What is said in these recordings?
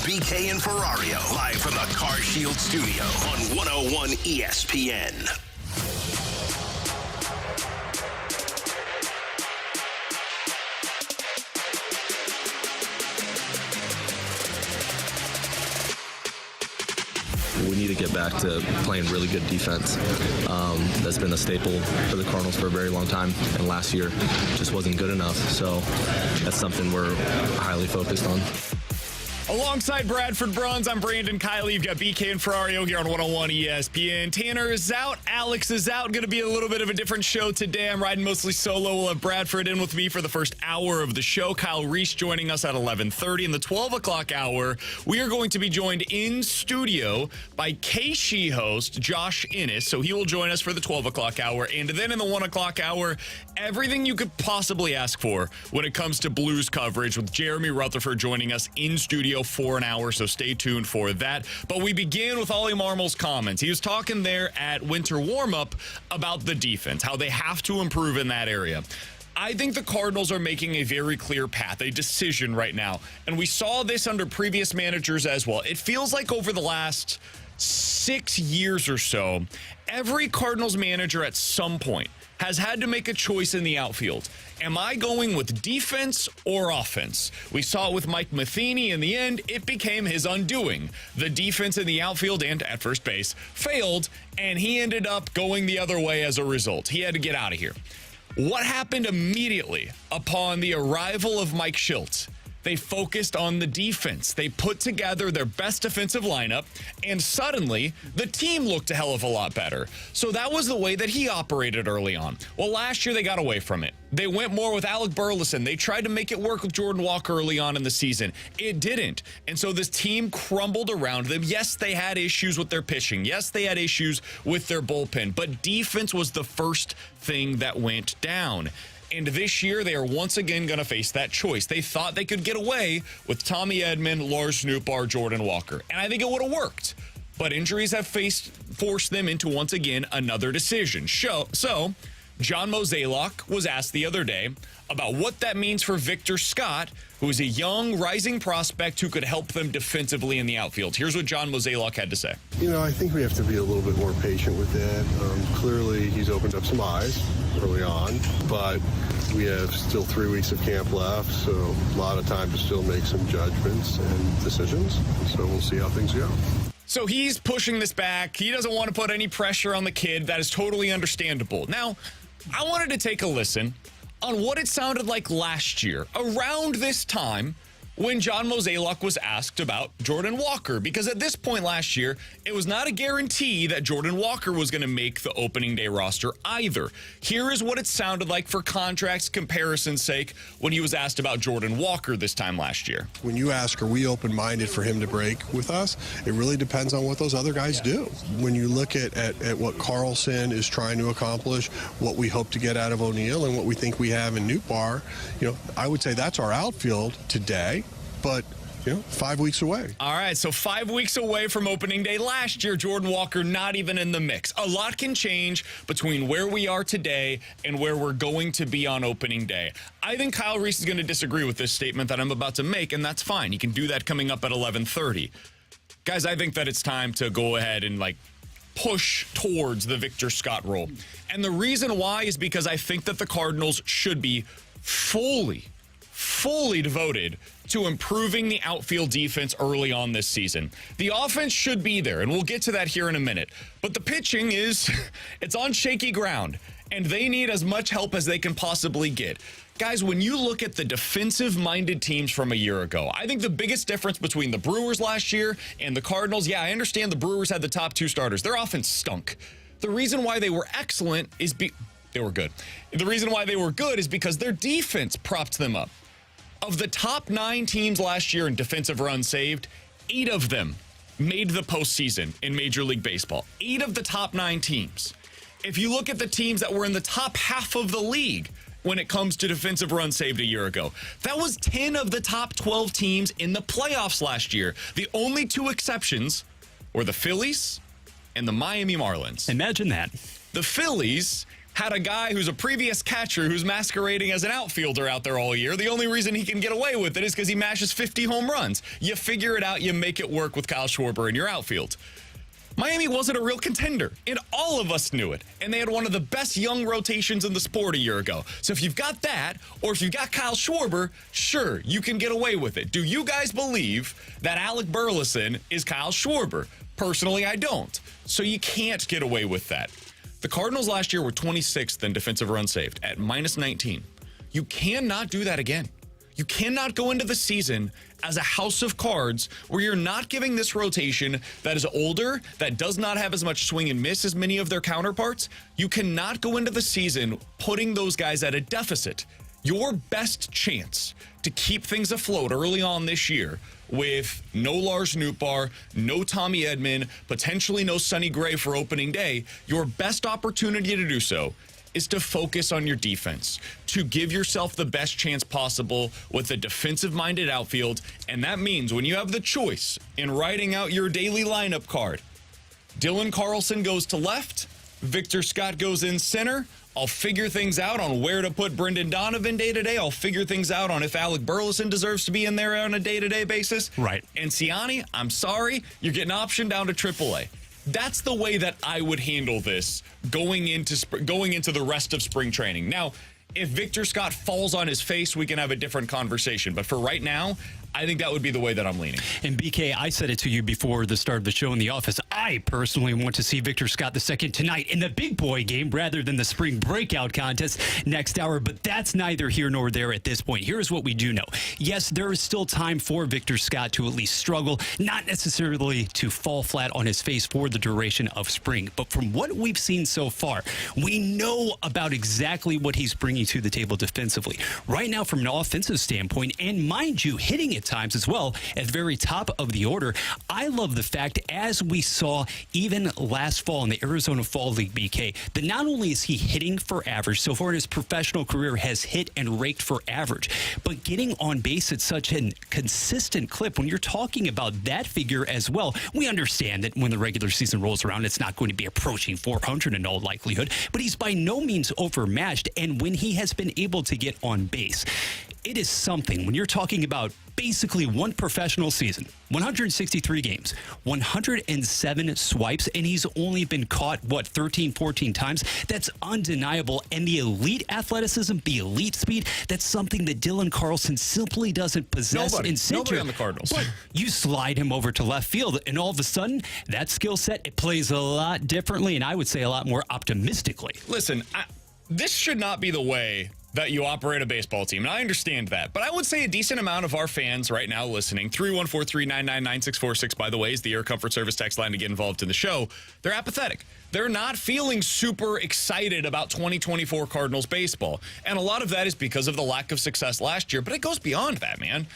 BK and Ferrario, live from the Car Shield studio on 101 ESPN. We need to get back to playing really good defense. That's been a staple for the Cardinals for a very long time, and last year just wasn't good enough. So that's something we're highly focused on. Alongside Bradford Bruns, I'm Brandon Kiley. You've got BK and Ferrario here on 101 ESPN. Tanner is out. Alex is out. Going to be a little bit of a different show today. I'm riding mostly solo. We'll have Bradford in with me for the first hour of the show. Kyle Reese joining us at 11:30. In the 12 o'clock hour, we are going to be joined in studio by KSHE host Josh Innes. So he will join us for the 12 o'clock hour. And then in the 1 o'clock hour, everything you could possibly ask for when it comes to Blues coverage, with Jeremy Rutherford joining us in studio for an hour, so stay tuned for that. But we begin with Ollie Marmol's comments. He was talking there at winter warm-up about the defense, how they have to improve in that area. I think the Cardinals are making a very clear path, a decision right now. And we saw this under previous managers as well. It feels like over the last 6 years or so, every Cardinals manager at some point has had to make a choice in the outfield. Am I going with defense or offense? We saw it with Mike Matheny. In the end, it became his undoing. The defense in the outfield and at first base failed, and he ended up going the other way as a result. He had to get out of here. What happened immediately upon the arrival of Mike Shildt? They focused on the defense. They put together their best defensive lineup, and suddenly the team looked a hell of a lot better. So that was the way that he operated early on. Well, last year they got away from it. They went more with Alec Burleson. They tried to make it work with Jordan Walker early on in the season. It didn't. And so this team crumbled around them. Yes, they had issues with their pitching. Yes, they had issues with their bullpen. But defense was the first thing that went down. And this year, they are once again going to face that choice. They thought they could get away with Tommy Edman, Lars Nootbaar, Jordan Walker. And I think it would have worked. But injuries have forced them into, once again, another decision. So John Mozeliak was asked the other day about what that means for Victor Scott, who is a young, rising prospect who could help them defensively in the outfield. Here's what John Mozeliak had to say. I think we have to be a little bit more patient with that. Clearly, he's opened up some eyes early on, but we have still 3 weeks of camp left, so a lot of time to still make some judgments and decisions. So we'll see how things go. So he's pushing this back. He doesn't want to put any pressure on the kid. That is totally understandable. Now, I wanted to take a listen on what it sounded like last year, around this time, when John Mozeliak was asked about Jordan Walker, because at this point last year, it was not a guarantee that Jordan Walker was going to make the opening day roster either. Here is what it sounded like for contracts comparison's sake when he was asked about Jordan Walker this time last year. When you ask, are we open-minded for him to break with us, it really depends on what those other guys do. When you look at what Carlson is trying to accomplish, what we hope to get out of O'Neill, and what we think we have in Nootbaar, I would say that's our outfield today. But, 5 weeks away. All right, so 5 weeks away from opening day last year, Jordan Walker not even in the mix. A lot can change between where we are today and where we're going to be on opening day. I think Kyle Reese is going to disagree with this statement that I'm about to make, and that's fine. He can do that coming up at 11:30. Guys, I think that it's time to go ahead and, push towards the Victor Scott role. And the reason why is because I think that the Cardinals should be fully devoted to improving the outfield defense early on this season. The offense should be there, and we'll get to that here in a minute. But the pitching it's on shaky ground, and they need as much help as they can possibly get. Guys, when you look at the defensive-minded teams from a year ago, I think the biggest difference between the Brewers last year and the Cardinals, I understand the Brewers had the top two starters. Their offense stunk. The reason why they were excellent is they were good. The reason why they were good is because their defense propped them up. Of the top 9 teams last year in defensive runs saved, 8 of them made the postseason in Major League Baseball. 8 of the top 9 teams. If you look at the teams that were in the top half of the league when it comes to defensive runs saved a year ago, that was 10 of the top 12 teams in the playoffs last year. The only 2 exceptions were the Phillies and the Miami Marlins. Imagine that. The Phillies had a guy who's a previous catcher who's masquerading as an outfielder out there all year. The only reason he can get away with it is because he mashes 50 home runs. You figure it out, you make it work with Kyle Schwarber in your outfield. Miami wasn't a real contender, and all of us knew it. And they had one of the best young rotations in the sport a year ago. So if you've got that, or if you've got Kyle Schwarber, sure, you can get away with it. Do you guys believe that Alec Burleson is Kyle Schwarber? Personally, I don't. So you can't get away with that. The Cardinals last year were 26th in defensive runs saved at minus 19. You cannot do that again. You cannot go into the season as a house of cards where you're not giving this rotation that is older, that does not have as much swing and miss as many of their counterparts. You cannot go into the season putting those guys at a deficit. Your best chance to keep things afloat early on this year with no Lars Nootbaar, no Tommy Edman, potentially no Sonny Gray for opening day, your best opportunity to do so is to focus on your defense, to give yourself the best chance possible with a defensive-minded outfield. And that means when you have the choice in writing out your daily lineup card, Dylan Carlson goes to left, Victor Scott goes in center. I'll figure things out on where to put Brendan Donovan day-to-day. I'll figure things out on if Alec Burleson deserves to be in there on a day-to-day basis. Right. And Ciani, I'm sorry, you're getting optioned down to AAA. That's the way that I would handle this going into the rest of spring training. Now, if Victor Scott falls on his face, we can have a different conversation. But for right now, I think that would be the way that I'm leaning. And BK, I said it to you before the start of the show in the office. I personally want to see Victor Scott II tonight in the big boy game rather than the spring breakout contest next hour. But that's neither here nor there at this point. Here's what we do know. Yes, there is still time for Victor Scott to at least struggle, not necessarily to fall flat on his face for the duration of spring. But from what we've seen so far, we know about exactly what he's bringing to the table defensively. Right now, from an offensive standpoint, and mind you, hitting it times as well at the very top of the order. I love the fact, as we saw even last fall in the Arizona Fall League, BK, that not only is he hitting for average, so far in his professional career has hit and raked for average, but getting on base at such a consistent clip. When you're talking about that figure as well, we understand that when the regular season rolls around, it's not going to be approaching 400 in all likelihood, but he's by no means overmatched. And when he has been able to get on base, it is something. When you're talking about basically one professional season, 163 games, 107 swipes, and he's only been caught, 13, 14 times? That's undeniable. And the elite athleticism, the elite speed, that's something that Dylan Carlson simply doesn't possess in center. Nobody on the Cardinals. But you slide him over to left field, and all of a sudden, that skill set, it plays a lot differently, and I would say a lot more optimistically. Listen, this should not be the way that you operate a baseball team. And I understand that. But I would say a decent amount of our fans right now listening, 314-399-9646, by the way, is the Air Comfort Service text line to get involved in the show. They're apathetic. They're not feeling super excited about 2024 Cardinals baseball. And a lot of that is because of the lack of success last year. But it goes beyond that, man.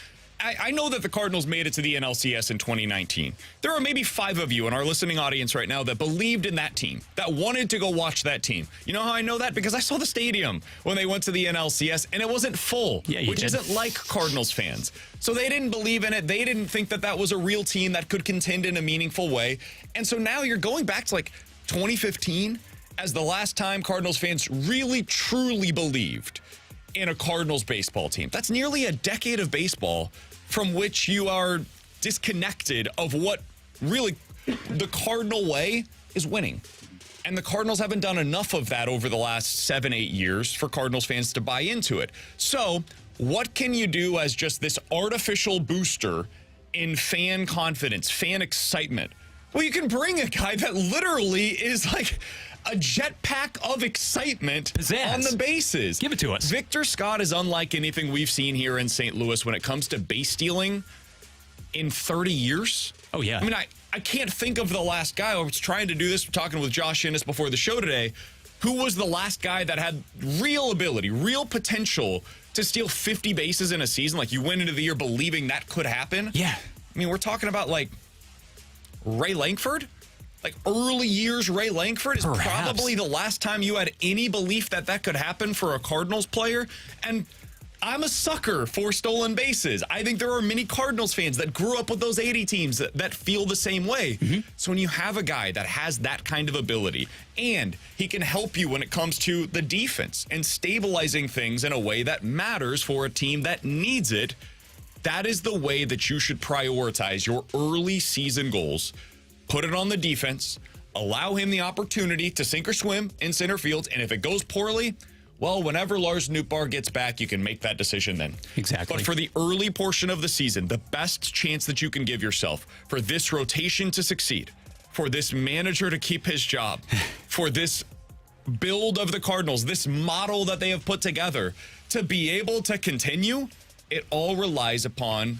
I know that the Cardinals made it to the NLCS in 2019. There are maybe 5 of you in our listening audience right now that believed in that team, that wanted to go watch that team. You know how I know that? Because I saw the stadium when they went to the NLCS, and it wasn't full, which isn't like Cardinals fans. So they didn't believe in it. They didn't think that that was a real team that could contend in a meaningful way. And so now you're going back to like 2015 as the last time Cardinals fans really, truly believed in a Cardinals baseball team. That's nearly a decade of baseball from which you are disconnected of what really the Cardinal way is winning. And the Cardinals haven't done enough of that over the last 7-8 years for Cardinals fans to buy into it. So what can you do as just this artificial booster in fan confidence, fan excitement? Well, you can bring a guy that literally is like a jetpack of excitement on the bases. Give it to us. Victor Scott is unlike anything we've seen here in St. Louis when it comes to base stealing in 30 years. Oh, yeah. I mean, I can't think of the last guy. I was trying to do this, talking with Josh Innes before the show today. Who was the last guy that had real ability, real potential to steal 50 bases in a season? Like, you went into the year believing that could happen? Yeah. I mean, we're talking about, like, Ray Langford? Like, early years Ray Langford is probably the last time you had any belief that that could happen for a Cardinals player. And I'm a sucker for stolen bases. I think there are many Cardinals fans that grew up with those 80 teams that feel the same way. So when you have a guy that has that kind of ability and he can help you when it comes to the defense and stabilizing things in a way that matters for a team that needs it, that is the way that you should prioritize your early season goals. Put it on the defense, allow him the opportunity to sink or swim in center field, and if it goes poorly, well, whenever Lars Nootbaar gets back, you can make that decision then. Exactly. But for the early portion of the season, the best chance that you can give yourself for this rotation to succeed, for this manager to keep his job, for this build of the Cardinals, this model that they have put together to be able to continue, it all relies upon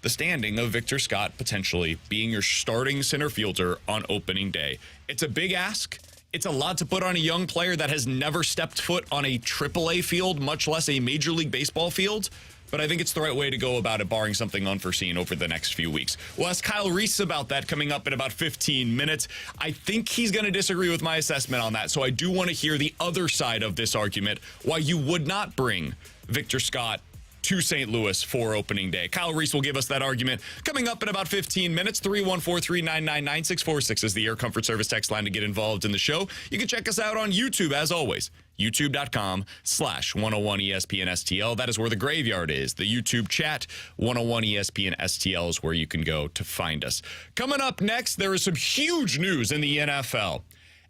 the standing of Victor Scott potentially being your starting center fielder on opening day. It's a big ask. It's a lot to put on a young player that has never stepped foot on a AAA field, much less a Major League Baseball field. But I think it's the right way to go about it, barring something unforeseen over the next few weeks. We'll ask Kyle Reese about that coming up in about 15 minutes. I think he's going to disagree with my assessment on that, so I do want to hear the other side of this argument, why you would not bring Victor Scott to St. Louis for opening day. Kyle Reese will give us that argument coming up in about 15 minutes. 314-399-9646 is the Air Comfort Service text line to get involved in the show. You can check us out on YouTube, as always. YouTube.com/101ESPN STL. That is where the graveyard is. The YouTube chat, 101 ESPN STL is where you can go to find us. Coming up next, there is some huge news in the NFL.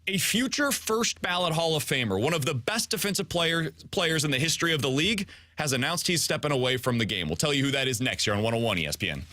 A future first ballot Hall of Famer, one of the best defensive players in the history of the league, has announced he's stepping away from the game. We'll tell you who that is next here on 101 ESPN.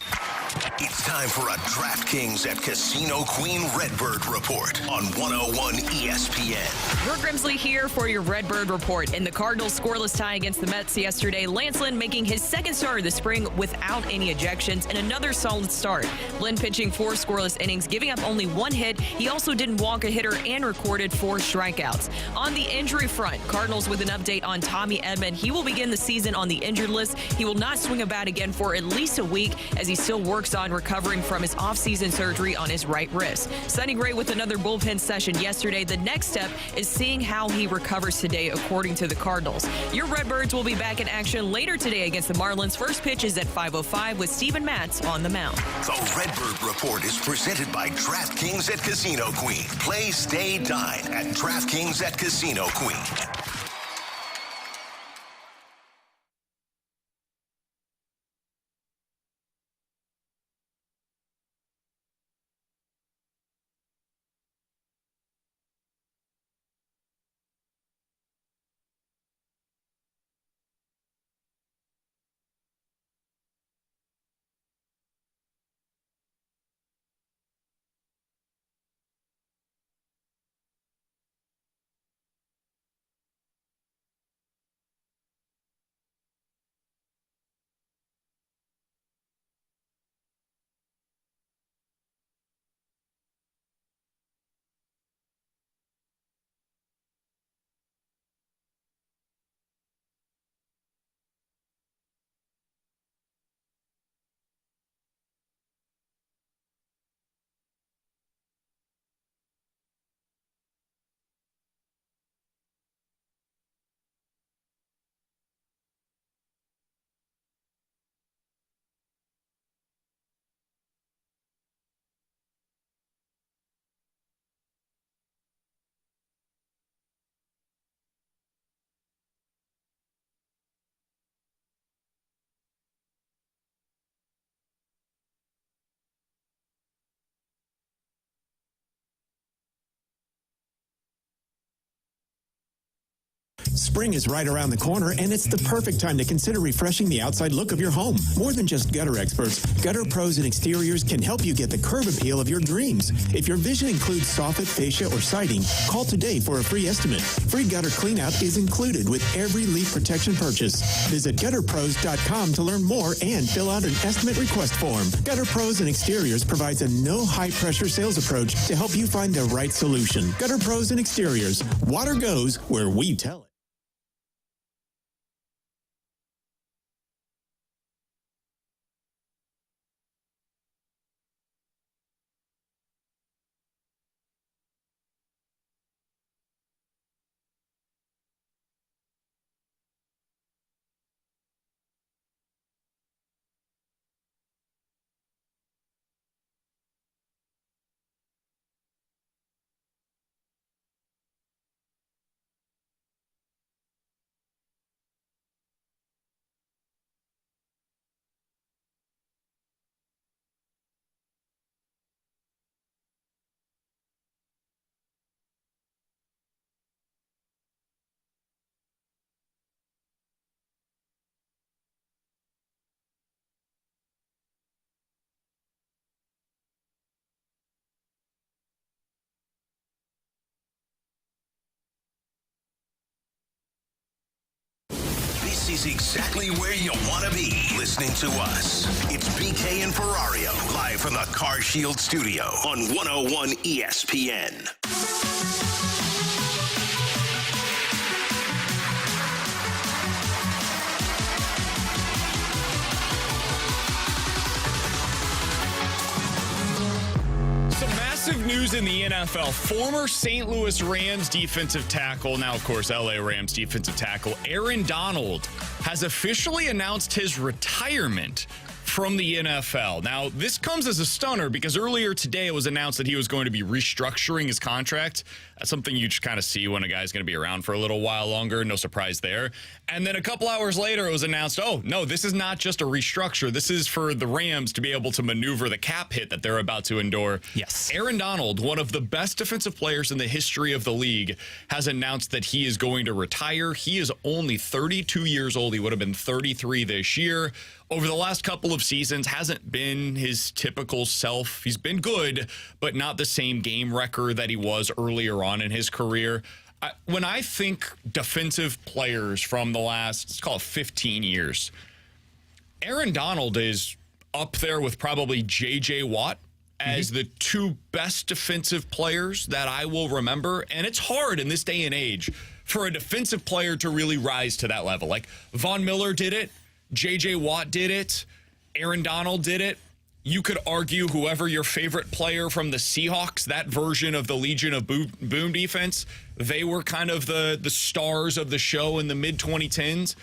It's time for a DraftKings at Casino Queen Redbird report on 101 ESPN. Brooke Grimsley here for your Redbird report. In the Cardinals' scoreless tie against the Mets yesterday, Lance Lynn making his second start of the spring without any ejections and another solid start. Lynn pitching 4 scoreless innings, giving up only 1 hit. He also didn't walk a hitter and recorded 4 strikeouts. On the injury front, Cardinals with an update on Tommy Edman. He will begin the season on the injured list. He will not swing a bat again for at least a week as he still works on recovering from his offseason surgery on his right wrist. Sonny Gray with another bullpen session yesterday. The next step is seeing how he recovers today, according to the Cardinals. Your Redbirds will be back in action later today against the Marlins. First pitch is at 5:05 with Steven Matz on the mound. The Redbird report is presented by DraftKings at Casino Queen. Play, stay, dine at DraftKings at Casino Queen. Spring is right around the corner, and it's the perfect time to consider refreshing the outside look of your home. More than just gutter experts, Gutter Pros and Exteriors can help you get the curb appeal of your dreams. If your vision includes soffit, fascia, or siding, call today for a free estimate. Free gutter cleanout is included with every leak protection purchase. Visit gutterpros.com to learn more and fill out an estimate request form. Gutter Pros and Exteriors provides a no high-pressure sales approach to help you find the right solution. Gutter Pros and Exteriors. Water goes where we tell it. is exactly where you want to be listening to us. It's BK and Ferrario, live from the Car Shield studio on 101 ESPN. Massive news in the NFL. Former St. Louis Rams defensive tackle, now of course LA Rams defensive tackle, Aaron Donald has officially announced his retirement from the NFL. Now, this comes as a stunner because earlier today it was announced that he was going to be restructuring his contract. That's something you just kind of see when a guy's going to be around for a little while longer. No surprise there. And then a couple hours later, it was announced, oh, no, this is not just a restructure. This is for the Rams to be able to maneuver the cap hit that they're about to endure. Yes. Aaron Donald, one of the best defensive players in the history of the league, has announced that he is going to retire. He is only 32 years old. He would have been 33 this year. Over the last couple of seasons, hasn't been his typical self. He's been good, but not the same game record that he was earlier on in his career. When I think defensive players from the last, let's call it 15 years, Aaron Donald is up there with probably J.J. Watt as the two best defensive players that I will remember. And it's hard in this day and age for a defensive player to really rise to that level. Like Von Miller did it. J.J. Watt did it. Aaron Donald did it. You could argue whoever your favorite player from the Seahawks, that version of the Legion of Boom defense, they were kind of the stars of the show in the mid-2010s.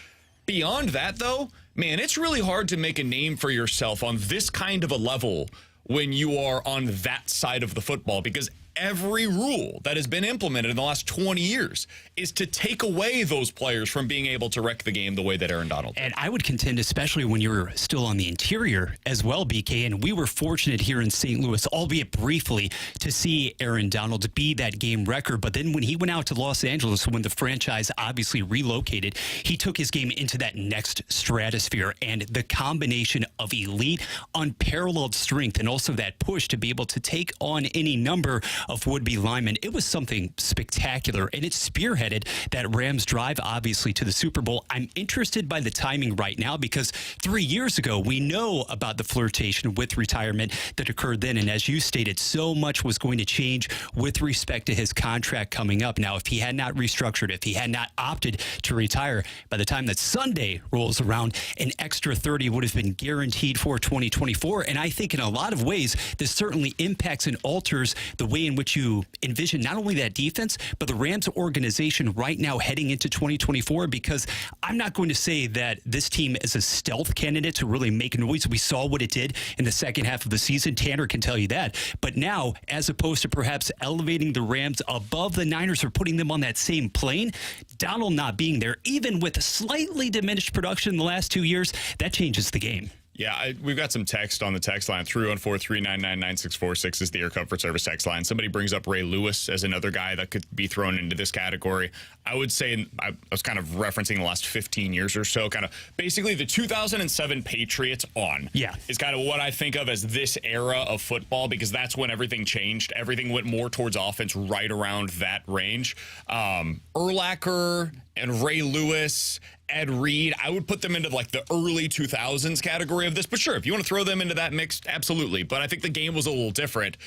Beyond that, though, man, it's really hard to make a name for yourself on this kind of a level when you are on that side of the football, because every rule that has been implemented in the last 20 years is to take away those players from being able to wreck the game the way that Aaron Donald did. And I would contend, especially when you're still on the interior as well, BK, and we were fortunate here in St. Louis, albeit briefly, to see Aaron Donald be that game wrecker. But then when he went out to Los Angeles, when the franchise obviously relocated, he took his game into that next stratosphere. And the combination of elite, unparalleled strength, and also that push to be able to take on any number of would-be linemen, it was something spectacular, and it spearheaded that Rams drive, obviously, to the Super Bowl. I'm interested by the timing right now because 3 years ago, we know about the flirtation with retirement that occurred then, and as you stated, so much was going to change with respect to his contract coming up. Now, if he had not restructured, if he had not opted to retire, by the time that Sunday rolls around, an extra 30 would have been guaranteed for 2024, and I think in a lot of ways, this certainly impacts and alters the way in which you envision not only that defense, but the Rams organization right now heading into 2024, because I'm not going to say that this team is a stealth candidate to really make noise. We saw what it did in the second half of the season. Tanner can tell you that. But now, as opposed to perhaps elevating the Rams above the Niners or putting them on that same plane, Donald not being there, even with slightly diminished production in the last 2 years, that changes the game. Yeah, we've got some text on the text line. 314-399-9646 is the Air Comfort Service text line. Somebody brings up Ray Lewis as another guy that could be thrown into this category. I would say, I was kind of referencing the last 15 years or so, kind of basically the 2007 Patriots on. Yeah. Is kind of what I think of as this era of football, because that's when everything changed. Everything went more towards offense right around that range. Urlacher and Ray Lewis, Ed Reed, I would put them into like the early 2000s category of this. But sure, if you want to throw them into that mix, absolutely. But I think the game was a little different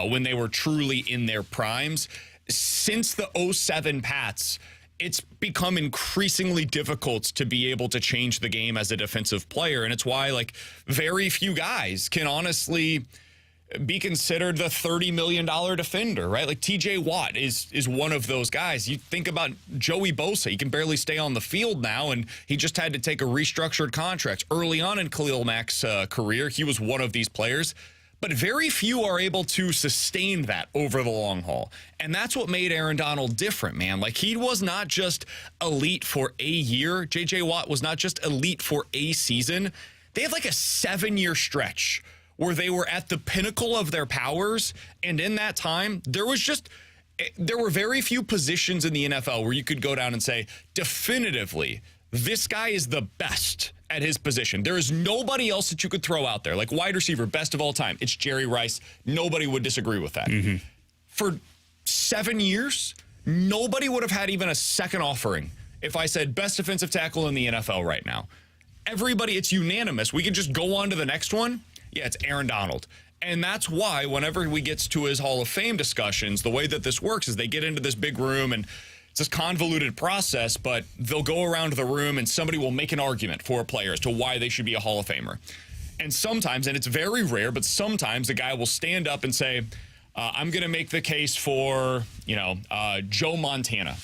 when they were truly in their primes. Since the 07 Pats, it's become increasingly difficult to be able to change the game as a defensive player. And it's why like very few guys can honestly be considered the $30 million defender, right? Like TJ Watt is one of those guys. You think about Joey Bosa. He can barely stay on the field now, and he just had to take a restructured contract. Early on in Khalil Mack's career, he was one of these players, but very few are able to sustain that over the long haul. And that's what made Aaron Donald different, man. Like, he was not just elite for a year. J.J. Watt was not just elite for a season. They had like a 7-year stretch where they were at the pinnacle of their powers. And in that time, there were very few positions in the NFL where you could go down and say, definitively, this guy is the best at his position. There is nobody else that you could throw out there. Like wide receiver, best of all time, it's Jerry Rice. Nobody would disagree with that. For 7 years, nobody would have had even a second offering if I said best defensive tackle in the NFL right now, everybody, it's unanimous. We could just go on to the next one. Yeah, it's Aaron Donald. And that's why whenever we get to his Hall of Fame discussions, the way that this works is they get into this big room and it's this convoluted process, but they'll go around the room and somebody will make an argument for a player as to why they should be a Hall of Famer. And sometimes, and it's very rare, but sometimes the guy will stand up and say, I'm going to make the case for, Joe Montana.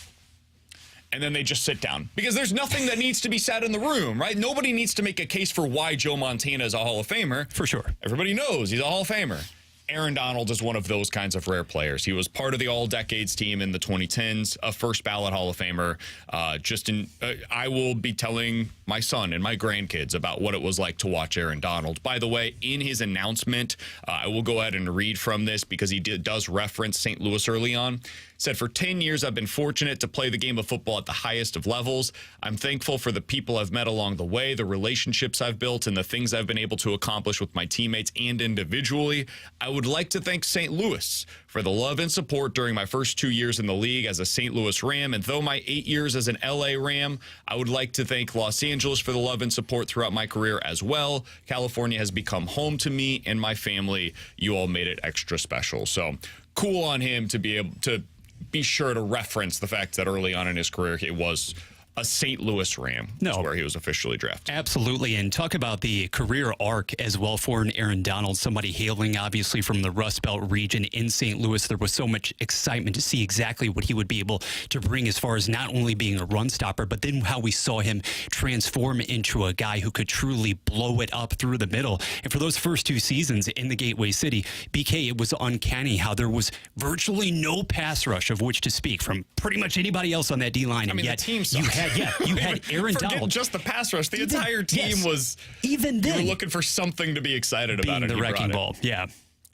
And then they just sit down because there's nothing that needs to be said in the room, right? Nobody needs to make a case for why Joe Montana is a Hall of Famer. For sure. Everybody knows he's a Hall of Famer. Aaron Donald is one of those kinds of rare players. He was part of the All-Decades team in the 2010s, a first ballot Hall of Famer. I will be telling my son and my grandkids about what it was like to watch Aaron Donald. By the way, in his announcement, I will go ahead and read from this because he does reference St. Louis early on. Said, for 10 years, I've been fortunate to play the game of football at the highest of levels. I'm thankful for the people I've met along the way, the relationships I've built, and the things I've been able to accomplish with my teammates and individually. I would like to thank St. Louis for the love and support during my first 2 years in the league as a St. Louis Ram. And though my 8 years as an LA Ram, I would like to thank Los Angeles for the love and support throughout my career as well. California has become home to me and my family. You all made it extra special. So cool on him to be able to be sure to reference the fact that early on in his career, it was a St. Louis Ram. That's where he was officially drafted. Absolutely. And talk about the career arc as well for an Aaron Donald, somebody hailing obviously from the Rust Belt region in St. Louis. There was so much excitement to see exactly what he would be able to bring as far as not only being a run stopper, but then how we saw him transform into a guy who could truly blow it up through the middle. And for those first 2 seasons in the Gateway City, BK, it was uncanny how there was virtually no pass rush of which to speak from pretty much anybody else on that D-line. And yet the team sucked. You had Aaron Donald. Just the pass rush. The entire team was even then you were looking for something to be excited about. Being the wrecking ball. Yeah,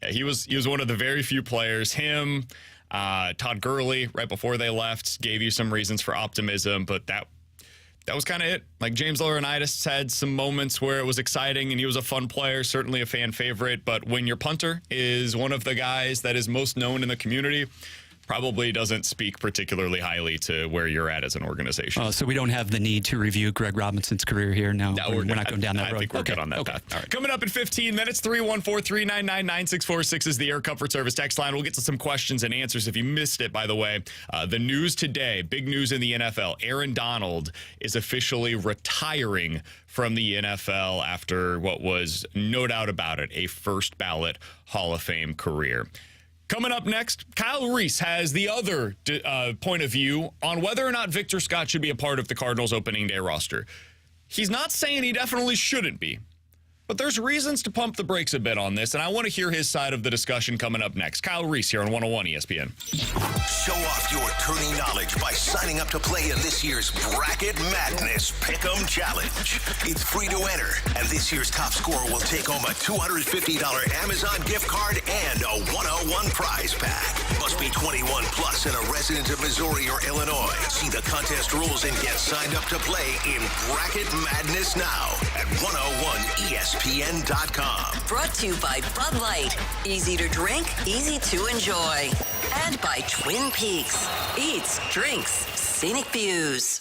he was one of the very few players. Him, Todd Gurley, right before they left, gave you some reasons for optimism, but that was kind of it. Like James Laurinaitis had some moments where it was exciting and he was a fun player, certainly a fan favorite. But when your punter is one of the guys that is most known in the community, probably doesn't speak particularly highly to where you're at as an organization. So we don't have the need to review Greg Robinson's career here. No, we're not going down that road. I think we're good on that path. All right. Coming up in 15 minutes, 314-399-9646 is the Air Comfort Service text line. We'll get to some questions and answers if you missed it, by the way. The news today, big news in the NFL. Aaron Donald is officially retiring from the NFL after what was, no doubt about it, a first ballot Hall of Fame career. Coming up next, Kyle Reese has the other point of view on whether or not Victor Scott should be a part of the Cardinals opening day roster. He's not saying he definitely shouldn't be, but there's reasons to pump the brakes a bit on this, and I want to hear his side of the discussion coming up next. Kyle Reese here on 101 ESPN. Show off your tourney knowledge by signing up to play in this year's Bracket Madness Pick'em Challenge. It's free to enter, and this year's top scorer will take home a $250 Amazon gift card and a 101 prize pack. Must be 21 plus and a resident of Missouri or Illinois. See the contest rules and get signed up to play in Bracket Madness now at 101ESPN.com. Brought to you by Bud Light. Easy to drink, easy to enjoy. And by Twin Peaks. Eats, drinks, scenic views.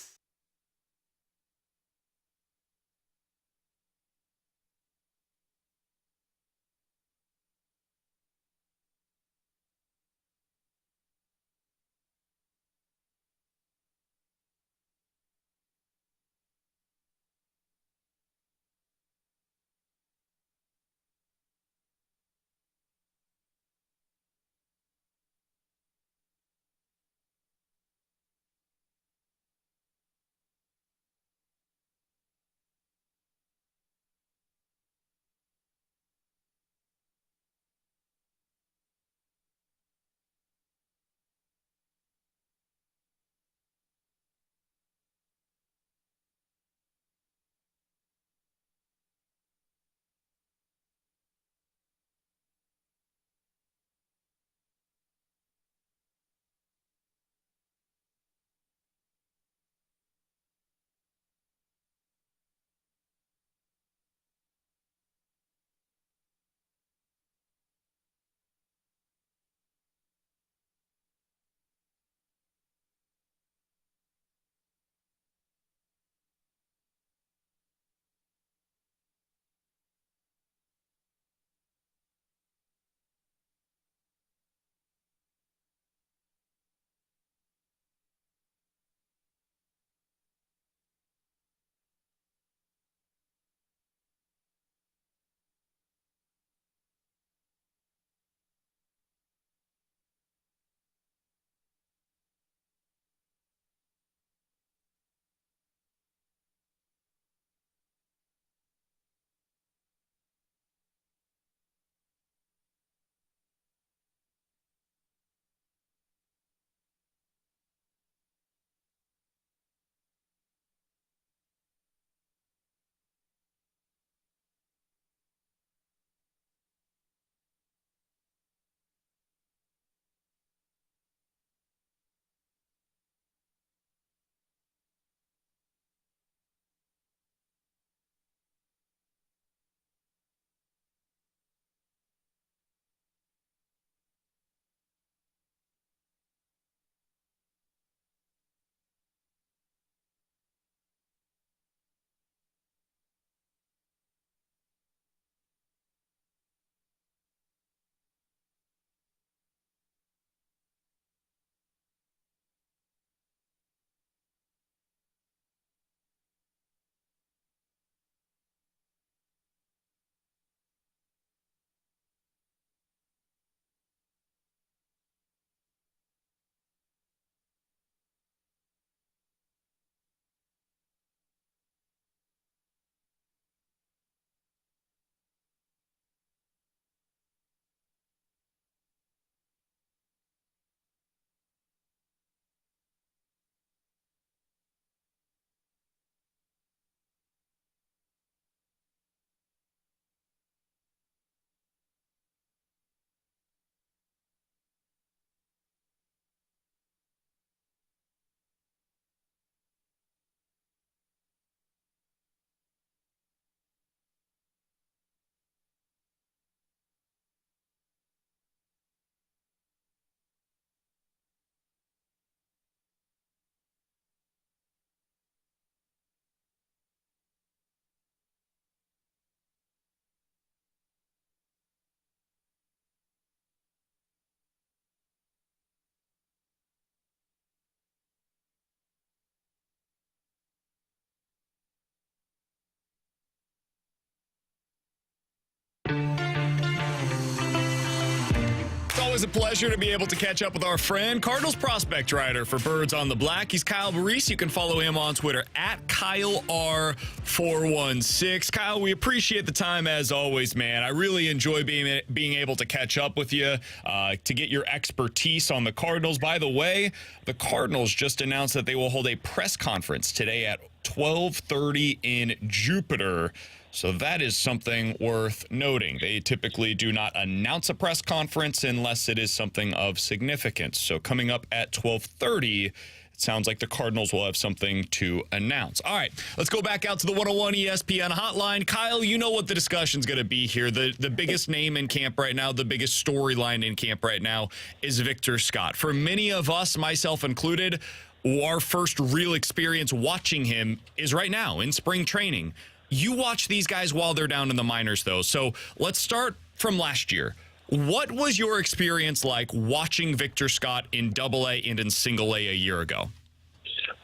always a pleasure to be able to catch up with our friend, Cardinals prospect writer for Birds on the Black. He's Kyle Barise. You can follow him on Twitter at KyleR416. Kyle, we appreciate the time as always, man. I really enjoy being able to catch up with you, to get your expertise on the Cardinals. By the way, the Cardinals just announced that they will hold a press conference today at 12:30 in Jupiter. So that is something worth noting. They typically do not announce a press conference unless it is something of significance. So coming up at 12:30, it sounds like the Cardinals will have something to announce. All right, let's go back out to the 101 ESPN hotline. Kyle, you know what the discussion's going to be here. The biggest name in camp right now, the biggest storyline in camp right now is Victor Scott. For many of us, myself included, our first real experience watching him is right now in spring training. You watch these guys while they're down in the minors, though. So let's start from last year. What was your experience like watching Victor Scott in Double-A and in Single-A a year ago?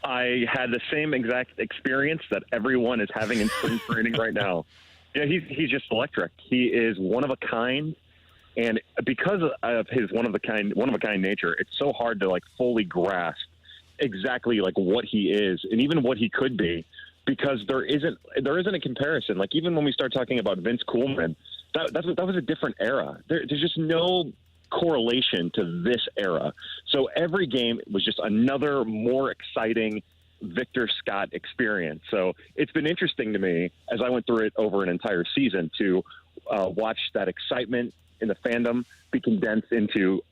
I had the same exact experience that everyone is having in spring training right now. Yeah, he's just electric. He is one of a kind, and because of his one of a kind nature, it's so hard to fully grasp exactly what he is and even what he could be. Because there isn't a comparison. Even when we start talking about Vince Koolman, that was a different era. There's just no correlation to this era. So every game was just another more exciting Victor Scott experience. So it's been interesting to me as I went through it over an entire season to watch that excitement in the fandom be condensed into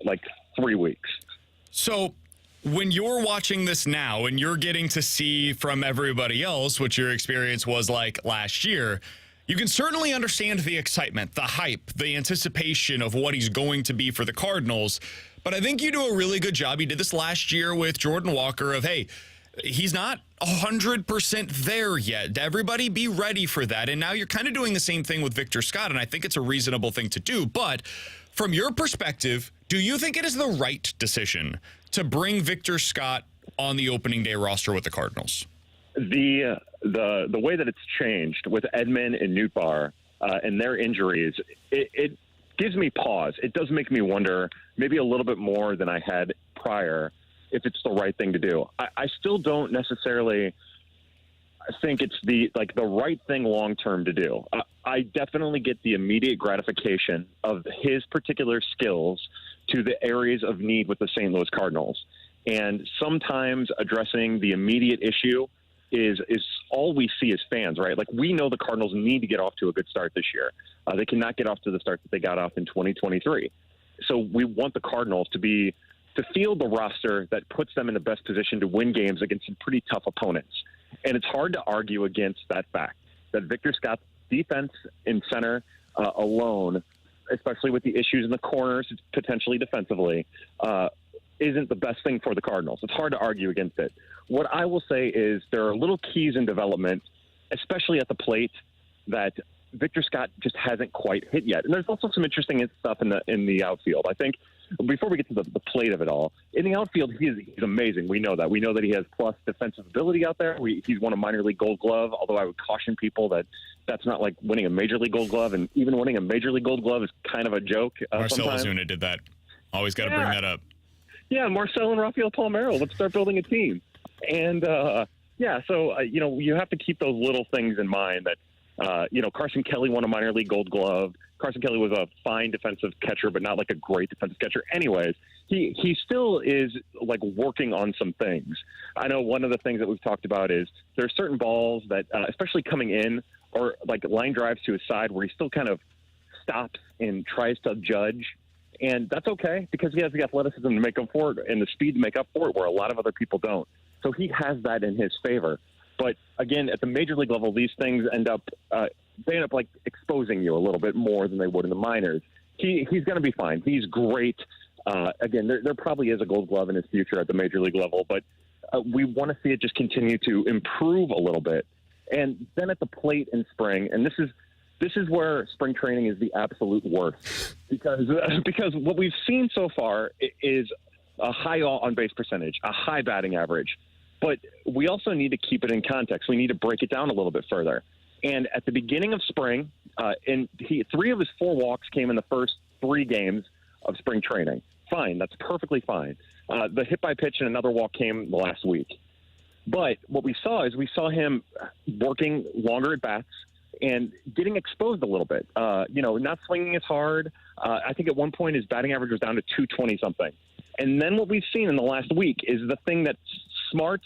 3 weeks. So when you're watching this now and you're getting to see from everybody else what your experience was like last year, you can certainly understand the excitement, the hype, the anticipation of what he's going to be for the Cardinals. But I think you do a really good job. You did this last year with Jordan Walker of, hey, he's not 100% there yet. Everybody be ready for that. And now you're kind of doing the same thing with Victor Scott, and I think it's a reasonable thing to do. But from your perspective, do you think it is the right decision to bring Victor Scott on the opening day roster with the Cardinals? The way that it's changed with Edman and Nootbaar and their injuries, it gives me pause. It does make me wonder maybe a little bit more than I had prior if it's the right thing to do. I still don't necessarily think it's the right thing long term to do. I definitely get the immediate gratification of his particular skills to the areas of need with the St. Louis Cardinals. And sometimes addressing the immediate issue is all we see as fans, right? We know the Cardinals need to get off to a good start this year. They cannot get off to the start that they got off in 2023. So we want the Cardinals to field the roster that puts them in the best position to win games against some pretty tough opponents. And it's hard to argue against that fact that Victor Scott's defense in center alone, especially with the issues in the corners, potentially defensively, isn't the best thing for the Cardinals. It's hard to argue against it. What I will say is there are little keys in development, especially at the plate, that Victor Scott just hasn't quite hit yet. And there's also some interesting stuff in the outfield. I think before we get to the plate of it all, in the outfield, he's amazing. We know that. We know that he has plus defensive ability out there. He's won a minor league Gold Glove, although I would caution people that that's not like winning a major league Gold Glove, and even winning a major league Gold Glove is kind of a joke. Marcell Ozuna did that. Always got to bring that up. Yeah, Marcell and Rafael Palmeiro. Let's start building a team. And, so, you have to keep those little things in mind that, Carson Kelly won a minor league Gold Glove. Carson Kelly was a fine defensive catcher, but not a great defensive catcher. Anyways, he still is working on some things. I know one of the things that we've talked about is there are certain balls that, especially coming in, or line drives to his side where he still kind of stops and tries to judge. And that's okay because he has the athleticism to make up for it and the speed to make up for it where a lot of other people don't. So he has that in his favor. But again, at the major league level, these things end up exposing you a little bit more than they would in the minors. He's going to be fine. He's great. Again, there probably is a Gold Glove in his future at the major league level, but we want to see it just continue to improve a little bit. And then at the plate in spring, and this is where spring training is the absolute worst because what we've seen so far is a high on-base percentage, a high batting average. But we also need to keep it in context. We need to break it down a little bit further. And at the beginning of spring, 3 of his 4 walks came in the first 3 games of spring training. fine. That's perfectly fine. The hit by pitch and another walk came last week. But what we saw him working longer at bats and getting exposed a little bit. Not swinging as hard. I think at one point his batting average was down to 220 something. And then what we've seen in the last week is the thing that smart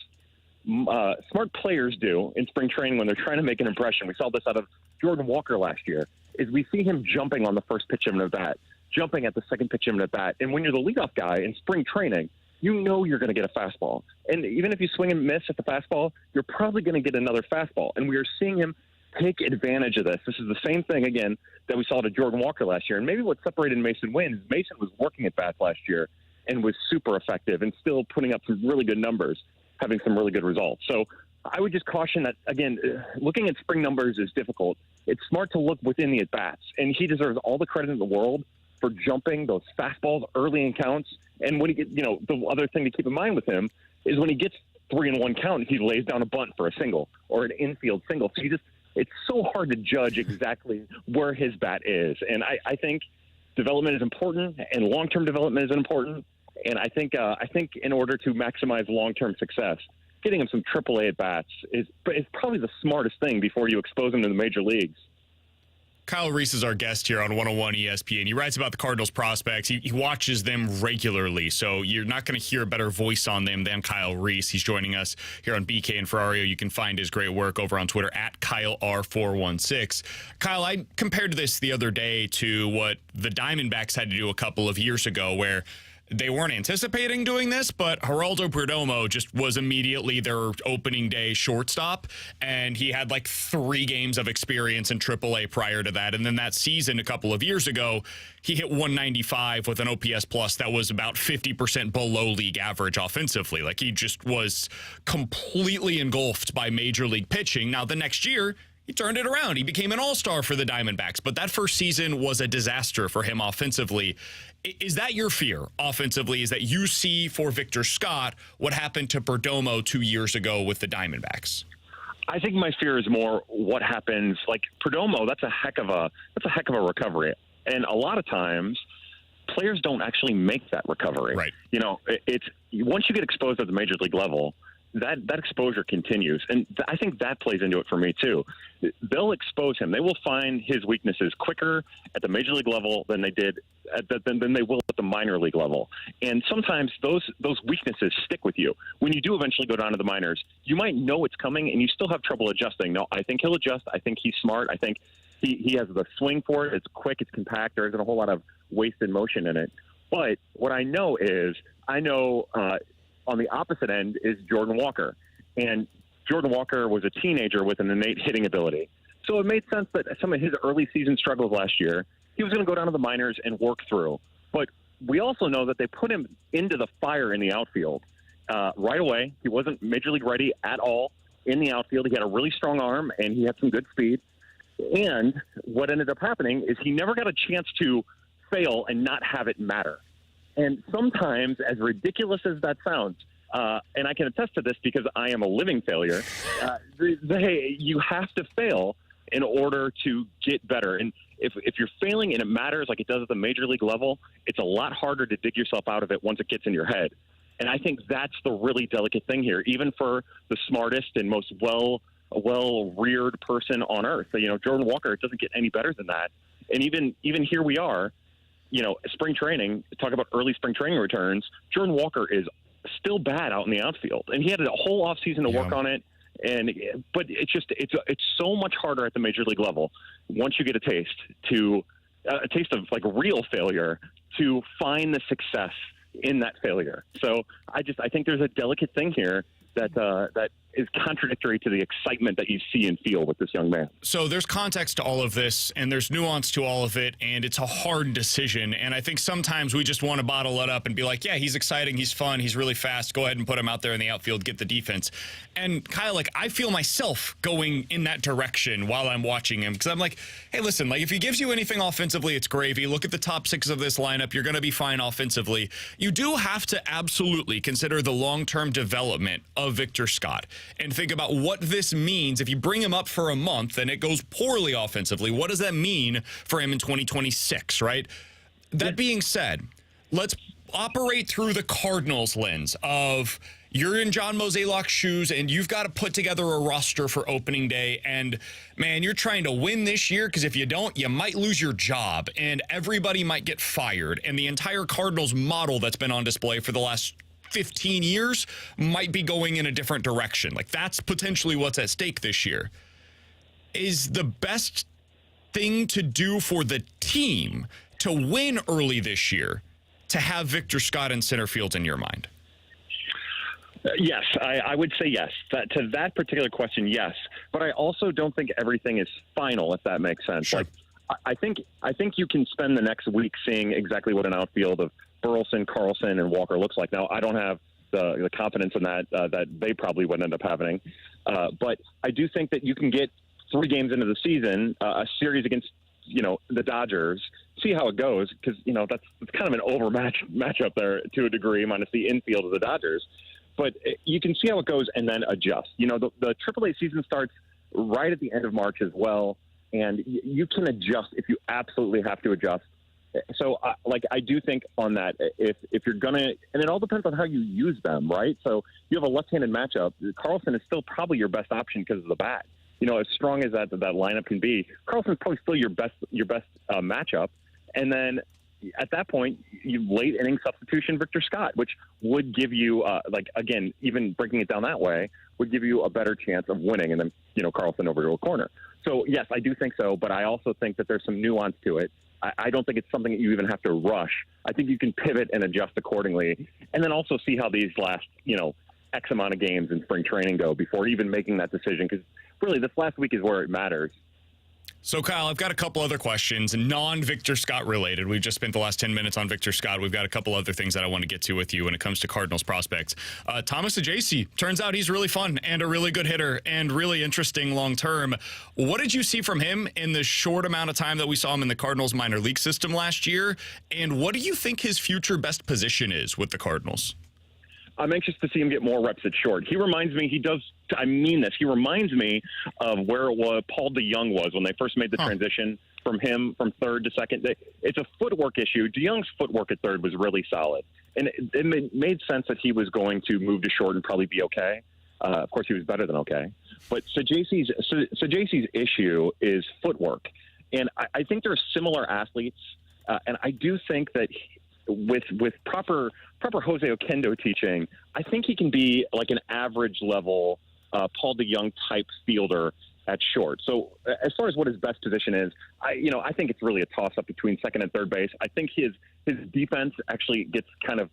players do in spring training when they're trying to make an impression. We saw this out of Jordan Walker last year. Is we see him jumping on the first pitch of an at bat, jumping at the second pitch of an at bat. And when you're the leadoff guy in spring training, you know you're going to get a fastball. And even if you swing and miss at the fastball, you're probably going to get another fastball. And we are seeing him take advantage of this. This is the same thing, again, that we saw to Jordan Walker last year. And maybe what separated Mason Wynn is Mason was working at bats last year and was super effective and still putting up some really good numbers, having some really good results. So I would just caution that, again, looking at spring numbers is difficult. It's smart to look within the at-bats. And he deserves all the credit in the world for jumping those fastballs early in counts. And when he gets, the other thing to keep in mind with him is when he gets 3-1 count, he lays down a bunt for a single or an infield single. So it's so hard to judge exactly where his bat is. And I think development is important and long-term development is important. And I think in order to maximize long-term success, getting him some AAA at bats is probably the smartest thing before you expose him to the major leagues. Kyle Reese is our guest here on 101 ESPN. He writes about the Cardinals prospects. He watches them regularly, so you're not going to hear a better voice on them than Kyle Reese. He's joining us here on BK and Ferrario. You can find his great work over on Twitter at KyleR416. Kyle, I compared this the other day to what the Diamondbacks had to do a couple of years ago, where they weren't anticipating doing this, but Geraldo Perdomo just was immediately their opening day shortstop, and he had like 3 games of experience in AAA prior to that. And then that season a couple of years ago, he hit 195 with an OPS plus that was about 50% below league average offensively. Like, he just was completely engulfed by major league pitching. Now, the next year, he turned it around. He became an all-star for the Diamondbacks, but that first season was a disaster for him offensively. Is that your fear offensively, is that you see for Victor Scott what happened to Perdomo 2 years ago with the Diamondbacks? I think my fear is more what happens. Like Perdomo, that's a heck of a recovery. And a lot of times players don't actually make that recovery. Right. It's once you get exposed at the major league level, that exposure continues. And I think that plays into it for me, too. They'll expose him. They will find his weaknesses quicker at the major league level than they did than they will at the minor league level. And sometimes those weaknesses stick with you. When you do eventually go down to the minors, you might know it's coming and you still have trouble adjusting. No, I think he'll adjust. I think he's smart. I think he has the swing for it. It's quick. It's compact. There isn't a whole lot of wasted motion in it. But what I know is on the opposite end is Jordan Walker. And Jordan Walker was a teenager with an innate hitting ability. So it made sense that some of his early season struggles last year, he was going to go down to the minors and work through. But we also know that they put him into the fire in the outfield right away. He wasn't major league ready at all in the outfield. He had a really strong arm, and he had some good speed. And what ended up happening is he never got a chance to fail and not have it matter. And sometimes, as ridiculous as that sounds, and I can attest to this because I am a living failure, you have to fail in order to get better. And if you're failing and it matters like it does at the major league level, it's a lot harder to dig yourself out of it once it gets in your head. And I think that's the really delicate thing here, even for the smartest and most well-reared person on earth. Jordan Walker, it doesn't get any better than that. And even here we are, spring training, talk about early spring training returns, Jordan Walker is still bad out in the outfield. And he had a whole offseason to work on it. But it's so much harder at the major league level once you get a taste of like real failure to find the success in that failure. So I think there's a delicate thing here that is contradictory to the excitement that you see and feel with this young man. So there's context to all of this, and there's nuance to all of it, and it's a hard decision. And I think sometimes we just want to bottle it up and be like, yeah, he's exciting, he's fun, he's really fast, go ahead and put him out there in the outfield, get the defense. And Kyle, I feel myself going in that direction while I'm watching him, because I'm like, hey, listen, if he gives you anything offensively, it's gravy. Look at the top 6 of this lineup. You're going to be fine offensively. You do have to absolutely consider the long-term development of Victor Scott and think about what this means. If you bring him up for a month and it goes poorly offensively, what does that mean for him in 2026, right? That being said, let's operate through the Cardinals lens of you're in John Mozeliak's shoes and you've got to put together a roster for opening day. And, man, you're trying to win this year because if you don't, you might lose your job and everybody might get fired. And the entire Cardinals model that's been on display for the last 15 years might be going in a different direction. Like, that's potentially what's at stake this year. Is the best thing to do for the team to win early this year to have Victor Scott in center field in your mind? Yes, I would say yes. To that particular question, yes. But I also don't think everything is final, if that makes sense. Sure. Like, I think you can spend the next week seeing exactly what an outfield of Burleson, Carlson, and Walker looks like. Now, I don't have the confidence in that they probably would end up having. But I do think that you can get 3 games into the season, a series against, the Dodgers, see how it goes, because, that's kind of an overmatched matchup there to a degree, minus the infield of the Dodgers. But you can see how it goes and then adjust. The AAA season starts right at the end of March as well, and you can adjust if you absolutely have to adjust. So, I do think on that, if you're going to – and it all depends on how you use them, right? So you have a left-handed matchup. Carlson is still probably your best option because of the bat. As strong as that lineup can be, Carlson's probably still your best matchup. And then at that point, you late inning substitution Victor Scott, which would give you, again, even breaking it down that way, would give you a better chance of winning. And then, Carlson over to a corner. So, yes, I do think so. But I also think that there's some nuance to it. I don't think it's something that you even have to rush. I think you can pivot and adjust accordingly. And then also see how these last, X amount of games in spring training go before even making that decision. Because really, this last week is where it matters. So, Kyle, I've got a couple other questions, non-Victor Scott related. We've just spent the last 10 minutes on Victor Scott. We've got a couple other things that I want to get to with you when it comes to Cardinals prospects. Thomas Ajayci, turns out he's really fun and a really good hitter and really interesting long-term. What did you see from him in the short amount of time that we saw him in the Cardinals minor league system last year? And what do you think his future best position is with the Cardinals? I'm anxious to see him get more reps at short. He reminds me, I mean this, he reminds me of where Paul DeYoung was when they first made the transition from third to second. It's a footwork issue. DeYoung's footwork at third was really solid. And it made sense that he was going to move to short and probably be okay. Of course, he was better than okay. But Sajayci's issue is footwork. And I think they're similar athletes. And I do think that with proper Jose Oquendo teaching, I think he can be like an average level Paul DeYoung type fielder at short. So as far as what his best position is, I think it's really a toss up between second and third base. I think his defense actually gets kind of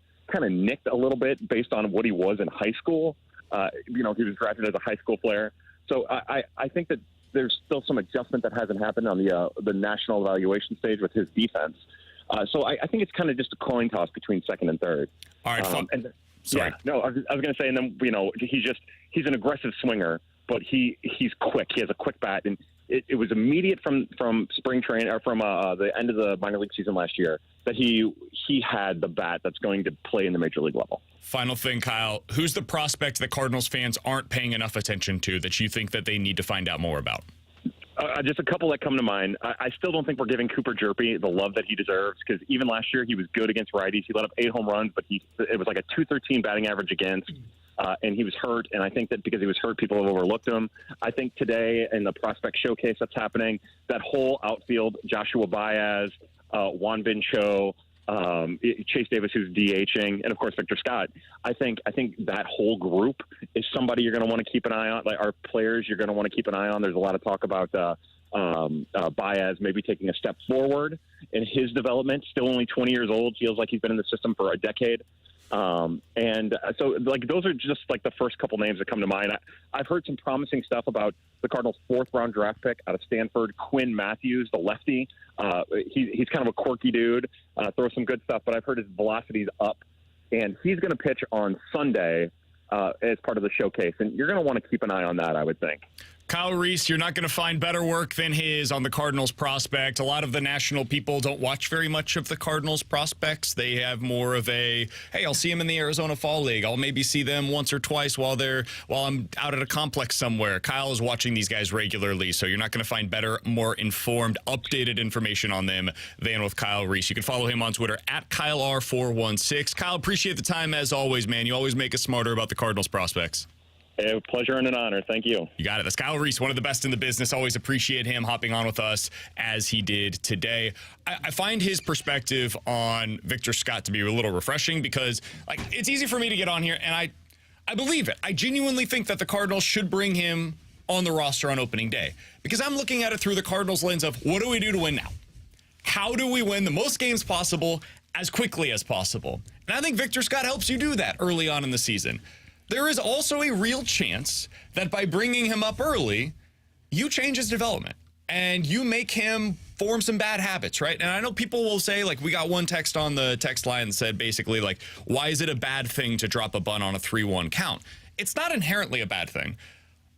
nicked a little bit based on what he was in high school. He was drafted as a high school player. So I think that there's still some adjustment that hasn't happened on the national evaluation stage with his defense. So I think it's kind of just a coin toss between second and third. All right. Sorry. Yeah, no, I was going to say, and then, he's an aggressive swinger, but he's quick. He has a quick bat. And it was immediate from spring training or from the end of the minor league season last year that he had the bat that's going to play in the major league level. Final thing, Kyle, who's the prospect that Cardinals fans aren't paying enough attention to that you think that they need to find out more about? Just a couple that come to mind. I still don't think we're giving Cooper Jerpy the love that he deserves because even last year he was good against righties. He let up 8 home runs, but it was like a .213 batting average against, and he was hurt. And I think that because he was hurt, people have overlooked him. I think today in the prospect showcase that's happening, that whole outfield, Joshua Baez, Juan Bin Cho, Chase Davis, who's DHing, and of course Victor Scott. I think that whole group is somebody you're going to want to keep an eye on. Like our players, you're going to want to keep an eye on. There's a lot of talk about Baez maybe taking a step forward in his development. Still only 20 years old. Feels like he's been in the system for a decade. And so those are just like the first couple names that come to mind. I've heard some promising stuff about the Cardinals' 4th round draft pick out of Stanford, Quinn Matthews, the lefty. He's kind of a quirky dude, throws some good stuff, but I've heard his velocity's up, and he's going to pitch on Sunday as part of the showcase, and you're going to want to keep an eye on that, I would think. Kyle Reese, you're not going to find better work than his on the Cardinals prospect. A lot of the national people don't watch very much of the Cardinals prospects. They have more of a, hey, I'll see him in the Arizona Fall League. I'll maybe see them once or twice while I'm out at a complex somewhere. Kyle is watching these guys regularly, so you're not going to find better, more informed, updated information on them than with Kyle Reese. You can follow him on Twitter at KyleR416. Kyle, appreciate the time as always, man. You always make us smarter about the Cardinals prospects. A pleasure and an honor. Thank you. You got it. That's Kyle Reese, one of the best in the business. Always appreciate him hopping on with us as he did today. I find his perspective on Victor Scott to be a little refreshing because, like, it's easy for me to get on here, and I believe it. I genuinely think that the Cardinals should bring him on the roster on opening day because I'm looking at it through the Cardinals lens of what do we do to win now? How do we win the most games possible as quickly as possible? And I think Victor Scott helps you do that early on in the season. There is also a real chance that by bringing him up early, you change his development and you make him form some bad habits, right? And I know people will say, like, we got one text on the text line that said basically, like, why is it a bad thing to drop a bunt on a 3-1 count? It's not inherently a bad thing.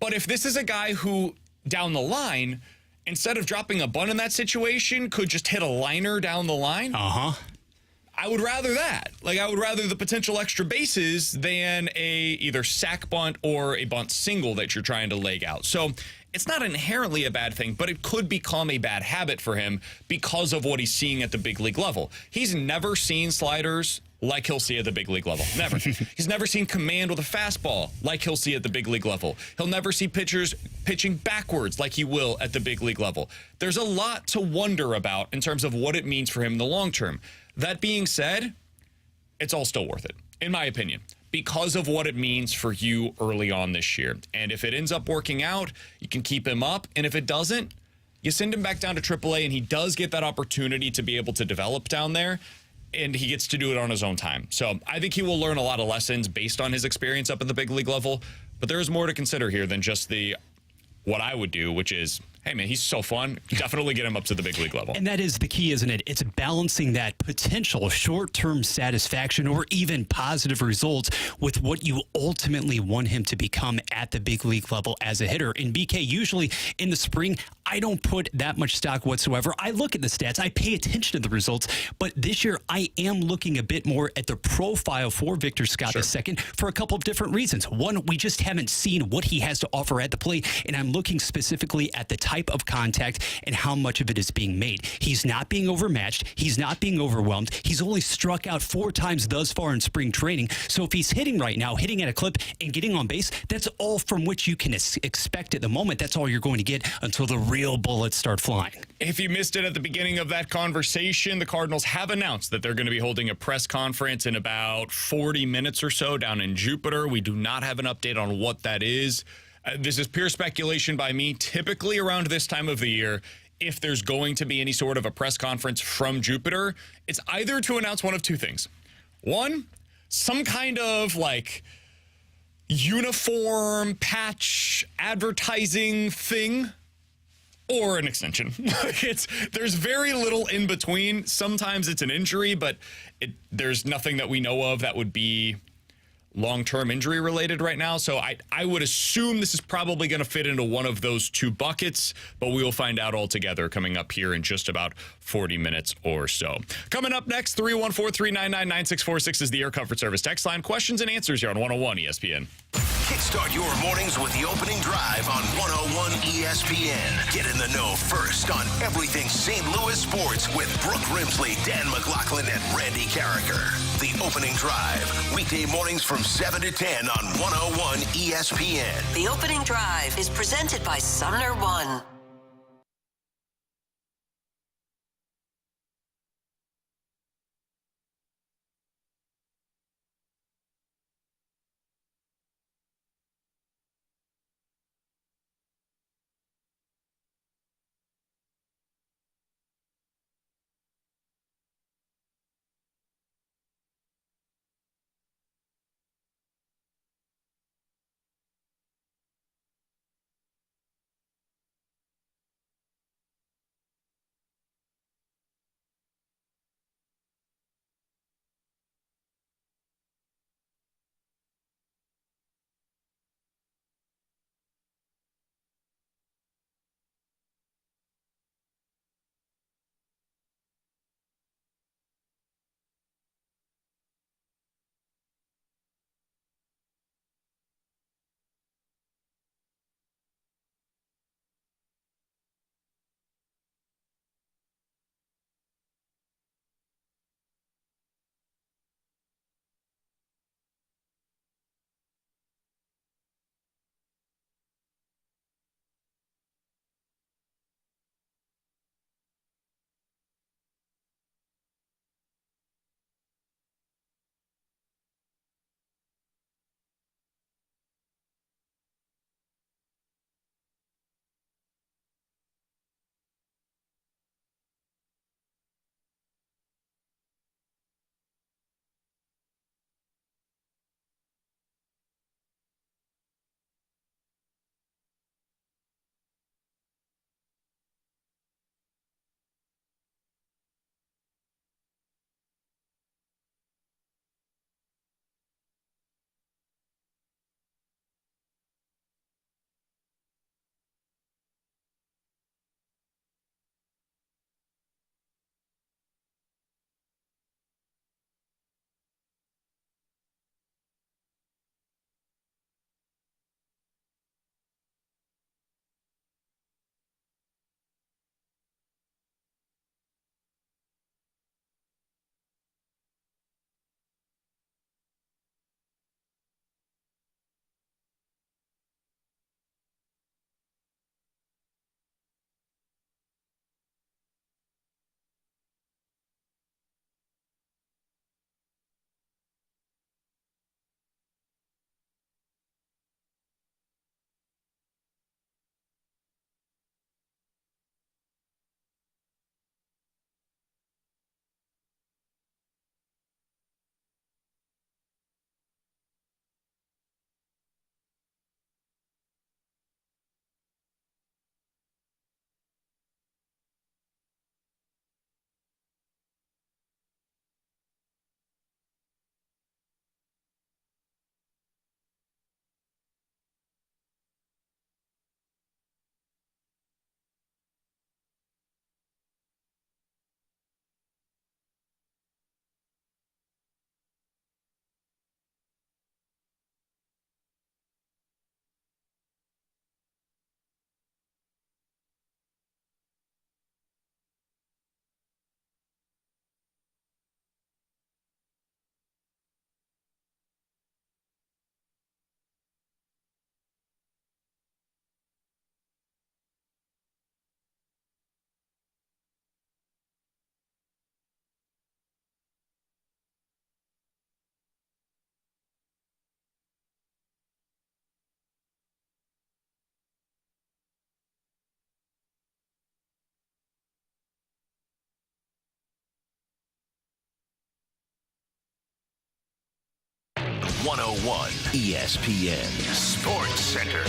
But if this is a guy who, down the line, instead of dropping a bunt in that situation, could just hit a liner down the line. I would rather that. Like, I would rather the potential extra bases than a either sack bunt or a bunt single that you're trying to leg out. So it's not inherently a bad thing, but it could become a bad habit for him because of what he's seeing at the big league level. He's never seen sliders like he'll see at the big league level. Never. He's never seen command with a fastball like he'll see at the big league level. He'll never see pitchers pitching backwards like he will at the big league level. There's a lot to wonder about in terms of what it means for him in the long term. That being said, it's all still worth it, in my opinion, because of what it means for you early on this year. And if it ends up working out, you can keep him up. And if it doesn't, you send him back down to AAA, and he does get that opportunity to be able to develop down there, and he gets to do it on his own time. So I think he will learn a lot of lessons based on his experience up at the big league level. But there is more to consider here than just what I would do, which is, hey, man, he's so fun. Definitely get him up to the big league level. And that is the key, isn't it? It's balancing that potential short-term satisfaction or even positive results with what you ultimately want him to become at the big league level as a hitter. In BK, usually in the spring, I don't put that much stock whatsoever. I look at the stats. I pay attention to the results. But this year, I am looking a bit more at the profile for Victor Scott II for a couple of different reasons. One, we just haven't seen what he has to offer at the plate, and I'm looking specifically at the type of contact and how much of it is being made. He's not being overmatched. He's not being overwhelmed. He's only struck out 4 times thus far in spring training. So if he's hitting right now, hitting at a clip and getting on base, that's all from which you can expect at the moment. That's all you're going to get until the real bullets start flying. If you missed it at the beginning of that conversation, the Cardinals have announced that they're going to be holding a press conference in about 40 minutes or so down in Jupiter. We do not have an update on what that is. This is pure speculation by me. Typically around this time of the year, if there's going to be any sort of a press conference from Jupiter, it's either to announce one of two things. One, some kind of like uniform patch advertising thing, or an extension. There's very little in between. Sometimes it's an injury, but there's nothing that we know of that would be long-term injury related right now. So I would assume this is probably going to fit into one of those two buckets, but we will find out all together coming up here in just about 40 minutes or so. Coming up next, 314-399-9646 is the Air Comfort Service text line. Questions and answers here on 101 ESPN. Kickstart your mornings with the opening drive on 101 ESPN. Get in the know first on everything St. Louis sports with Brooke Grimsley, Dan McLaughlin, and Randy Carricker. The opening drive, weekday mornings from 7 to 10 on 101 ESPN. The opening drive is presented by Sumner One. 101 ESPN Sports Center.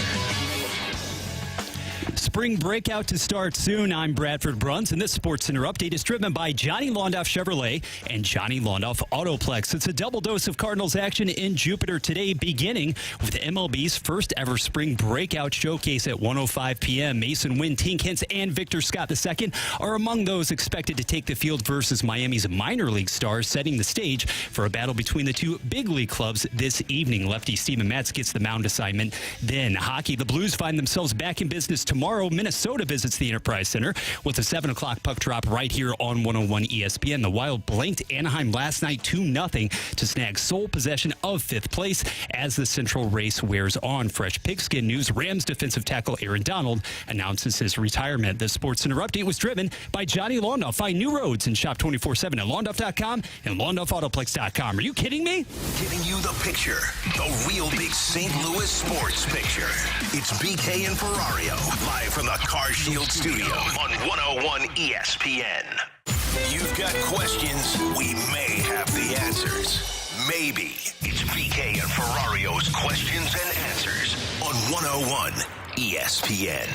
Spring breakout to start soon. I'm Bradford Bruns, and this Sports Center update is driven by Johnny Londoff Chevrolet and Johnny Londoff Autoplex. It's a double dose of Cardinals action in Jupiter today, beginning with MLB's first ever spring breakout showcase at 1:05 p.m. Mason Wynn, Tink Hintz, and Victor Scott II are among those expected to take the field versus Miami's minor league stars, setting the stage for a battle between the two big league clubs this evening. Lefty Steven Matz gets the mound assignment. Then hockey, the Blues find themselves back in business tomorrow. Minnesota visits the Enterprise Center with a 7 o'clock puck drop right here on 101 ESPN. The Wild blanked Anaheim last night 2-0 to snag sole possession of 5th place as the Central race wears on. Fresh pigskin news, Rams defensive tackle Aaron Donald announces his retirement. The Sports Center update was driven by Johnny Londoff. Find new roads and shop 24/7 at Londoff.com and LondoffAutoplex.com. Are you kidding me? Giving you the picture, the real big St. Louis sports picture. It's BK and Ferrario, live from the Car Shield studio on 101 ESPN. You've got questions, we may have the answers. Maybe. It's BK and Ferrario's questions and answers on 101 ESPN.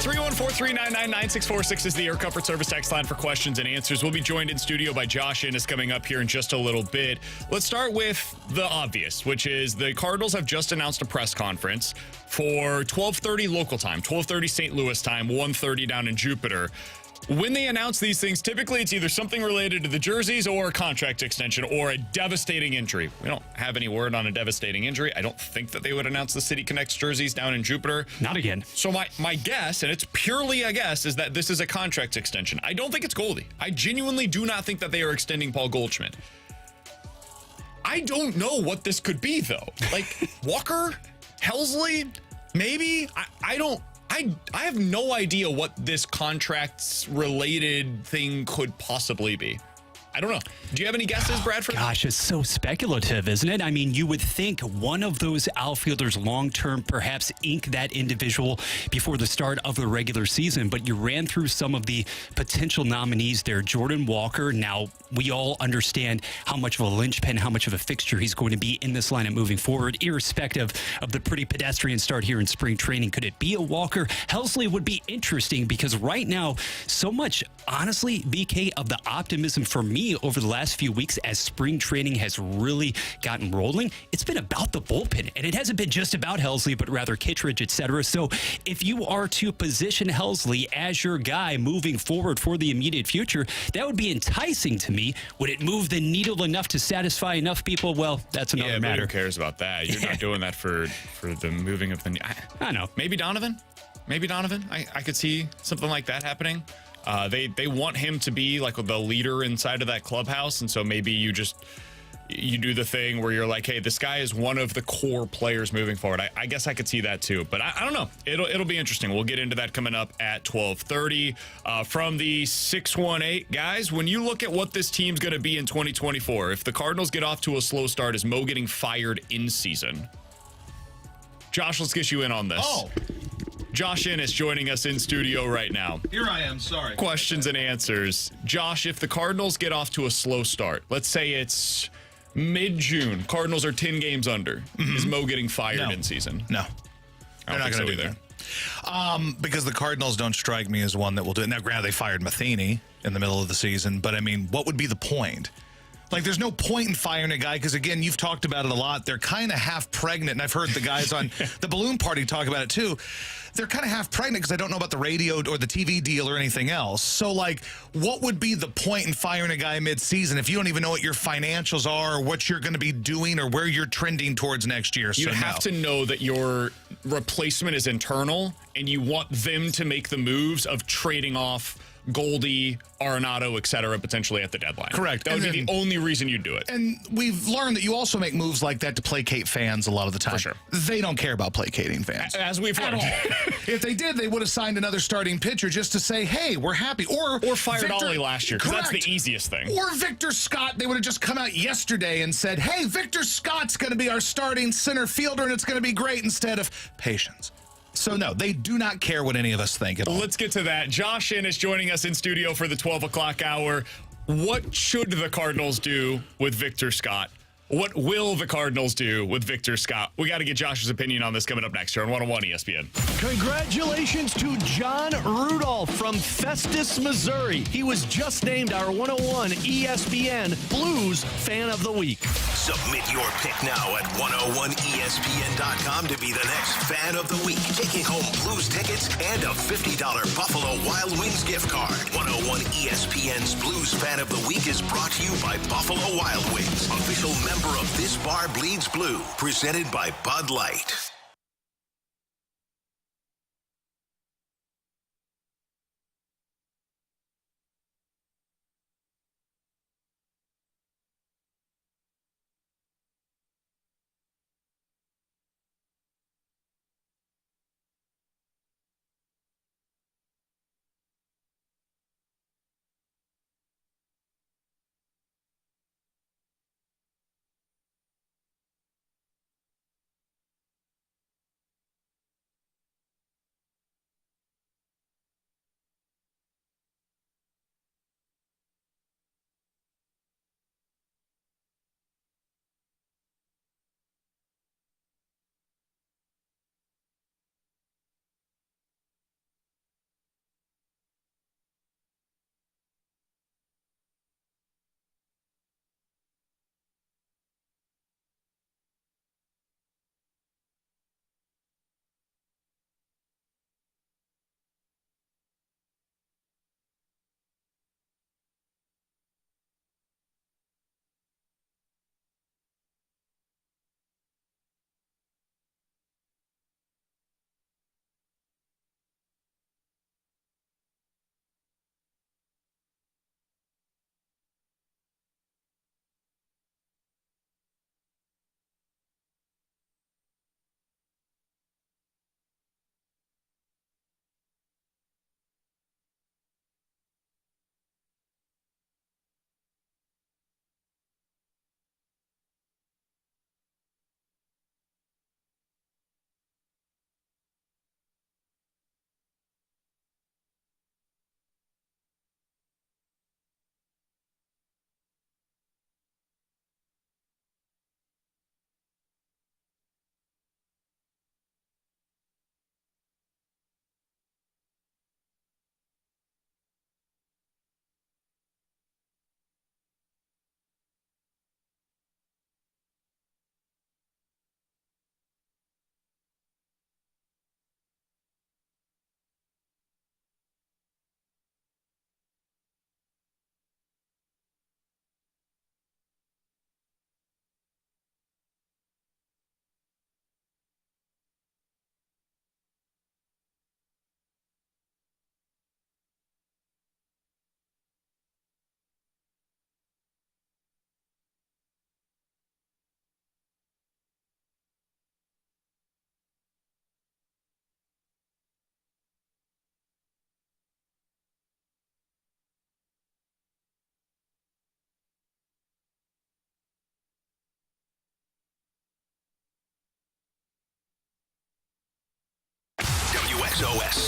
314-399-9646 is the Air Comfort Service text line for questions and answers. We'll be joined in studio by Josh Innes coming up here in just a little bit. Let's start with the obvious, which is the Cardinals have just announced a press conference for 12:30 local time, 12:30 St. Louis time, 1:30 down in Jupiter. When they announce these things, typically it's either something related to the jerseys or a contract extension or a devastating injury. We don't have any word on a devastating injury. I don't think that they would announce the City Connects jerseys down in Jupiter. Not again. So my guess, and it's purely a guess, is that this is a contract extension. I don't think it's Goldie. I genuinely do not think that they are extending Paul Goldschmidt. I don't know what this could be, though. Like, Walker? Helsley? Maybe? I have no idea what this contracts-related thing could possibly be. I don't know. Do you have any guesses, Bradford? Gosh, it's so speculative, isn't it? I mean, you would think one of those outfielders long-term perhaps ink that individual before the start of the regular season, but you ran through some of the potential nominees there. Jordan Walker, now we all understand how much of a linchpin, how much of a fixture he's going to be in this lineup moving forward, irrespective of the pretty pedestrian start here in spring training. Could it be a Walker? Helsley would be interesting because right now, so much, honestly, BK, of the optimism for me over the last few weeks as spring training has really gotten rolling, it's been about the bullpen. And it hasn't been just about Helsley, but rather Kittredge, etc. So if you are to position Helsley as your guy moving forward for the immediate future, that would be enticing to me. Would it move the needle enough to satisfy enough people? Well, that's another matter. Who cares about that? You're not doing that for the moving of the... I know. Maybe Donovan? I could see something like that happening. They want him to be like the leader inside of that clubhouse, and so maybe you do the thing where you're like, hey, this guy is one of the core players moving forward. I guess I could see that too, but I don't know. It'll be interesting. We'll get into that coming up at 12:30 from the 618 guys. When you look at what this team's going to be in 2024, if the Cardinals get off to a slow start, is Mo getting fired in season? Josh, let's get you in on this. Oh. Josh Innes joining us in studio right now. Here I am, sorry. Questions and answers. Josh, if the Cardinals get off to a slow start, let's say it's mid-June, Cardinals are 10 games under, is Mo getting fired in season? No. They're not going to do that. Because the Cardinals don't strike me as one that will do it. Now, granted, they fired Matheny in the middle of the season, but I mean, what would be the point? Like, there's no point in firing a guy because, again, you've talked about it a lot. They're kind of half pregnant, and I've heard the guys on the balloon party talk about it, too. They're kind of half pregnant because I don't know about the radio or the TV deal or anything else. So, like, what would be the point in firing a guy mid-season if you don't even know what your financials are or what you're going to be doing or where you're trending towards next year? You have to know that your replacement is internal, and you want them to make the moves of trading off Goldie, Arenado, et cetera, potentially at the deadline. Correct. That would be the only reason you'd do it. And we've learned that you also make moves like that to placate fans a lot of the time. For sure. They don't care about placating fans. As we've learned. If they did, they would have signed another starting pitcher just to say, hey, we're happy. Or fired Ollie last year, because that's the easiest thing. Or Victor Scott. They would have just come out yesterday and said, hey, Victor Scott's going to be our starting center fielder, and it's going to be great, instead of patience. So, no, they do not care what any of us think at all. Let's get to that. Josh Innes joining us in studio for the 12 o'clock hour. What should the Cardinals do with Victor Scott? What will the Cardinals do with Victor Scott? We got to get Josh's opinion on this coming up next here on 101 ESPN. Congratulations to John Rudolph from Festus, Missouri. He was just named our 101 ESPN Blues Fan of the Week. Submit your pick now at 101ESPN.com to be the next Fan of the Week. Taking home Blues tickets and a $50 Buffalo Wild Wings gift card. 101 ESPN's Blues Fan of the Week is brought to you by Buffalo Wild Wings, official member of This Bar Bleeds Blue, presented by Bud Light.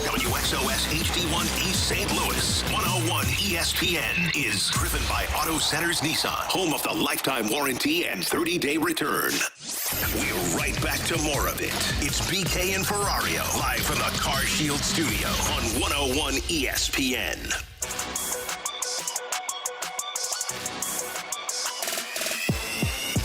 WXOS HD1 East St. Louis. 101 ESPN is driven by Auto Centers Nissan, home of the lifetime warranty and 30-day return. We're right back to more of it. It's BK and Ferrario, live from the Car Shield studio on 101 ESPN.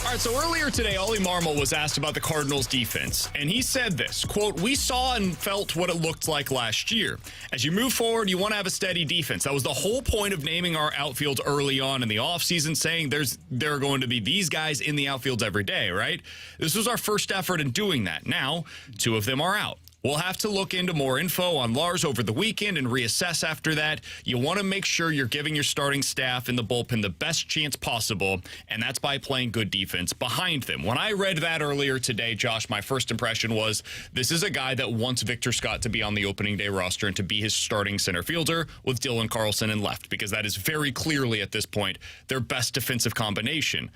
All right, so earlier today, Ollie Marmol was asked about the Cardinals' defense, and he said this, quote, "We saw and felt what it looked like last year. As you move forward, you want to have a steady defense. That was the whole point of naming our outfield early on in the offseason, saying there are going to be these guys in the outfields every day, right? This was our first effort in doing that. Now, two of them are out. We'll have to look into more info on Lars over the weekend and reassess after that. You want to make sure you're giving your starting staff in the bullpen the best chance possible, and that's by playing good defense behind them." When I read that earlier today, Josh, my first impression was this is a guy that wants Victor Scott to be on the opening day roster and to be his starting center fielder with Dylan Carlson in left, because that is very clearly at this point their best defensive combination.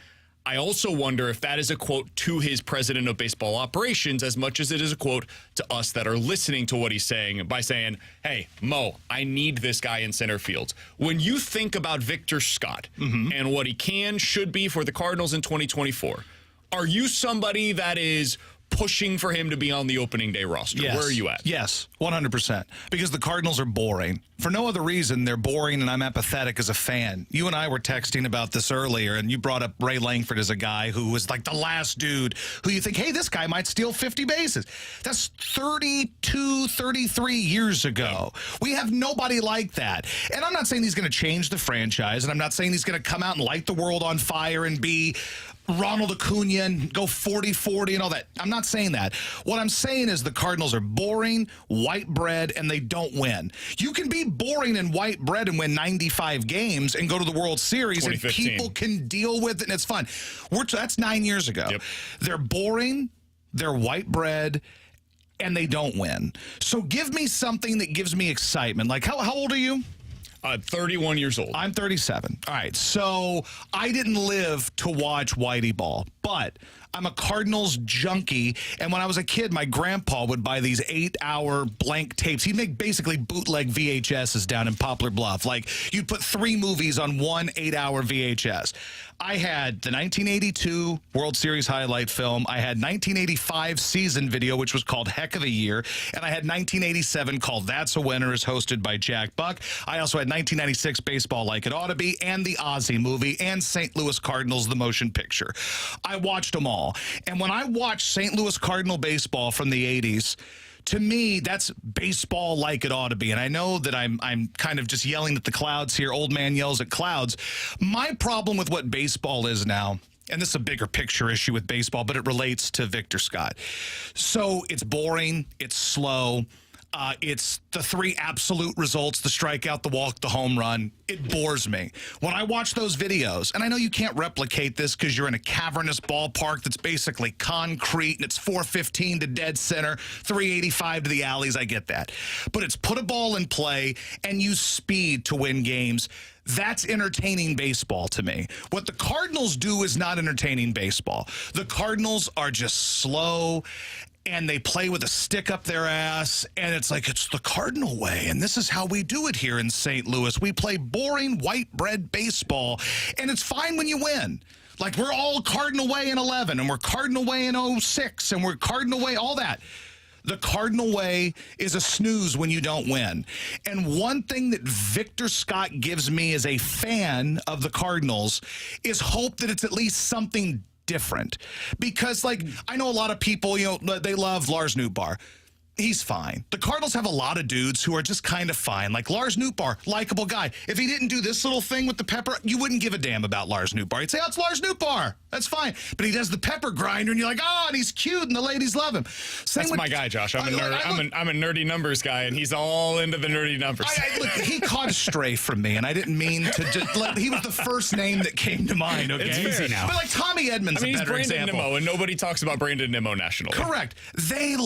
I also wonder if that is a quote to his president of baseball operations as much as it is a quote to us that are listening to what he's saying by saying, hey, Mo, I need this guy in center field. When you think about Victor Scott and what he should be for the Cardinals in 2024, are you somebody that is pushing for him to be on the opening day roster? Yes. Where are you at? Yes, 100%. Because the Cardinals are boring. For no other reason, they're boring, and I'm apathetic as a fan. You and I were texting about this earlier, and you brought up Ray Langford as a guy who was like the last dude who you think, hey, this guy might steal 50 bases. That's 32, 33 years ago. We have nobody like that. And I'm not saying he's going to change the franchise, and I'm not saying he's going to come out and light the world on fire and be Ronald Acuna and go 40-40 and all that. I'm not saying that. What I'm saying is the Cardinals are boring, white bread, and they don't win. You can be boring and white bread and win 95 games and go to the World Series, and people can deal with it, and it's fun. That's 9 years ago. Yep. They're boring, they're white bread, and they don't win. So give me something that gives me excitement. Like, how old are you? 31 years old. I'm 37. All right. So I didn't live to watch Whitey Ball, but I'm a Cardinals junkie. And when I was a kid, my grandpa would buy these 8-hour blank tapes. He'd make basically bootleg VHSs down in Poplar Bluff. Like, you'd put 3 movies on one 8-hour VHS. I had the 1982 World Series highlight film. I had 1985 season video, which was called Heck of a Year. And I had 1987 called That's a Winners, hosted by Jack Buck. I also had 1996 Baseball Like It Ought to Be, and the Ozzie movie, and St. Louis Cardinals, the motion picture. I watched them all. And when I watched St. Louis Cardinal baseball from the 80s, to me, that's baseball like it ought to be. And I know that I'm kind of just yelling at the clouds here. Old man yells at clouds. My problem with what baseball is now, and this is a bigger picture issue with baseball, but it relates to Victor Scott. So it's boring. It's slow. It's the 3 absolute results, the strikeout, the walk, the home run. It bores me. When I watch those videos, and I know you can't replicate this because you're in a cavernous ballpark that's basically concrete, and it's 415 to dead center, 385 to the alleys. I get that. But it's put a ball in play and use speed to win games. That's entertaining baseball to me. What the Cardinals do is not entertaining baseball. The Cardinals are just slow, and they play with a stick up their ass, and it's like, it's the Cardinal way, and this is how we do it here in St. Louis. We play boring, white bread baseball, and it's fine when you win. Like, we're all Cardinal way in 11, and we're Cardinal way in 06, and we're Cardinal way, all that. The Cardinal way is a snooze when you don't win. And one thing that Victor Scott gives me as a fan of the Cardinals is hope that it's at least something different. Because, like, I know a lot of people, they love Lars Nootbaar. He's fine. The Cardinals have a lot of dudes who are just kind of fine. Like Lars Nootbaar, likable guy. If he didn't do this little thing with the pepper, you wouldn't give a damn about Lars Nootbaar. You'd say, oh, it's Lars Nootbaar. That's fine. But he does the pepper grinder, and you're like, oh, and he's cute, and the ladies love him. That's my guy, Josh. I'm a nerd. I'm a nerdy numbers guy, and he's all into the nerdy numbers. Look, he caught a stray from me, and I didn't mean to. He was the first name that came to mind. Okay, it's easy now. But like Tommy Edmonds, he's a better Brandon example. Nimmo, and nobody talks about Brandon Nimmo nationally. Correct. They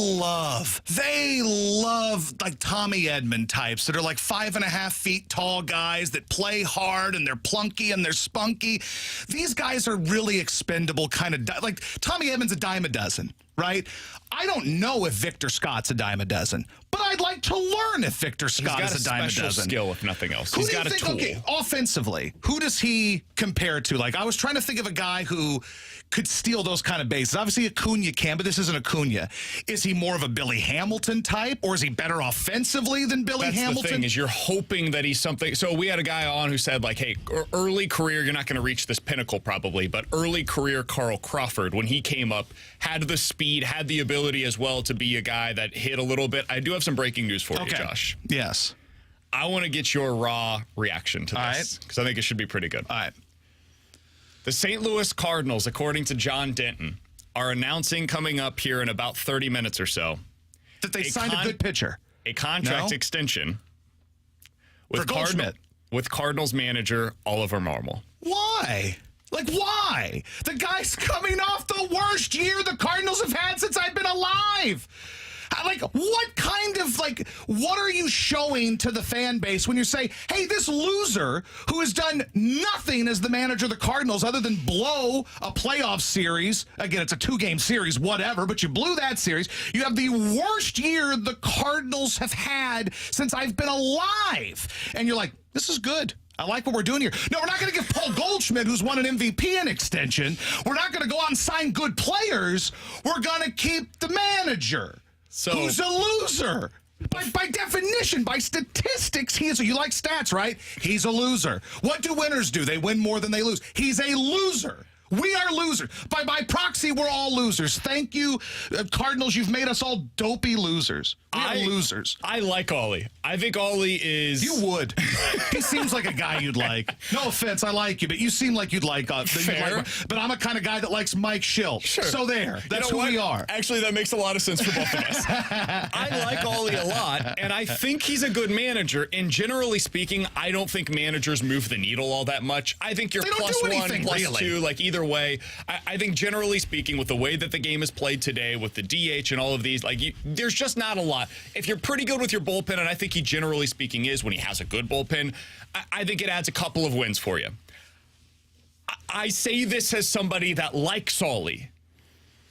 love like Tommy Edmond types that are like 5.5 feet tall guys that play hard, and they're plunky and they're spunky. These guys are really expendable, kind of like Tommy Edmond's a dime a dozen, right? I don't know if Victor Scott's a dime a dozen, but I'd like to learn if Victor Scott is a dime a dozen. He's got a special skill, if nothing else. He's got a tool. Okay, offensively, who does he compare to? Like, I was trying to think of a guy who could steal those kind of bases. Obviously, Acuna can, but this isn't Acuna. Is he more of a Billy Hamilton type, or is he better offensively than Billy Hamilton? That's the thing, is you're hoping that he's something. So we had a guy on who said, like, hey, early career, you're not going to reach this pinnacle probably, but early career Carl Crawford, when he came up, had the speed, had the ability as well to be a guy that hit a little bit. I do have some breaking news for you, Josh. Yes. I want to get your raw reaction to this, because I think it should be pretty good. All right. The St. Louis Cardinals, according to John Denton, are announcing coming up here in about 30 minutes or so that they signed a good pitcher. A contract extension with Cardinals manager Oliver Marmol. Why? Like, why? The guy's coming off the worst year the Cardinals have had since I've been alive. What are you showing to the fan base when you say, hey, this loser who has done nothing as the manager of the Cardinals other than blow a playoff series, again, it's a 2-game series, whatever, but you blew that series. You have the worst year the Cardinals have had since I've been alive. And you're like, this is good. I like what we're doing here. No, we're not going to give Paul Goldschmidt, who's won an MVP, an extension. We're not going to go out and sign good players. We're going to keep the manager, who's a loser. By definition, by statistics, he is. You like stats, right? He's a loser. What do winners do? They win more than they lose. He's a loser. We are losers. By proxy, we're all losers. Thank you, Cardinals. You've made us all dopey losers. We are losers. I like Ollie. I think Ollie is... You would. He seems like a guy you'd like. No offense, I like you, but you seem like you'd like... Fair. But I'm a kind of guy that likes Mike Schill. Sure. So there. That's who we are. Actually, that makes a lot of sense for both of us. I like Ollie a lot, and I think he's a good manager. And generally speaking, I don't think managers move the needle all that much. I think you're +1, +2, like either way. I think generally speaking, with the way that the game is played today, with the DH and all of these, there's just not a lot. If you're pretty good with your bullpen, and I think he generally speaking is when he has a good bullpen, I think it adds a couple of wins for you. I say this as somebody that likes Ollie.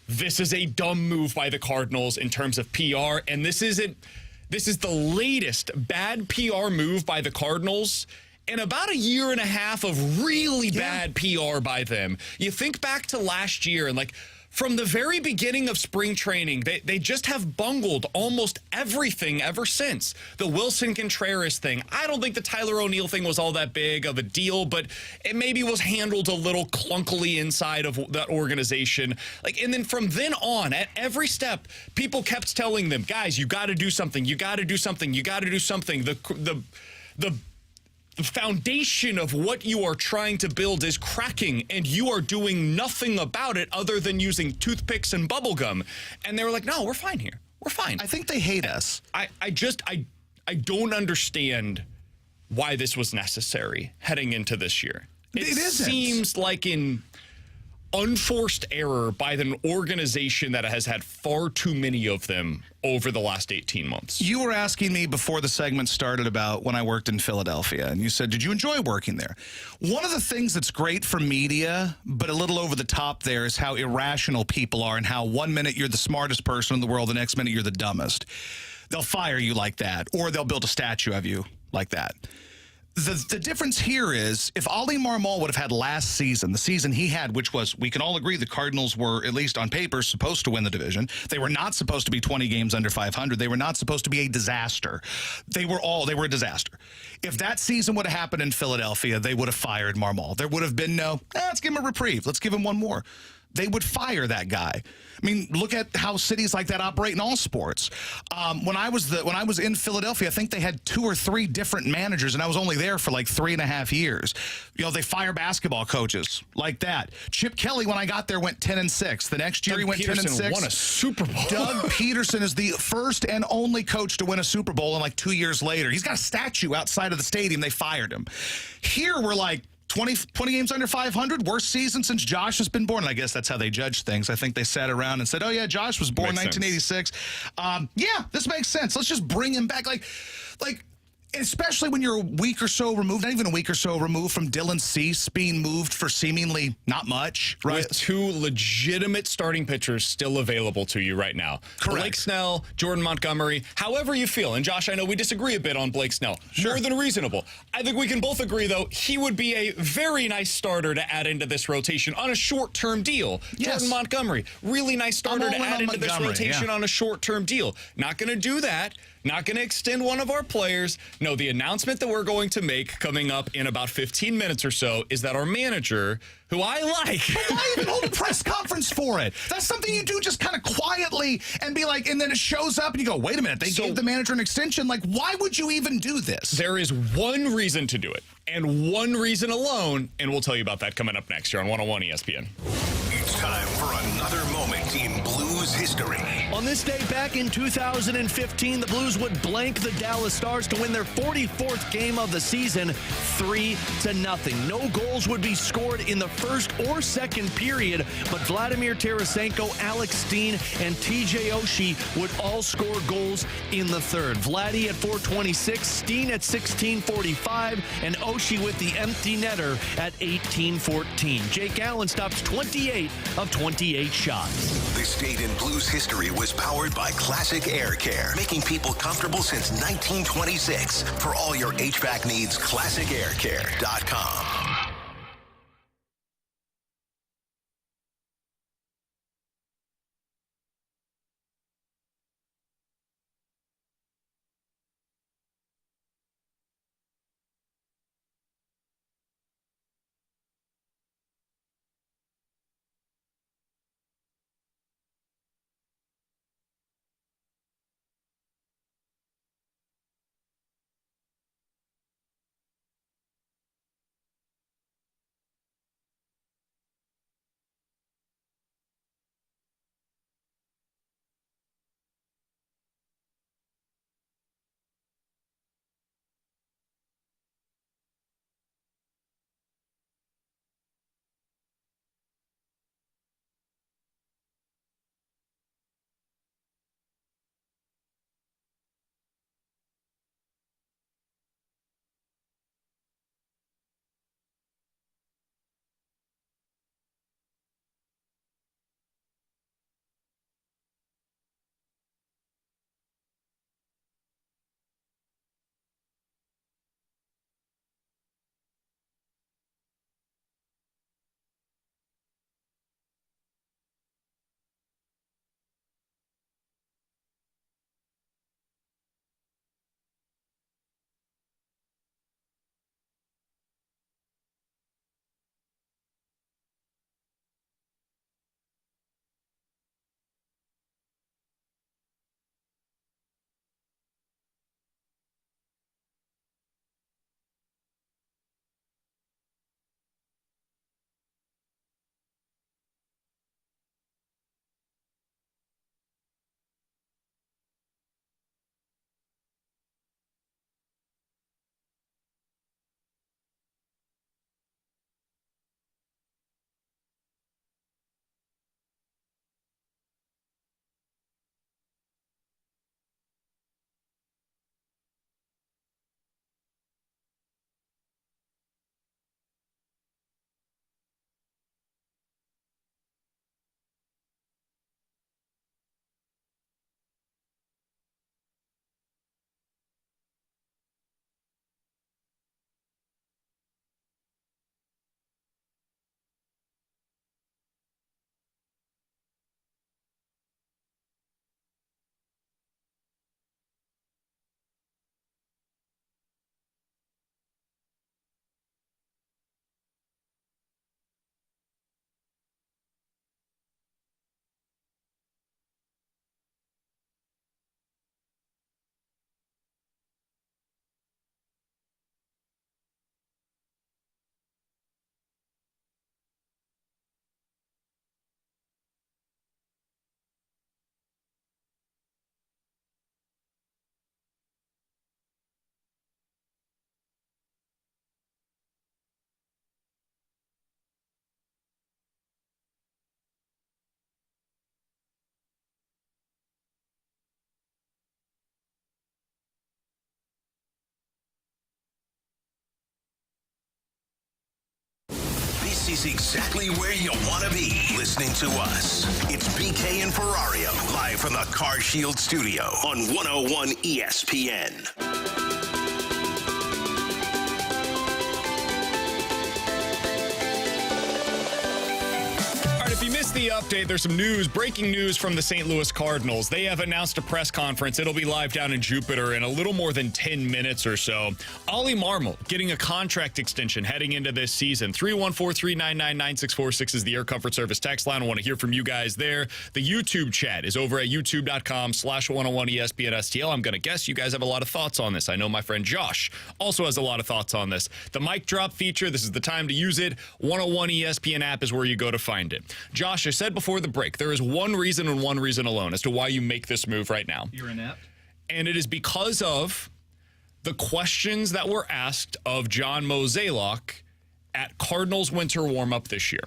This is a dumb move by the Cardinals in terms of PR, and this is the latest bad PR move by the Cardinals in about a year and a half of really bad PR by them. You think back to last year, and from the very beginning of spring training, they just have bungled almost everything ever since. The Wilson Contreras thing. I don't think the Tyler O'Neill thing was all that big of a deal, but it maybe was handled a little clunkily inside of that organization. And then from then on, at every step, people kept telling them, guys, you got to do something. You got to do something. You got to do something. The foundation of what you are trying to build is cracking, and you are doing nothing about it other than using toothpicks and bubble gum. And they were like, no, we're fine here. We're fine. I think they hate us. I don't understand why this was necessary heading into this year. It seems like an unforced error by an organization that has had far too many of them over the last 18 months. You were asking me before the segment started about when I worked in Philadelphia, and you said, did you enjoy working there? One of the things that's great for media, but a little over the top there, is how irrational people are and how 1 minute you're the smartest person in the world, the next minute you're the dumbest. They'll fire you like that, or they'll build a statue of you like that. The difference here is if Ollie Marmol would have had last season, the season he had, which was, we can all agree the Cardinals were, at least on paper, supposed to win the division. They were not supposed to be 20 games under 500. They were not supposed to be a disaster. They were a disaster. If that season would have happened in Philadelphia, they would have fired Marmol. There would have been let's give him a reprieve. Let's give him one more. They would fire that guy. I mean, look at how cities like that operate in all sports. When I was in Philadelphia, I think they had 2 or 3 different managers, and I was only there for 3.5 years. They fire basketball coaches like that. Chip Kelly, when I got there, went 10-6. The next year, he went 10-6. Won a Super Bowl. Doug Peterson is the first and only coach to win a Super Bowl, and 2 years later, he's got a statue outside of the stadium. They fired him. Here, we're 20 games under 500, worst season since Josh has been born. And I guess that's how they judge things. I think they sat around and said, oh, yeah, Josh was born in 1986. Yeah, this makes sense. Let's just bring him back. Especially when you're a week or so removed, not even a week or so removed from Dylan Cease being moved for seemingly not much, right? With 2 legitimate starting pitchers still available to you right now. Correct. Blake Snell, Jordan Montgomery, however you feel. And Josh, I know we disagree a bit on Blake Snell. Sure. More than reasonable. I think we can both agree, though, he would be a very nice starter to add into this rotation on a short-term deal. Yes. Jordan Montgomery, really nice starter to add into this rotation on a short-term deal. Not going to do that. Not going to extend one of our players. No, the announcement that we're going to make coming up in about 15 minutes or so is that our manager, who I like... But why even hold a press conference for it? That's something you do just kind of quietly and be and then it shows up and you go, wait a minute, they gave the manager an extension. Why would you even do this? There is one reason to do it, and one reason alone, and we'll tell you about that coming up next here on 101 ESPN. It's time for another moment in Blues history. On this day back in 2015, the Blues would blank the Dallas Stars to win their 44th game of the season, 3-0. No goals would be scored in the first or second period, but Vladimir Tarasenko, Alex Steen, and TJ Oshie would all score goals in the third. Vladdy at 4:26, Steen at 16:45, and Oshie with the empty netter at 18:14. Jake Allen stops 28 of 28 shots. This date in Blues history was powered by Classic Air Care, making people comfortable since 1926. For all your HVAC needs, classicaircare.com. This is exactly where you want to be listening to us. It's BK and Ferrario, live from the Car Shield studio on 101 ESPN. If you missed the update, there's some breaking news from the St. Louis Cardinals. They have announced a press conference. It'll be live down in Jupiter in a little more than 10 minutes or so. Ollie Marmol getting a contract extension heading into this season. 314-399-9646 is the Air Comfort Service text line. I want to hear from you guys there. The YouTube chat is over at youtube.com/101ESPNSTL. I'm going to guess you guys have a lot of thoughts on this. I know my friend Josh also has a lot of thoughts on this. The mic drop feature, this is the time to use it. 101 ESPN app is where you go to find it. Josh Josh, I said before the break, there is one reason and one reason alone as to why you make this move right now. You're inept. And it is because of the questions that were asked of John Mozeliak at Cardinals winter warm-up this year.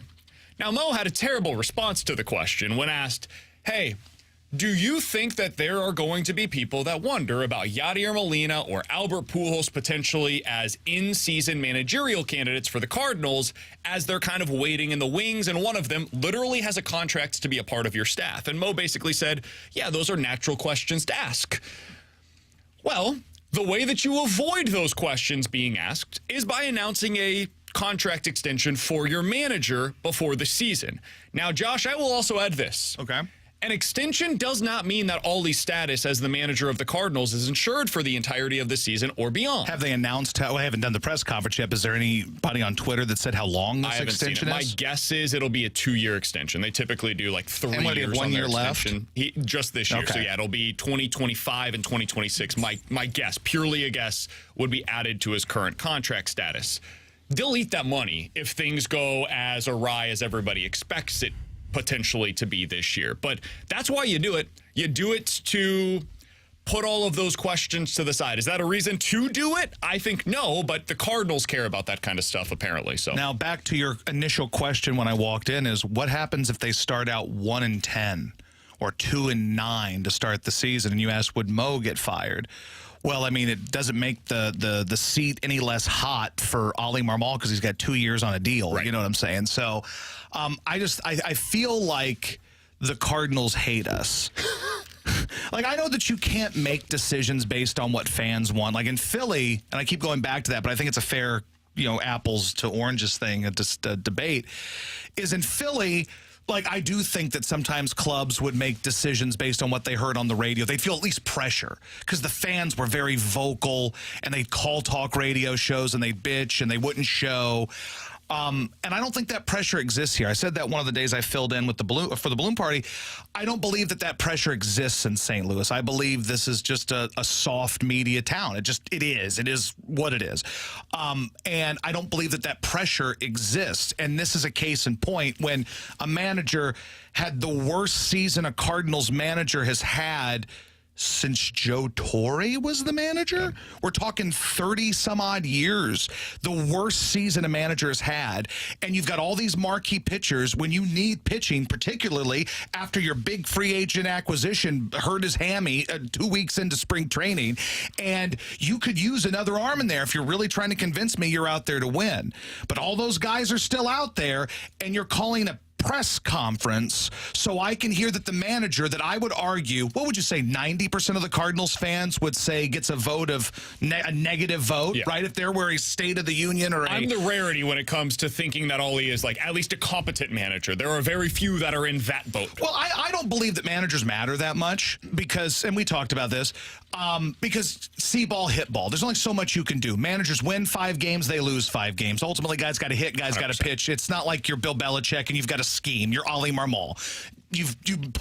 Now, Mo had a terrible response to the question when asked, hey, do you think that there are going to be people that wonder about Yadier Molina or Albert Pujols potentially as in-season managerial candidates for the Cardinals as they're kind of waiting in the wings, and one of them literally has a contract to be a part of your staff? And Mo basically said, yeah, those are natural questions to ask. Well, the way that you avoid those questions being asked is by announcing a contract extension for your manager before the season. Now, Josh, I will also add this. Okay. An extension does not mean that Ollie's status as the manager of the Cardinals is insured for the entirety of the season or beyond. Have they announced how? I haven't done the press conference yet. Is there anybody on Twitter that said how long this extension is? My guess is it'll be a 2-year extension. They typically do like 3 years. 1 year left? Just this year. Okay. So yeah, it'll be 2025 and 2026. My guess, purely a guess, would be added to his current contract status. They'll eat that money if things go as awry as everybody expects it potentially to be this year. But that's why you do it. You do it to put all of those questions to the side. Is that a reason to do it? I think no, but the Cardinals care about that kind of stuff apparently. So now back to your initial question when I walked in is what happens if they start out 1-10 or 2-9 to start the season? And you asked, would Mo get fired? Well, I mean, it doesn't make the seat any less hot for Ollie Marmol because he's got 2 years on a deal. Right. You know what I'm saying? So I feel like the Cardinals hate us. Like, I know that you can't make decisions based on what fans want. Like in Philly, and I keep going back to that, but I think it's a fair, apples to oranges thing at this debate, is in Philly, like, I do think that sometimes clubs would make decisions based on what they heard on the radio. They'd feel at least pressure because the fans were very vocal and they'd call talk radio shows and they'd bitch and they wouldn't show. And I don't think that pressure exists here. I said that one of the days I filled in with for the Balloon Party. I don't believe that pressure exists in St. Louis. I believe this is just a soft media town. It is. It is what it is. And I don't believe that pressure exists. And this is a case in point when a manager had the worst season a Cardinals manager has had since Joe Torre was the manager. We're talking 30 some odd years, the worst season a manager has had. And you've got all these marquee pitchers when you need pitching, particularly after your big free agent acquisition hurt his hammy 2 weeks into spring training. And you could use another arm in there if you're really trying to convince me you're out there to win. But all those guys are still out there, and you're calling a press conference so I can hear that the manager that I would argue, what would you say, 90% of the Cardinals fans would say gets a vote of a negative vote, right? If they're where he's State of the Union or I'm the rarity when it comes to thinking that Ollie is like at least a competent manager. There are very few that are in that boat. Well, I don't believe that managers matter that much because, and we talked about this, because see ball, hit ball. There's only so much you can do. Managers win 5 games, they lose 5 games. Ultimately, guys got to hit, guys got to pitch. It's not like you're Bill Belichick and you've got to scheme. You're Ollie Marmol. You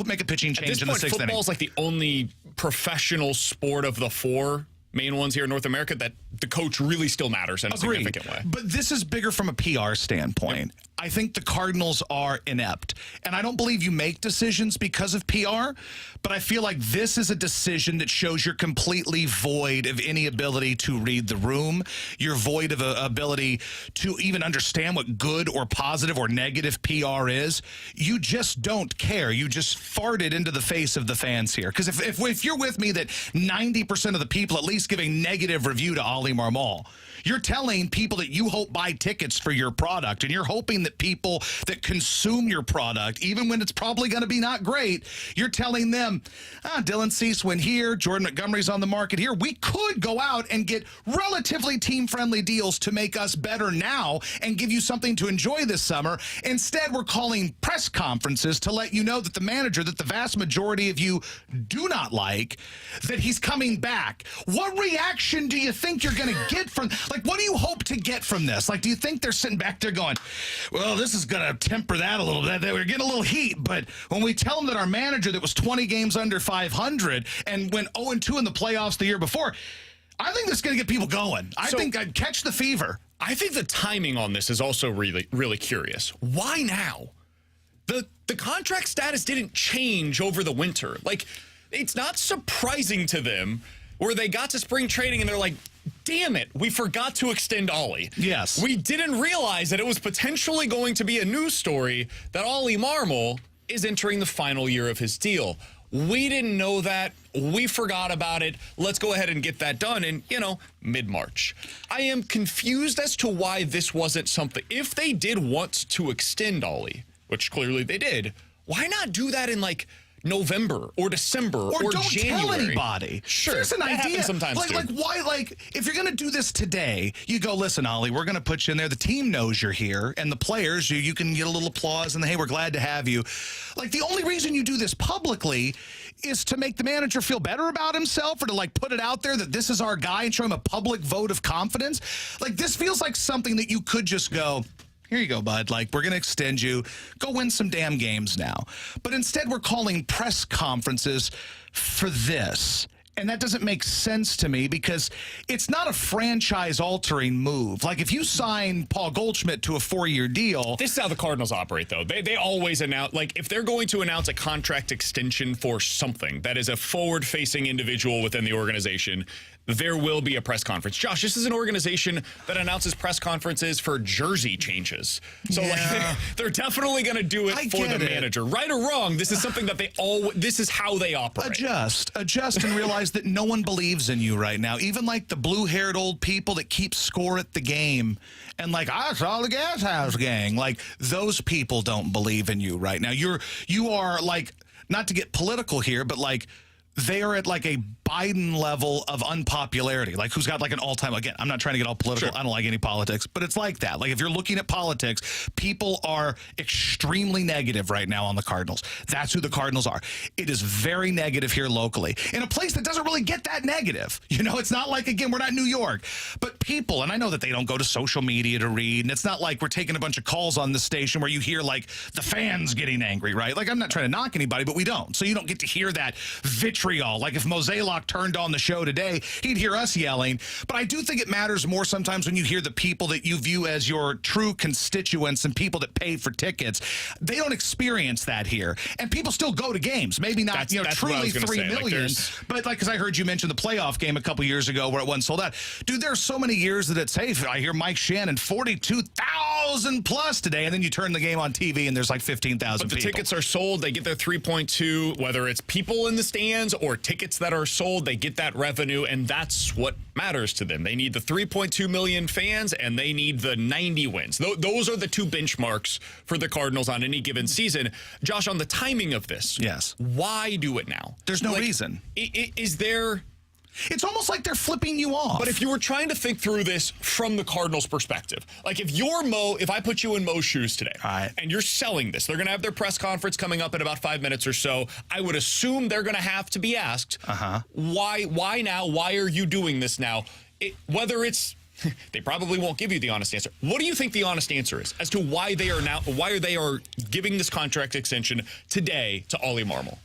make a pitching change in the 6th inning. Football is like the only professional sport of the 4 main ones here in North America that the coach really still matters in a significant way. But this is bigger from a PR standpoint. Yep. I think the Cardinals are inept. And I don't believe you make decisions because of PR, but I feel like this is a decision that shows you're completely void of any ability to read the room. You're void of ability to even understand what good or positive or negative PR is. You just don't care. You just farted into the face of the fans here. Because if you're with me that 90% of the people at least give a negative review to Ollie Marmol, you're telling people that you hope buy tickets for your product, and you're hoping that people that consume your product, even when it's probably going to be not great, you're telling them, Dylan Cease went here, Jordan Montgomery's on the market here. We could go out and get relatively team-friendly deals to make us better now and give you something to enjoy this summer. Instead, we're calling press conferences to let you know that the manager that the vast majority of you do not like, that he's coming back. What reaction do you think you're going to get from... Like, what do you hope to get from this? Like, do you think they're sitting back there going, well, this is going to temper that a little bit. We're getting a little heat. But when we tell them that our manager that was 20 games under 500 and went 0-2 in the playoffs the year before, I think this is going to get people going. I think I'd catch the fever. I think the timing on this is also really, really curious. Why now? The contract status didn't change over the winter. Like, it's not surprising to them where they got to spring training and they're like, damn it, we forgot to extend Ollie. Yes. We didn't realize that it was potentially going to be a news story that Ollie Marmol is entering the final year of his deal. We didn't know that. We forgot about it. Let's go ahead and get that done in, mid-March. I am confused as to why this wasn't something. If they did want to extend Ollie, which clearly they did, why not do that in November or December or don't January? Tell anybody. Sure, There's an that idea. happens sometimes too. Why? If you're going to do this today, you go, listen, Ollie, we're going to put you in there. The team knows you're here, and the players, you can get a little applause and hey, we're glad to have you. The only reason you do this publicly is to make the manager feel better about himself, or to put it out there that this is our guy and show him a public vote of confidence. This feels like something that you could just go, here you go, bud. We're going to extend you. Go win some damn games now. But instead, we're calling press conferences for this. And that doesn't make sense to me because it's not a franchise-altering move. If you sign Paul Goldschmidt to a 4-year deal... This is how the Cardinals operate, though. They always announce... if they're going to announce a contract extension for something that is a forward-facing individual within the organization, there will be a press conference. Josh, this is an organization that announces press conferences for jersey changes. So, they're definitely going to do it for the manager. Right or wrong, this is something that this is how they operate. Adjust and realize that no one believes in you right now. Even the blue-haired old people that keep score at the game and I saw the Gas House Gang. Those people don't believe in you right now. You are not to get political here, but they are at a Biden level of unpopularity. Who's got an all-time, again, I'm not trying to get all political. Sure. I don't like any politics, but it's like that. If you're looking at politics, people are extremely negative right now on the Cardinals. That's who the Cardinals are. It is very negative here locally in a place that doesn't really get that negative. It's not again, we're not New York, but people, and I know that they don't go to social media to read, and it's not we're taking a bunch of calls on the station where you hear the fans getting angry, right? I'm not trying to knock anybody, but we don't. So you don't get to hear that vitriol. If Mosaic turned on the show today, he'd hear us yelling. But I do think it matters more sometimes when you hear the people that you view as your true constituents and people that pay for tickets. They don't experience that here. And people still go to games. Maybe not, that's truly 3 million. But because I heard you mention the playoff game a couple years ago where it wasn't sold out. Dude, there's so many years that it's, hey, I hear Mike Shannon, 42,000 plus today. And then you turn the game on TV and there's 15,000 people. But the tickets are sold. They get their 3.2, whether it's people in the stands or tickets that are sold, they get that revenue, and that's what matters to them. They need the 3.2 million fans, and they need the 90 wins. Those are the two benchmarks for the Cardinals on any given season. Josh, on the timing of this, yes, why do it now? There's no reason. Is there... It's almost like they're flipping you off. But if you were trying to think through this from the Cardinals' perspective, if I put you in Mo's shoes today, and you're selling this, they're going to have their press conference coming up in about 5 minutes or so. I would assume they're going to have to be asked, why now? Why are you doing this now? Whether it's, they probably won't give you the honest answer. What do you think the honest answer is as to why they are giving this contract extension today to Ollie Marmol?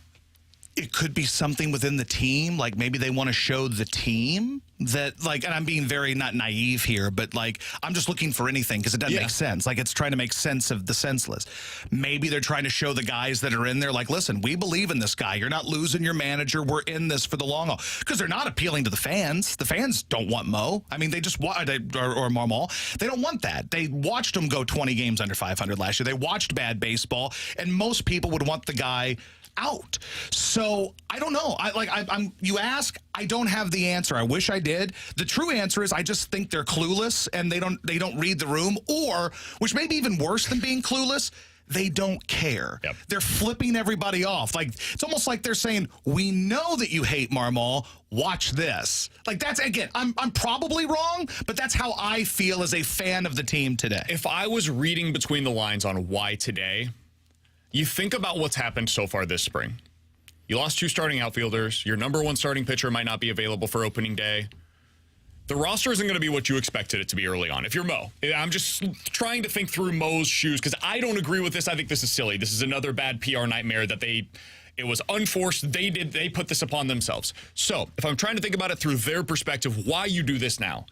It could be something within the team. Maybe they want to show the team that, and I'm being very not naive here, but I'm just looking for anything because it doesn't make sense. It's trying to make sense of the senseless. Maybe they're trying to show the guys that are in there, listen, we believe in this guy. You're not losing your manager. We're in this for the long haul. Because they're not appealing to the fans. The fans don't want Mo. I mean, they just want, or Marmol. They don't want that. They watched him go 20 games under 500 last year. They watched bad baseball, and most people would want the guy out. So I don't know. You ask, I don't have the answer. I wish I did. The true answer is I just think they're clueless and they don't read the room, or, which may be even worse than being clueless, they don't care. Yep. They're flipping everybody off. It's almost like they're saying, we know that you hate Marmol. Watch this. That's, again, I'm probably wrong, but that's how I feel as a fan of the team today. If I was reading between the lines on why today, you think about what's happened so far this spring. You lost 2 starting outfielders. Your number 1 starting pitcher might not be available for opening day. The roster isn't going to be what you expected it to be early on. If you're Mo, I'm just trying to think through Mo's shoes because I don't agree with this. I think this is silly. This is another bad PR nightmare that it was unforced. They put this upon themselves. So if I'm trying to think about it through their perspective, why you do this now,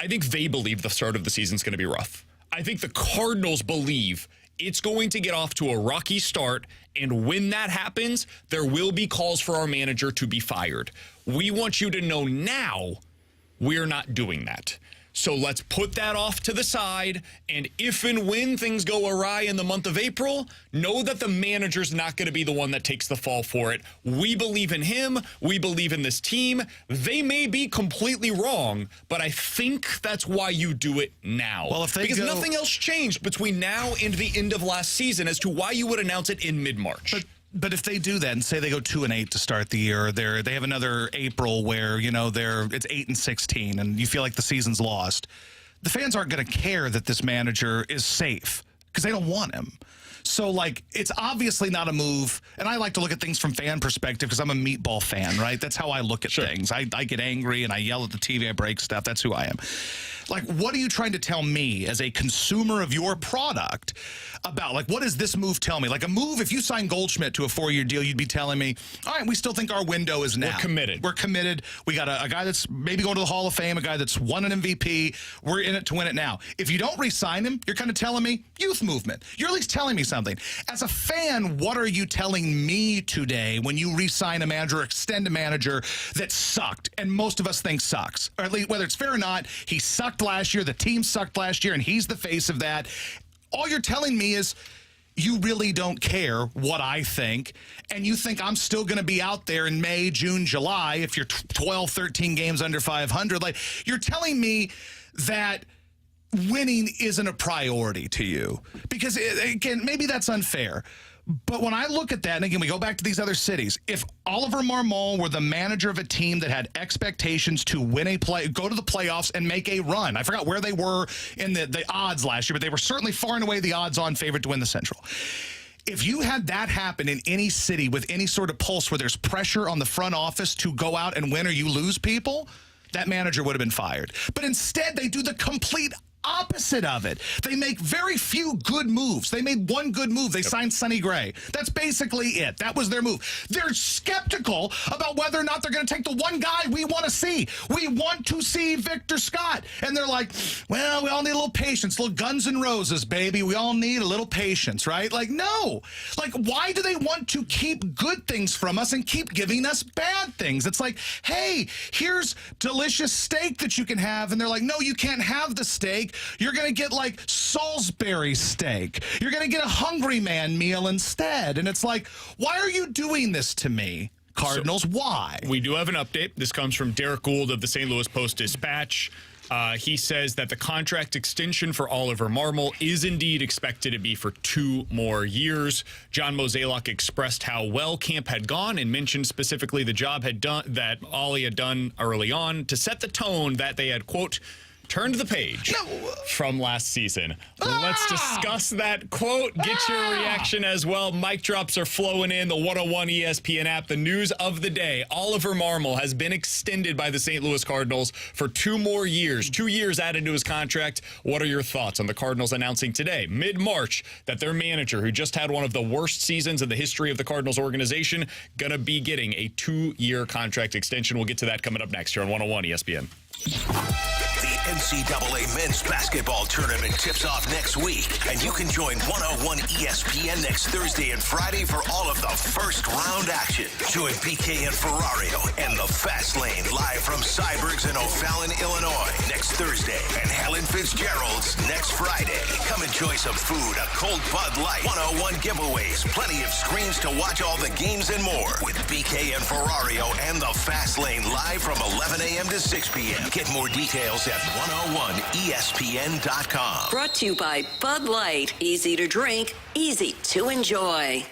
I think they believe the start of the season is going to be rough. I think the Cardinals believe it's going to get off to a rocky start, and when that happens, there will be calls for our manager to be fired. We want you to know now we're not doing that. So let's put that off to the side, and if and when things go awry in the month of April, know that the manager's not going to be the one that takes the fall for it. We believe in him. We believe in this team. They may be completely wrong, but I think that's why you do it now. Well, if they because nothing else changed between now and the end of last season as to why you would announce it in mid-March. But if they do that and say they go 2-8 to start the year, they have another April where it's 8-16 and you feel like the season's lost, the fans aren't going to care that this manager is safe because they don't want him. So, it's obviously not a move. And I like to look at things from fan perspective because I'm a meatball fan, right? That's how I look at things. I get angry and I yell at the TV. I break stuff. That's who I am. What are you trying to tell me as a consumer of your product about, what does this move tell me? A move, if you sign Goldschmidt to a 4-year deal, you'd be telling me, all right, we still think our window is now. We're committed. We got a guy that's maybe going to the Hall of Fame, a guy that's won an MVP. We're in it to win it now. If you don't re-sign him, you're kind of telling me youth movement. You're at least telling me something. As a fan, what are you telling me today when you re-sign a manager or extend a manager that sucked, and most of us think sucks? Or at least, whether it's fair or not, he sucked last year, the team sucked last year, and he's the face of that. All you're telling me is you really don't care what I think, and you think I'm still going to be out there in May, June, July if you're 12, 13 games under 500. You're telling me that winning isn't a priority to you. Because, again, maybe that's unfair. But when I look at that, and again, we go back to these other cities, if Oliver Marmol were the manager of a team that had expectations to go to the playoffs and make a run, I forgot where they were in the odds last year, but they were certainly far and away the odds-on favorite to win the Central. If you had that happen in any city with any sort of pulse where there's pressure on the front office to go out and win or you lose people, that manager would have been fired. But instead, they do the complete opposite of it. They make very few good moves. They made one good move. They signed Sonny Gray. That's basically it. That was their move. They're skeptical about whether or not they're going to take the one guy we want to see. We want to see Victor Scott. And they're like, well, we all need a little patience. Little Guns N' Roses, baby. We all need a little patience, right? No. Why do they want to keep good things from us and keep giving us bad things? It's like, hey, here's delicious steak that you can have. And they're like, no, you can't have the steak. You're going to get Salisbury steak. You're going to get a Hungry Man meal instead. And it's like, why are you doing this to me, Cardinals? So, why? We do have an update. This comes from Derek Gould of the St. Louis Post-Dispatch. He says that the contract extension for Oliver Marmol is indeed expected to be for 2 more years. John Mozeliak expressed how well camp had gone and mentioned specifically the job that Ollie had done early on to set the tone that they had, quote, turned the page from last season. Let's discuss that quote. Get your reaction as well. Mic drops are flowing in. The 101 ESPN app. The news of the day. Oliver Marmol has been extended by the St. Louis Cardinals for 2 more years. 2 years added to his contract. What are your thoughts on the Cardinals announcing today, mid-March, that their manager, who just had one of the worst seasons in the history of the Cardinals organization, going to be getting a 2-year contract extension? We'll get to that coming up next here on 101 ESPN. The NCAA men's basketball tournament tips off next week, and you can join 101 ESPN next Thursday and Friday for all of the first round action. Join BK and Ferrario and the Fast Lane live from Cybergs in O'Fallon, Illinois next Thursday, and Helen Fitzgerald's next Friday. Come enjoy some food, a cold Bud Light, 101 giveaways, plenty of screens to watch all the games and more with BK and Ferrario and the Fast Lane live from 11 a.m. to 6 p.m. Get more details at 101ESPN.com. Brought to you by Bud Light. Easy to drink, easy to enjoy.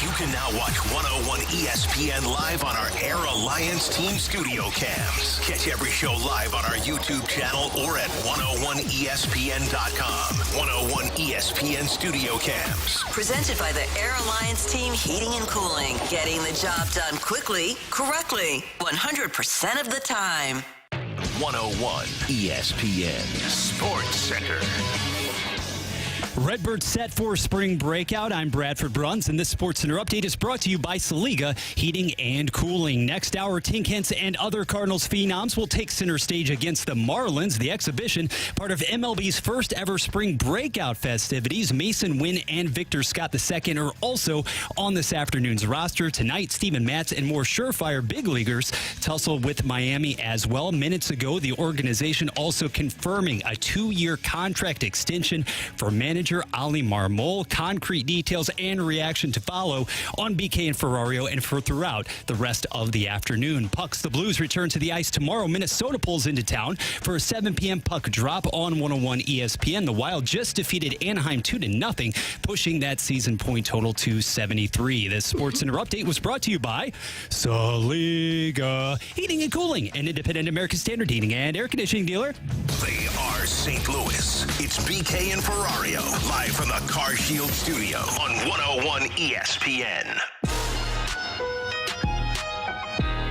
You can now watch 101 ESPN live on our Air Alliance Team Studio Cams. Catch every show live on our YouTube channel or at 101ESPN.com. 101 ESPN Studio Cams. Presented by the Air Alliance Team Heating and Cooling. Getting the job done quickly, correctly, 100% of the time. 101 ESPN Sports Center. Redbird set for spring breakout. I'm Bradford Bruns, and this SportsCenter update is brought to you by Saliga Heating and Cooling. Next hour, Tink Hence and other Cardinals phenoms will take center stage against the Marlins. The exhibition, part of MLB's first ever spring breakout festivities. Mason Wynn and Victor Scott II are also on this afternoon's roster. Tonight, Steven Matz and more surefire big leaguers tussle with Miami as well. Minutes ago, the organization also confirming a 2-year contract extension for manager Ali Marmol. Concrete details and reaction to follow on BK and Ferrario and for throughout the rest of the afternoon. Pucks, the Blues return to the ice tomorrow. Minnesota pulls into town for a 7 p.m. puck drop on 101 ESPN. The Wild just defeated Anaheim 2-0, pushing that season point total to 73. This SportsCenter update was brought to you by Saliga Heating and Cooling, an independent American Standard heating and air conditioning dealer. They are St. Louis. It's BK and Ferrario, live from the Car Shield studio on 101 ESPN.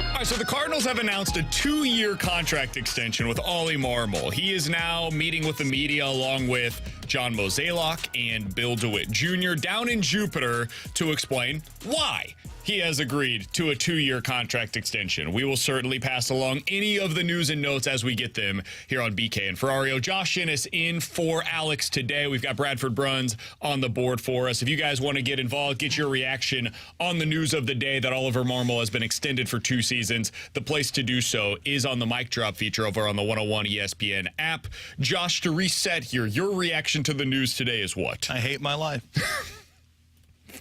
All right, so the Cardinals have announced a 2-year contract extension with Ollie Marmol. He is now meeting with the media along with John Mozeliak and Bill DeWitt Jr. down in Jupiter to explain why he has agreed to a 2-year contract extension. We will certainly pass along any of the news and notes as we get them here on BK and Ferrario. Josh Innes in for Alex today. We've got Bradford Bruns on the board for us. If you guys want to get involved, get your reaction on the news of the day that Oliver Marmol has been extended for 2 seasons, the place to do so is on the Mic Drop feature over on the 101 ESPN app. Josh, to reset here, your reaction to the news today is what? I hate my life.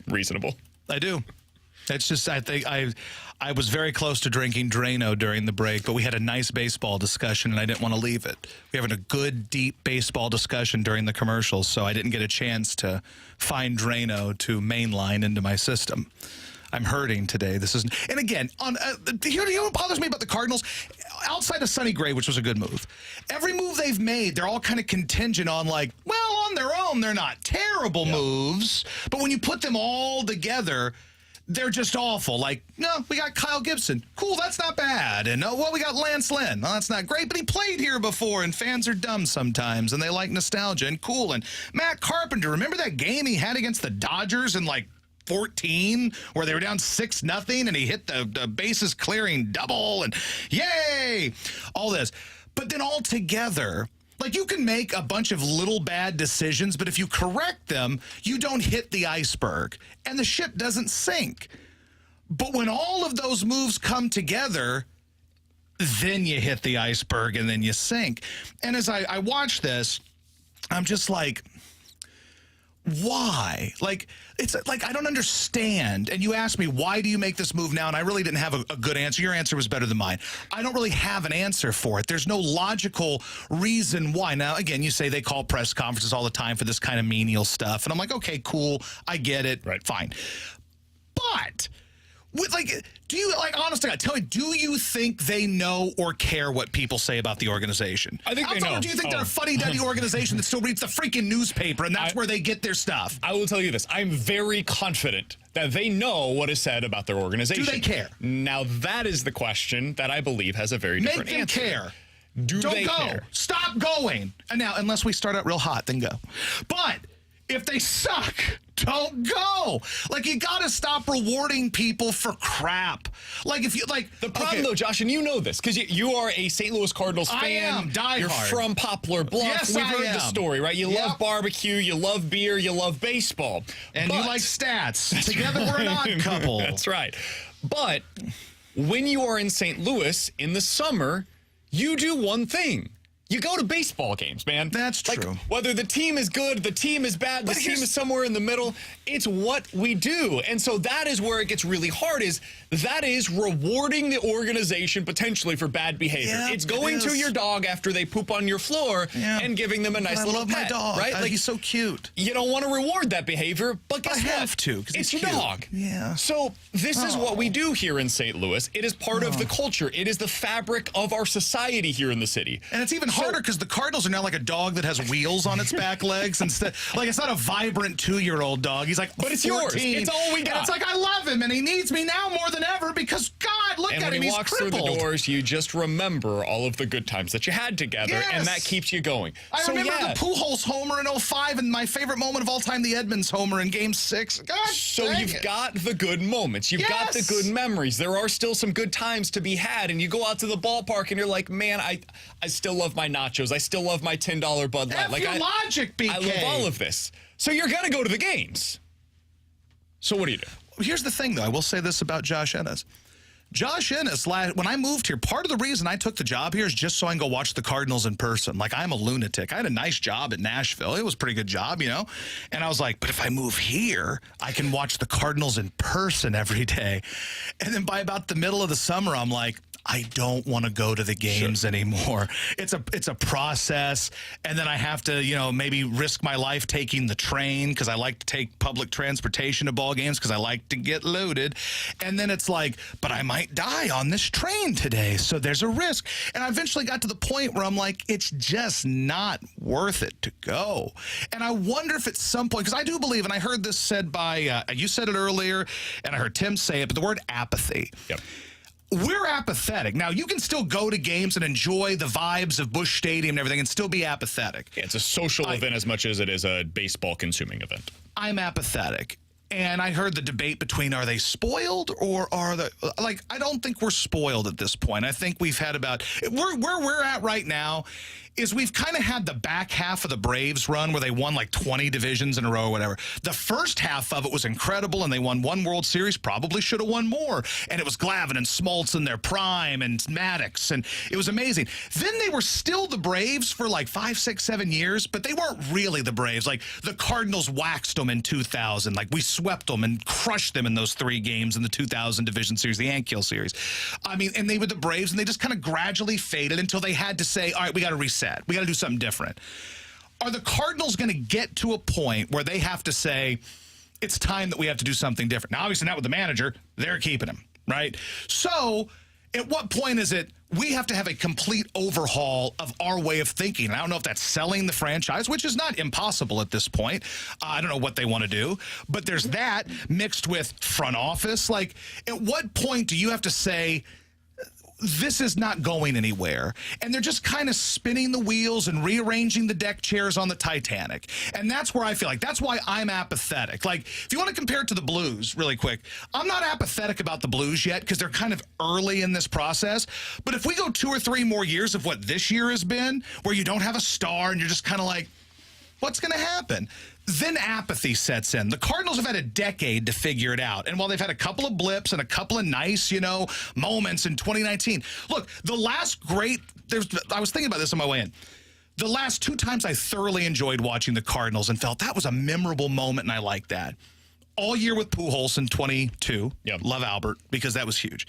Reasonable. I do. It's just, I think I was very close to drinking Drano during the break, but we had a nice baseball discussion, and I didn't want to leave it. We were having a good, deep baseball discussion during the commercials, so I didn't get a chance to find Drano to mainline into my system. I'm hurting today. This is, and again, on you know what bothers me about the Cardinals? Outside of Sonny Gray, which was a good move, every move they've made, they're all kind of contingent on on their own, they're not terrible moves, but when you put them all together, they're just awful. No, we got Kyle Gibson. Cool, that's not bad. And, we got Lance Lynn. Well, that's not great, but he played here before, and fans are dumb sometimes, and they like nostalgia, and cool. And Matt Carpenter, remember that game he had against the Dodgers in, 14, where they were down 6-0, and he hit the bases clearing double, and yay! All this. But then all together, you can make a bunch of little bad decisions, but if you correct them, you don't hit the iceberg, and the ship doesn't sink. But when all of those moves come together, then you hit the iceberg, and then you sink. And as I watch this, I'm just why? It's I don't understand. And you asked me, why do you make this move now? And I really didn't have a good answer. Your answer was better than mine. I don't really have an answer for it. There's no logical reason why. Now, again, you say they call press conferences all the time for this kind of menial stuff. And I'm okay, cool. I get it. Right. Fine. But do you, honestly, tell me, do you think they know or care what people say about the organization? I think they know. Or do you think they're a fuddy-duddy organization that still reads the freaking newspaper, and that's where they get their stuff? I will tell you this. I'm very confident that they know what is said about their organization. Do they care? Now, that is the question that I believe has a very different answer. Make them care. Don't they go. Care? Stop going. And now, unless we start out real hot, then go. But if they suck, don't go. You got to stop rewarding people for crap. If you the problem though, Josh, and you know this because you are a St. Louis Cardinals fan. I am diehard. You're from Poplar Bluff. Yes, We've heard the story, right? You love barbecue, you love beer, you love baseball, and you like stats. Together we're an odd couple. That's right. But when you are in St. Louis in the summer, you do one thing. You go to baseball games, man. That's true. Like, whether the team is good, the team is bad, the team is somewhere in the middle, it's what we do. And so that is where it gets really hard, is that is rewarding the organization potentially for bad behavior. Yeah, it's going to your dog after they poop on your floor and giving them a nice little pet. I love my dog. Right? Like, he's so cute. You don't want to reward that behavior, but guess what? I have to, because it's he's your cute. dog. Yeah. So this is what we do here in St. Louis. It is part of the culture. It is the fabric of our society here in the city. And it's even harder because the Cardinals are now like a dog that has wheels on its back legs instead. Like, it's not a vibrant 2-year-old dog. He's like, but it's 14. yours. It's all we got. And it's like, I love him, and he needs me now more than ever because, God, look and at when him. he He's walks crippled. through the doors, you just remember all of the good times that you had together, and that keeps you going. I remember the Pujols homer in 05, and my favorite moment of all time, the Edmonds homer in Game 6. God, so you've got the good moments. You've got the good memories. There are still some good times to be had, and you go out to the ballpark, and you're like, man, I still love my nachos. I still love my $10 Bud Light. Like, logic, BK. I love all of this. So you're going to go to the games. So what do you do? Here's the thing, though. I will say this about Josh Ennis. Josh Ennis, when I moved here, part of the reason I took the job here is just so I can go watch the Cardinals in person. Like, I'm a lunatic. I had a nice job at Nashville. It was a pretty good job, you know? And I was like, but if I move here, I can watch the Cardinals in person every day. And then by about the middle of the summer, I'm like, I don't want to go to the games anymore. It's a process, and then I have to, you know, maybe risk my life taking the train because I like to take public transportation to ball games because I like to get loaded. And then it's like, but I might die on this train today, so there's a risk. And I eventually got to the point where I'm like, it's just not worth it to go. And I wonder if at some point, because I do believe, and I heard this said by, you said it earlier, and I heard Tim say it, but the word apathy. Yep. We're apathetic. Now, you can still go to games and enjoy the vibes of Busch Stadium and everything and still be apathetic. Yeah, it's a social event as much as it is a baseball consuming event. I'm apathetic. And I heard the debate between, are they spoiled or are they, like, I don't think we're spoiled at this point. I think we've had about, where we're at right now is we've kind of had the back half of the Braves run where they won like 20 divisions in a row or whatever. The first half of it was incredible, and they won one World Series, probably should have won more. And it was Glavine and Smoltz in their prime and Maddox, and it was amazing. Then they were still the Braves for like 5, 6, 7 years, but they weren't really the Braves. Like, the Cardinals waxed them in 2000. Like, we swept them and crushed them in those 3 games in the 2000 Division Series, the Ankiel Series. I mean, and they were the Braves, and they just kind of gradually faded until they had to say, all right, we got to reset. We got to do something different. Are the Cardinals going to get to a point where they have to say, it's time that we have to do something different? Now, obviously not with the manager. They're keeping him, right? So at what point is it we have to have a complete overhaul of our way of thinking? And I don't know if that's selling the franchise, which is not impossible at this point. I don't know what they want to do. But there's that mixed with front office. Like, at what point do you have to say, this is not going anywhere? And they're just kind of spinning the wheels and rearranging the deck chairs on the Titanic. And that's where I feel like, that's why I'm apathetic. Like, if you want to compare it to the Blues really quick, I'm not apathetic about the Blues yet because they're kind of early in this process. But if we go 2 or 3 more years of what this year has been, where you don't have a star and you're just kind of like, what's going to happen? Then apathy sets in. The Cardinals have had a decade to figure it out. And while they've had a couple of blips and a couple of nice, you know, moments in 2019. Look, the last great, I was thinking about this on my way in. The last 2 times I thoroughly enjoyed watching the Cardinals and felt that was a memorable moment, and I like that. All year with Pujols in 22. Yep. Love Albert because that was huge.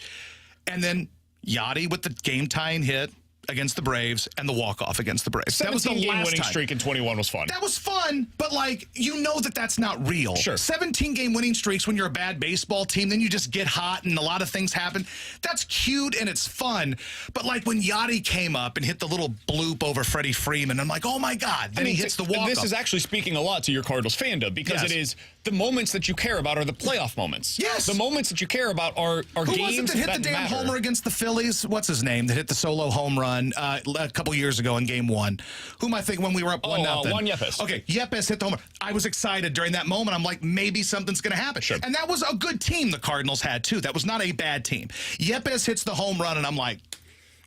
And then Yachty with the game-tying hit against the Braves and the walk-off against the Braves. That was the 17-game last winning time. streak in 21 was fun. That was fun, but, like, you know that that's not real. Sure. 17-game winning streaks when you're a bad baseball team, then you just get hot and a lot of things happen. That's cute and it's fun, but, like, when Yachty came up and hit the little bloop over Freddie Freeman, I'm like, oh, my God. Then he hits the walk-off. This is actually speaking a lot to your Cardinals fandom because it is the moments that you care about are the playoff moments. Yes. The moments that you care about are Who games was it that hit the damn homer against the Phillies? What's his name that hit the solo home run a couple years ago in Game 1? Who am I thinking when we were up 1-0? Juan Yepes. Okay, Yepes hit the homer. I was excited during that moment. I'm like, maybe something's going to happen. Sure. And that was a good team the Cardinals had, too. That was not a bad team. Yepes hits the home run, and I'm like,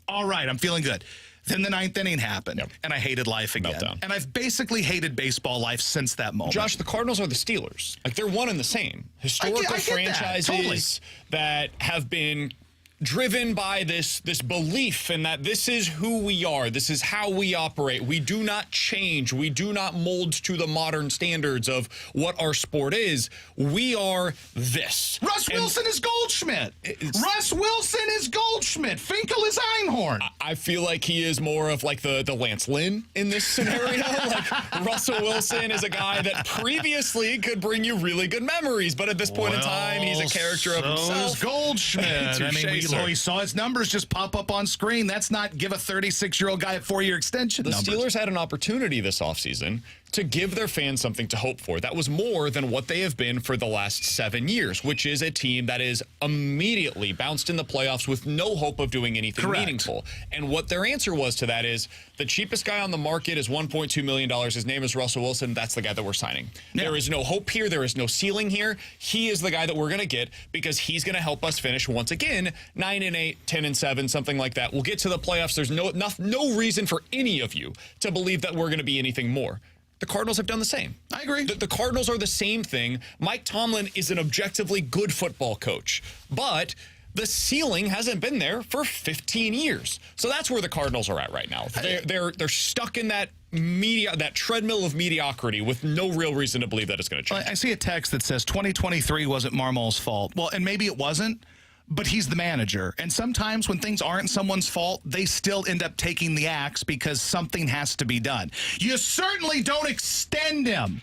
all right, I'm feeling good. Then the 9th inning happened, and I hated life again. Meltdown. And I've basically hated baseball life since that moment. Josh, the Cardinals are the Steelers. Like, they're one and the same. Historical I get franchises totally. that have been driven by this belief in that this is who we are. This is how we operate. We do not change. We do not mold to the modern standards of what our sport is. We are this. Russ Wilson is Goldschmidt. Russ Wilson is Goldschmidt. Finkel is Einhorn. I feel like he is more of like the Lance Lynn in this scenario. Like Russell Wilson is a guy that previously could bring you really good memories, but at this point in time, he's a character of himself. Is Goldschmidt. I mean, we saw his numbers just pop up on screen. That's not give a 36-year-old guy a 4-year extension. The Steelers had an opportunity this offseason to give their fans something to hope for. That was more than what they have been for the last 7 years, which is a team that is immediately bounced in the playoffs with no hope of doing anything meaningful. And what their answer was to that is the cheapest guy on the market is $1.2 million. His name is Russell Wilson. That's the guy that we're signing. Yeah. There is no hope here. There is no ceiling here. He is the guy that we're going to get because he's going to help us finish once again 9-8, 10-7, something like that. We'll get to the playoffs. There's no reason for any of you to believe that we're going to be anything more. The Cardinals have done the same. I agree. The Cardinals are the same thing. Mike Tomlin is an objectively good football coach, but the ceiling hasn't been there for 15 years. So that's where the Cardinals are at right now. They're stuck in that treadmill of mediocrity with no real reason to believe that it's going to change. I see a text that says 2023 wasn't Marmol's fault. Well, and maybe it wasn't. But he's the manager. And sometimes when things aren't someone's fault, they still end up taking the axe because something has to be done. You certainly don't extend him.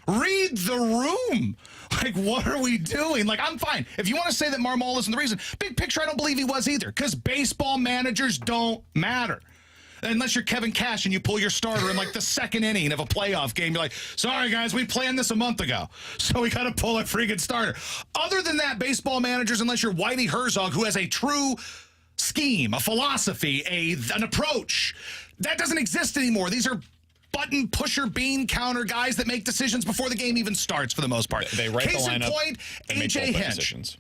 Read the room. Like, what are we doing? Like, I'm fine. If you want to say that Marmol isn't the reason, big picture, I don't believe he was either because baseball managers don't matter. Unless you're Kevin Cash and you pull your starter in like the second inning of a playoff game. You're like, sorry, guys, we planned this a month ago, so we got to pull a freaking starter. Other than that, baseball managers, unless you're Whitey Herzog, who has a true scheme, a philosophy, an approach, that doesn't exist anymore. These are button pusher, bean counter guys that make decisions before the game even starts for the most part. They write Case the lineup. in point, A.J. Hinch.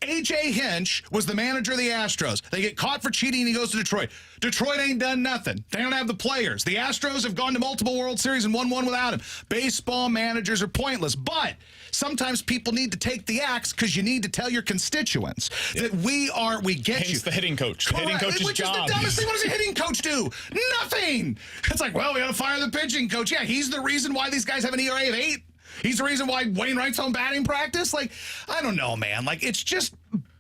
A.J. Hinch was the manager of the Astros. They get caught for cheating, and he goes to Detroit. Detroit ain't done nothing. They don't have the players. The Astros have gone to multiple World Series and won one without him. Baseball managers are pointless. But sometimes people need to take the axe because you need to tell your constituents that we get Hence you. the hitting coach. Correct. The hitting coach's Which job. is the dumbest thing. What does a hitting coach do? Nothing. It's like, well, we got to fire the pitching coach. Yeah, he's the reason why these guys have an ERA of 8. He's the reason why Wainwright's on batting practice. Like, I don't know, man. Like, it's just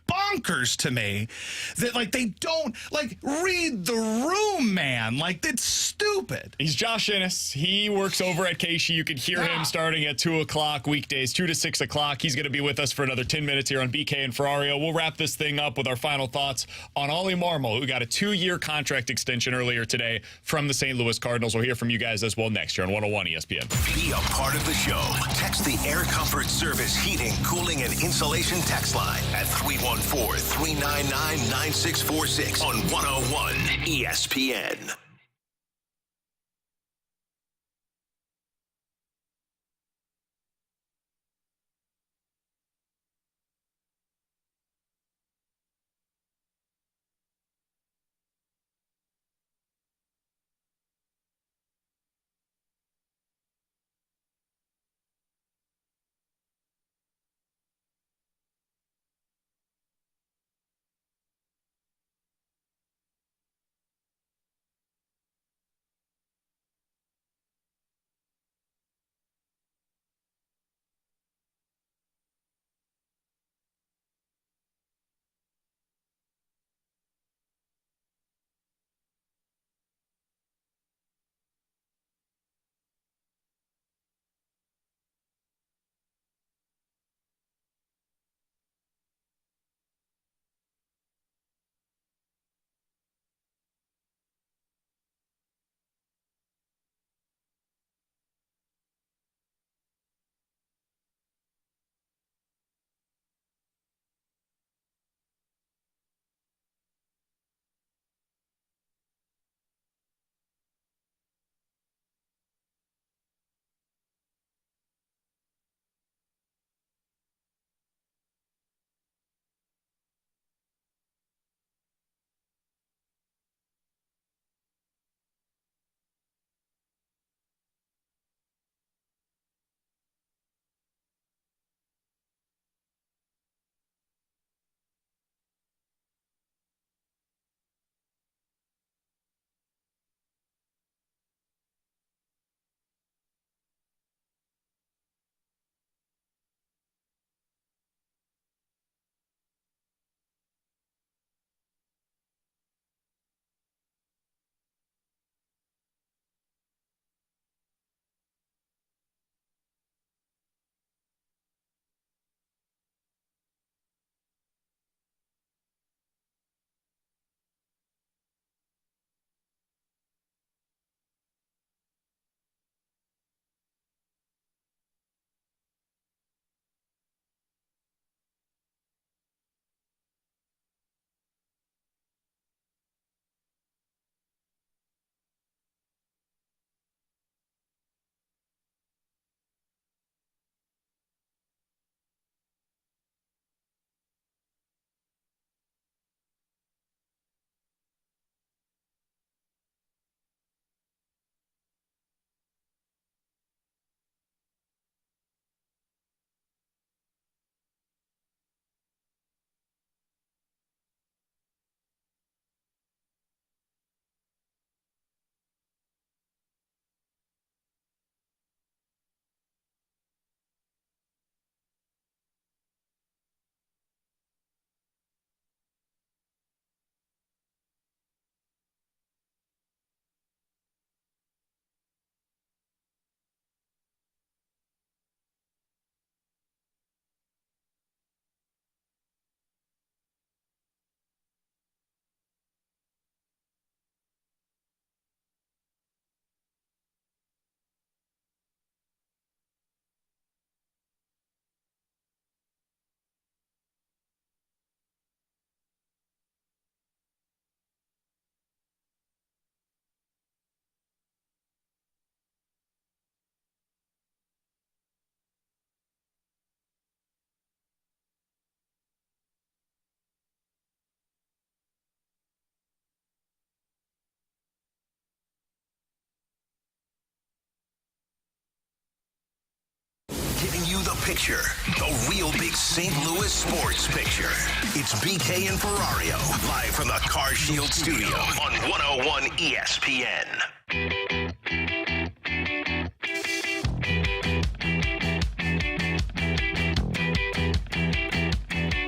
bonkers to me that, like, they don't, like, read the room, man. Like, it's stupid. He's Josh Ennis. He works over at Casey. You can hear him starting at 2 o'clock weekdays, 2 to 6 o'clock. He's going to be with us for another 10 minutes here on BK and Ferrario. We'll wrap this thing up with our final thoughts on Ollie Marmol, who got a 2-year contract extension earlier today from the St. Louis Cardinals. We'll hear from you guys as well next year on 101 ESPN. Be a part of the show. Text the Air Comfort Service Heating, Cooling, and Insulation text line at 314-399-9646 on 101 ESPN. giving you the picture, the real big St. Louis sports picture. It's BK and Ferrario, live from the Car Shield studio on 101 ESPN.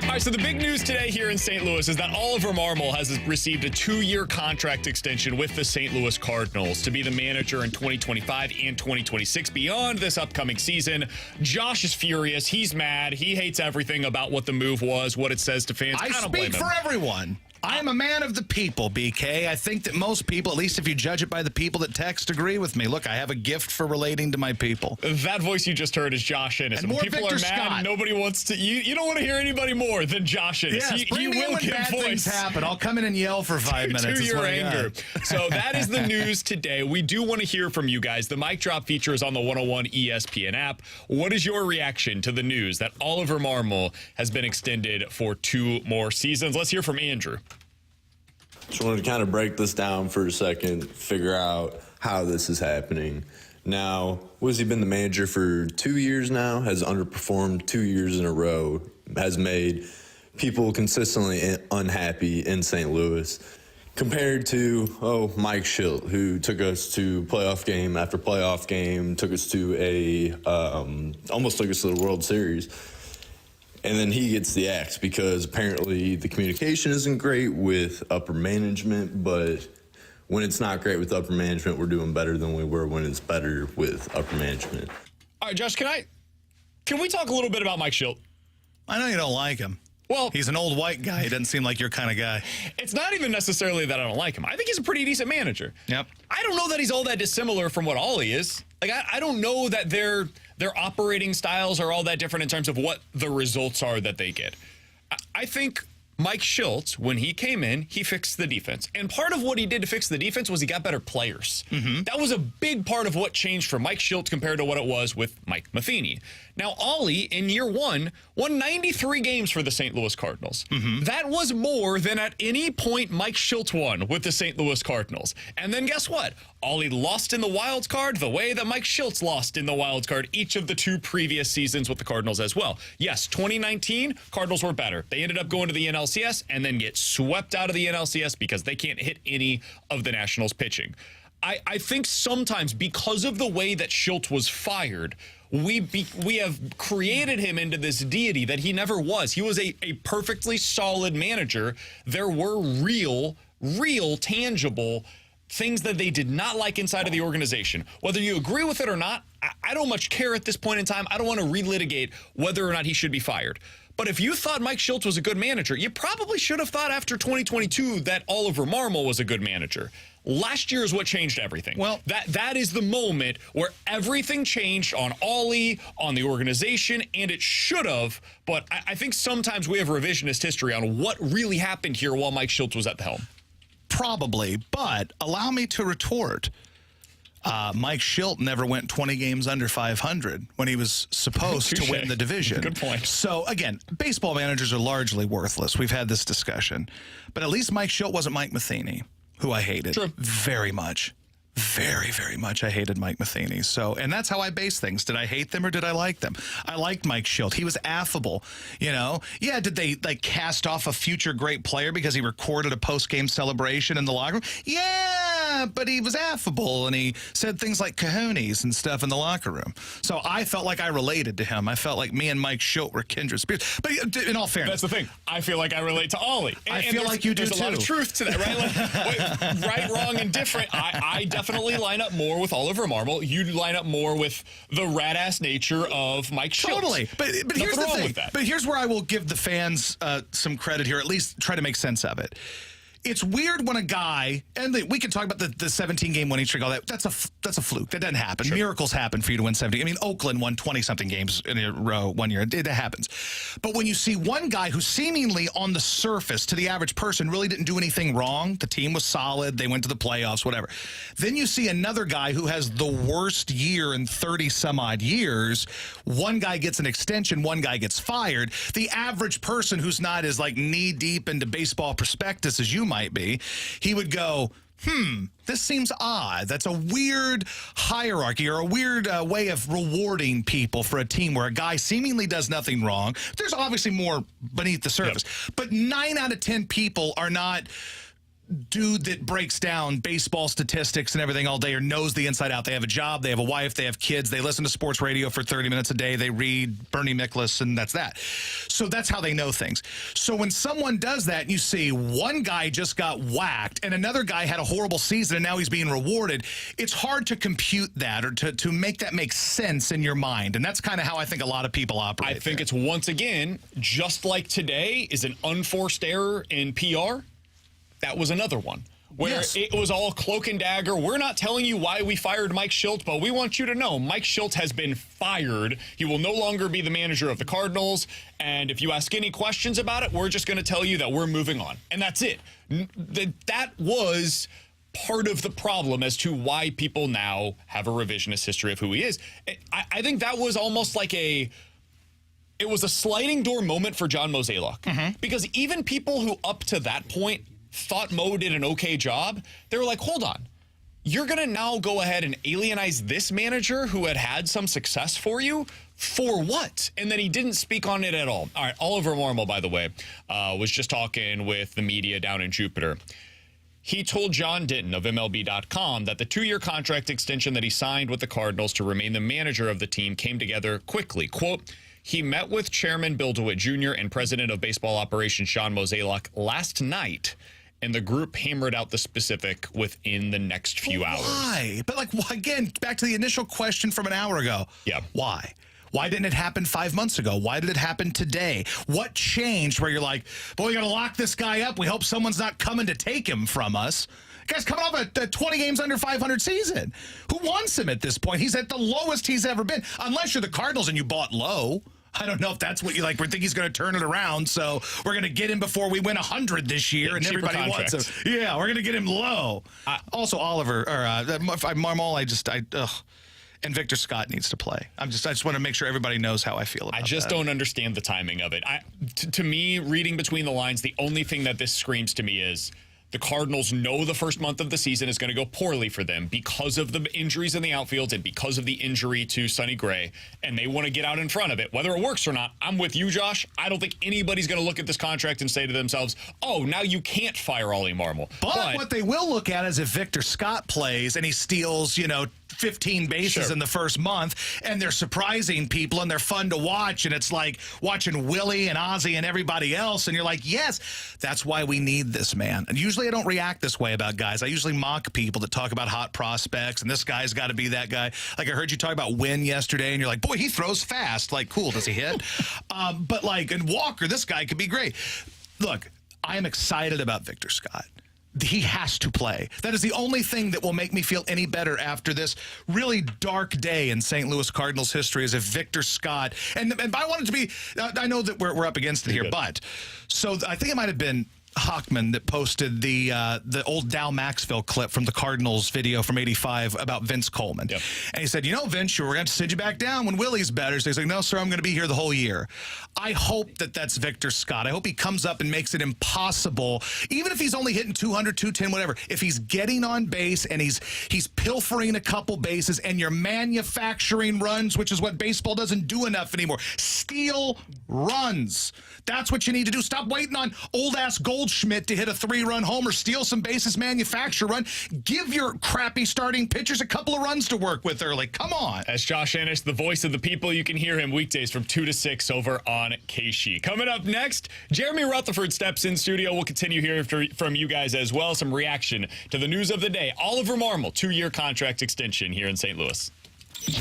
All right, so the big news today here in St. Louis is that Oliver Marmol has received a 2-year contract extension with the St. Louis Cardinals to be the manager in 2025 and 2026 beyond this upcoming season. Josh is furious. He's mad. He hates everything about what the move was, what it says to fans. I don't blame speak him. for everyone. I am a man of the people, BK. I think that most people, at least if you judge it by the people that text, agree with me. Look, I have a gift for relating to my people. That voice you just heard is Josh Innes. And more people Victor are mad. Scott. Nobody wants to. You don't want to hear anybody more than Josh Innes. Yes, he me will when give bad voice. things happen. I'll come in and yell for 5 minutes. To your what I anger. got. So that is the news today. We do want to hear from you guys. The mic drop feature is on the 101 ESPN app. What is your reaction to the news that Oliver Marmol has been extended for 2 more seasons? Let's hear from Andrew. Just wanted to kind of break this down for a second, figure out how this is happening. Now, has he been the manager for 2 years now, has underperformed 2 years in a row, has made people consistently unhappy in St. Louis, compared to, Mike Shildt, who took us to playoff game after playoff game, took us to almost took us to the World Series. And then he gets the axe because apparently the communication isn't great with upper management, but when it's not great with upper management, we're doing better than we were when it's better with upper management. All right, Josh, can we talk a little bit about Mike Shildt? I know you don't like him. Well, he's an old white guy. He doesn't seem like your kind of guy. It's not even necessarily that I don't like him. I think he's a pretty decent manager. Yep. I don't know that he's all that dissimilar from what Ollie is. Like, I don't know that their operating styles are all that different in terms of what the results are that they get. I think Mike Shildt, when he came in, he fixed the defense. And part of what he did to fix the defense was he got better players. Mm-hmm. That was a big part of what changed for Mike Shildt compared to what it was with Mike Matheny. Now, Ollie, in year 1, won 93 games for the St. Louis Cardinals. Mm-hmm. That was more than at any point Mike Shildt won with the St. Louis Cardinals. And then guess what? Ollie lost in the wild card the way that Mike Shildt lost in the wild card each of the 2 previous seasons with the Cardinals as well. Yes, 2019, Cardinals were better. They ended up going to the NLCS and then get swept out of the NLCS because they can't hit any of the Nationals pitching. I think sometimes because of the way that Shildt was fired, we have created him into this deity that he never was. He was a perfectly solid manager. There were real, tangible things that they did not like inside of the organization. Whether you agree with it or not, I don't much care at this point in time. I don't want to relitigate whether or not he should be fired. But if you thought Mike Shildt was a good manager, you probably should have thought after 2022 that Oliver Marmol was a good manager. Last year is what changed everything. Well, that is the moment where everything changed on Ollie, on the organization, and it should have. But I think sometimes we have revisionist history on what really happened here while Mike Shildt was at the helm. Probably, but allow me to retort. Mike Shildt never went 20 games under 500 when he was supposed to win the division. Good point. So, again, baseball managers are largely worthless. We've had this discussion. But at least Mike Shildt wasn't Mike Matheny, who I hated very much. Very, very much. I hated Mike Matheny. So, and that's how I base things. Did I hate them or did I like them? I liked Mike Shildt. He was affable, you know? Yeah, did they cast off a future great player because he recorded a post-game celebration in the locker room? Yeah, but he was affable and he said things like cojones and stuff in the locker room. So I felt like I related to him. I felt like me and Mike Shildt were kindred spirits. But in all fairness. That's the thing. I feel like I relate to Ollie. I feel like you do too. There's a lot of truth to that, right? Like, right, wrong, and different. I definitely line up more with Oliver Marmol. You line up more with the rat-ass nature of Mike Shildt. Totally. But here's the thing. But here's where I will give the fans some credit here, at least try to make sense of it. It's weird when a guy, and we can talk about the 17-game winning streak, all that. That's a fluke. That doesn't happen. Sure. Miracles happen for you to win 17. I mean, Oakland won 20-something games in a row one year. It happens. But when you see one guy who seemingly on the surface to the average person really didn't do anything wrong, the team was solid, they went to the playoffs, whatever. Then you see another guy who has the worst year in 30-some-odd years. One guy gets an extension, one guy gets fired. The average person who's not as knee-deep into baseball prospectus as you might might be, he would go, this seems odd. That's a weird hierarchy or a weird way of rewarding people for a team where a guy seemingly does nothing wrong. There's obviously more beneath the surface. Yep. But 9 out of 10 people are not dude that breaks down baseball statistics and everything all day or knows the inside out. They have a job, they have a wife, they have kids, they listen to sports radio for 30 minutes a day, they read Bernie Miklasz, and that's that. So that's how they know things. So when someone does that, and you see one guy just got whacked and another guy had a horrible season and now he's being rewarded, it's hard to compute that or to make that make sense in your mind. And that's kind of how I think a lot of people operate. I think it's, once again, just like today is an unforced error in PR. That was another one where it was all cloak and dagger. We're not telling you why we fired Mike Shildt, but we want you to know Mike Shildt has been fired. He will no longer be the manager of the Cardinals. And if you ask any questions about it, we're just going to tell you that we're moving on. And that's it. That was part of the problem as to why people now have a revisionist history of who he is. I think that was almost like it was a sliding door moment for John Mozeliak. Because even people who up to that point thought Mo did an okay job, they were like, hold on, you're going to now go ahead and alienize this manager who had some success for you? For what? And then he didn't speak on it at all. All right, Oliver Marmol, by the way, was just talking with the media down in Jupiter. He told John Denton of MLB.com that the 2-year contract extension that he signed with the Cardinals to remain the manager of the team came together quickly. Quote, he met with Chairman Bill DeWitt Jr. and President of Baseball Operations Sean Mozeliak last night, and the group hammered out the specific within the next few hours. Why? But, like, again, back to the initial question from an hour ago. Yeah. Why? Why didn't it happen 5 months ago? Why did it happen today? What changed where you're like, boy, we got to lock this guy up. We hope someone's not coming to take him from us. The guy's coming off a 20 games under 500 season. Who wants him at this point? He's at the lowest he's ever been, unless you're the Cardinals and you bought low. I don't know if that's what you like. We think he's going to turn it around, so we're going to get him before we win 100 this year, and everybody wants him. Yeah, we're going to get him low. Also, Oliver or Marmol, and Victor Scott needs to play. I just want to make sure everybody knows how I feel about that. I just don't understand the timing of it. To me, reading between the lines, the only thing that this screams to me is the Cardinals know the first month of the season is going to go poorly for them because of the injuries in the outfield and because of the injury to Sonny Gray, and they want to get out in front of it. Whether it works or not, I'm with you, Josh. I don't think anybody's going to look at this contract and say to themselves, oh, now you can't fire Ollie Marmol. But what they will look at is if Victor Scott plays and he steals, 15 bases in the first month, and they're surprising people and they're fun to watch, and it's like watching Willie and Ozzie and everybody else, and you're like, yes, that's why we need this man. And usually I don't react this way about guys. I usually mock people that talk about hot prospects, and this guy's got to be that guy. Like I heard you talk about Wynn yesterday, and you're like, boy, he throws fast. Like, cool, does he hit? But like, and Walker, this guy could be great. Look, I am excited about Victor Scott. He has to play. That is the only thing that will make me feel any better after this really dark day in St. Louis Cardinals history is if Victor Scott, and I want it to be, I know that we're up against it here, but, so I think it might have been Hockman that posted the old Dow Maxville clip from the Cardinals video from '85 about Vince Coleman. Yep. And he said, Vince, we're going to have to send you back down when Willie's better. So he's like, no, sir, I'm going to be here the whole year. I hope that that's Victor Scott. I hope he comes up and makes it impossible, even if he's only hitting 200, 210, whatever. If he's getting on base and he's pilfering a couple bases and you're manufacturing runs, which is what baseball doesn't do enough anymore. Steal runs. That's what you need to do. Stop waiting on old-ass Goldschmidt to hit a 3-run homer, steal some bases, manufacture run. Give your crappy starting pitchers a couple of runs to work with early. Come on. As Josh Ennis, the voice of the people, you can hear him weekdays from 2 to 6 over on KSHE. Coming up next, Jeremy Rutherford steps in studio. We'll continue hearing from you guys as well. Some reaction to the news of the day. Oliver Marmol, 2-year contract extension here in St. Louis.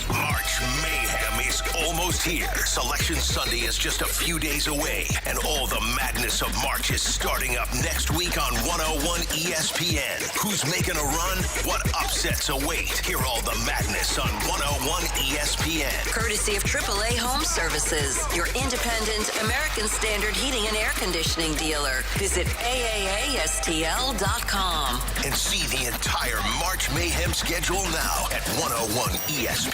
March Mayhem is almost here. Selection Sunday is just a few days away, and all the madness of March is starting up next week on 101 ESPN. Who's making a run? What upsets await? Hear all the madness on 101 ESPN. Courtesy of AAA Home Services, your independent American Standard heating and air conditioning dealer. Visit AAASTL.com. And see the entire March Mayhem schedule now at 101ESPN.com.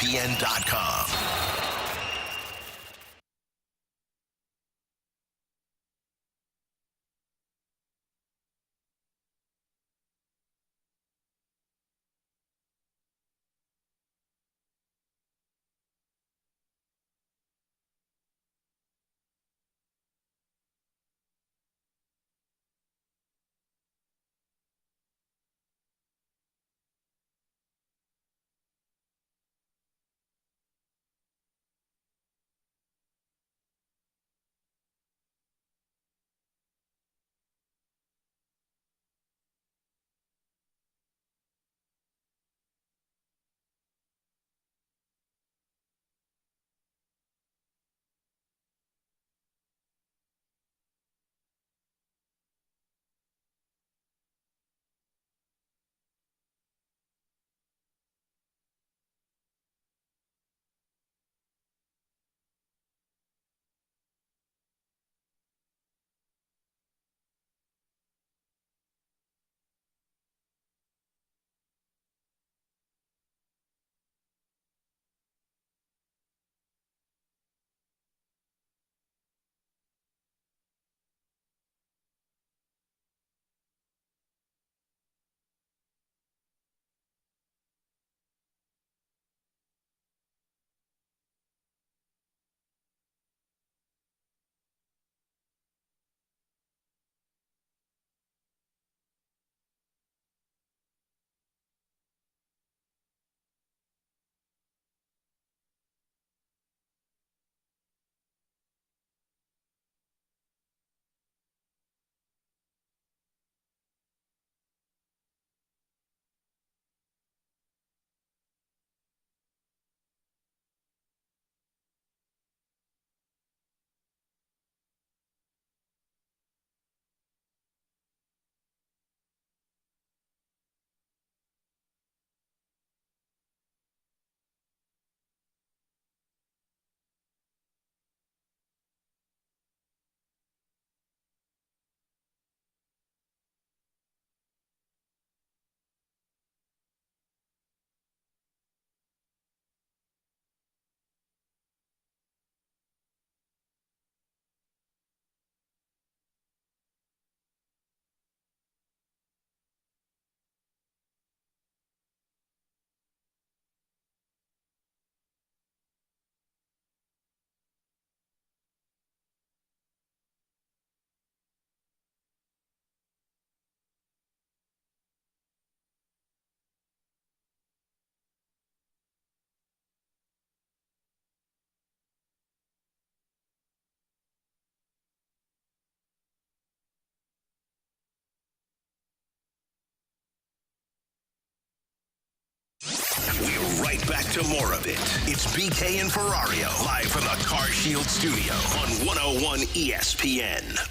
right back to more of it. It's BK and Ferrario, live from the Car Shield studio on 101 ESPN.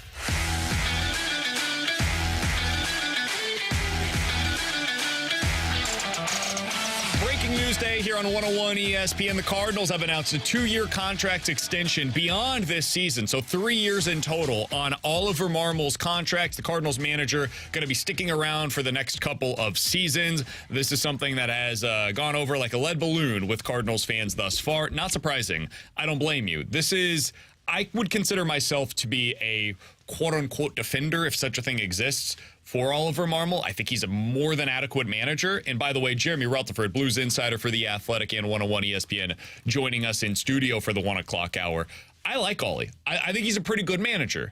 Breaking news day here on 101 ESPN. The Cardinals have announced a 2-year contract extension beyond this season, so 3 years in total on Oliver Marmol's contract. The Cardinals manager going to be sticking around for the next couple of seasons. This is something that has gone over like a lead balloon with Cardinals fans thus far. Not surprising. I don't blame you. I would consider myself to be a quote-unquote defender, if such a thing exists, for Oliver Marmol. I think he's a more than adequate manager. And by the way, Jeremy Rutherford, Blues insider for The Athletic and 101 ESPN, joining us in studio for the 1 o'clock hour. I like Ollie. I think he's a pretty good manager.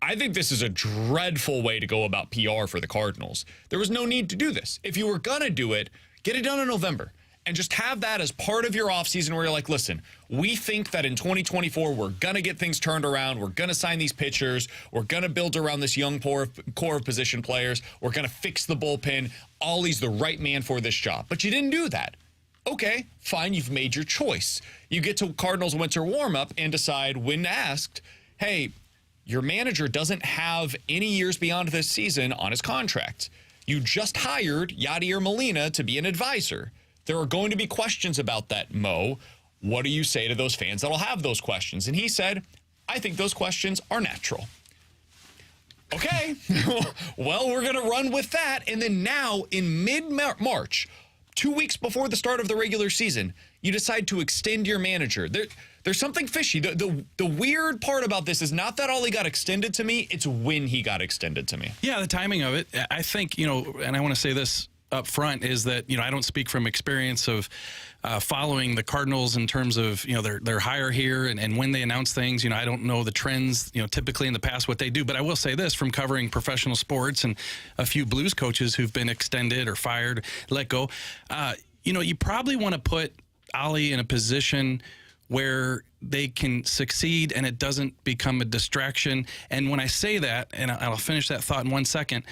I think this is a dreadful way to go about PR for the Cardinals. There was no need to do this. If you were going to do it, get it done in November. And just have that as part of your offseason where you're like, listen, we think that in 2024, we're going to get things turned around. We're going to sign these pitchers. We're going to build around this young core of position players. We're going to fix the bullpen. Ollie's the right man for this job. But you didn't do that. Okay, fine, you've made your choice. You get to Cardinals winter warm-up and decide when asked, hey, your manager doesn't have any years beyond this season on his contract. You just hired Yadier Molina to be an advisor. There are going to be questions about that, Mo. What do you say to those fans that'll have those questions? And he said, I think those questions are natural. Okay, well, we're going to run with that. And then now in mid-March, 2 weeks before the start of the regular season, you decide to extend your manager. There's something fishy. The weird part about this is not that Ollie got extended to me, it's when he got extended to me. Yeah, the timing of it. I think, and I want to say this up front, is that, I don't speak from experience of following the Cardinals in terms of, their hire here and when they announce things. I don't know the trends, typically in the past what they do. But I will say this, from covering professional sports and a few Blues coaches who've been extended or fired, let go, you probably want to put Ollie in a position where they can succeed and it doesn't become a distraction. And when I say that, and I'll finish that thought in 1 second,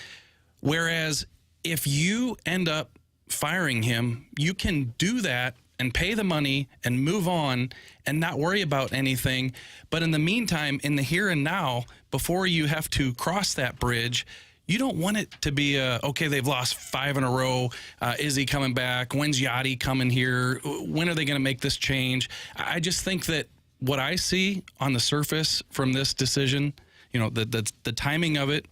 whereas if you end up firing him, you can do that and pay the money and move on and not worry about anything. But in the meantime, in the here and now, before you have to cross that bridge, you don't want it to be okay, they've lost 5 in a row. Is he coming back? When's Yachty coming here? When are they going to make this change? I just think that what I see on the surface from this decision, the timing of it,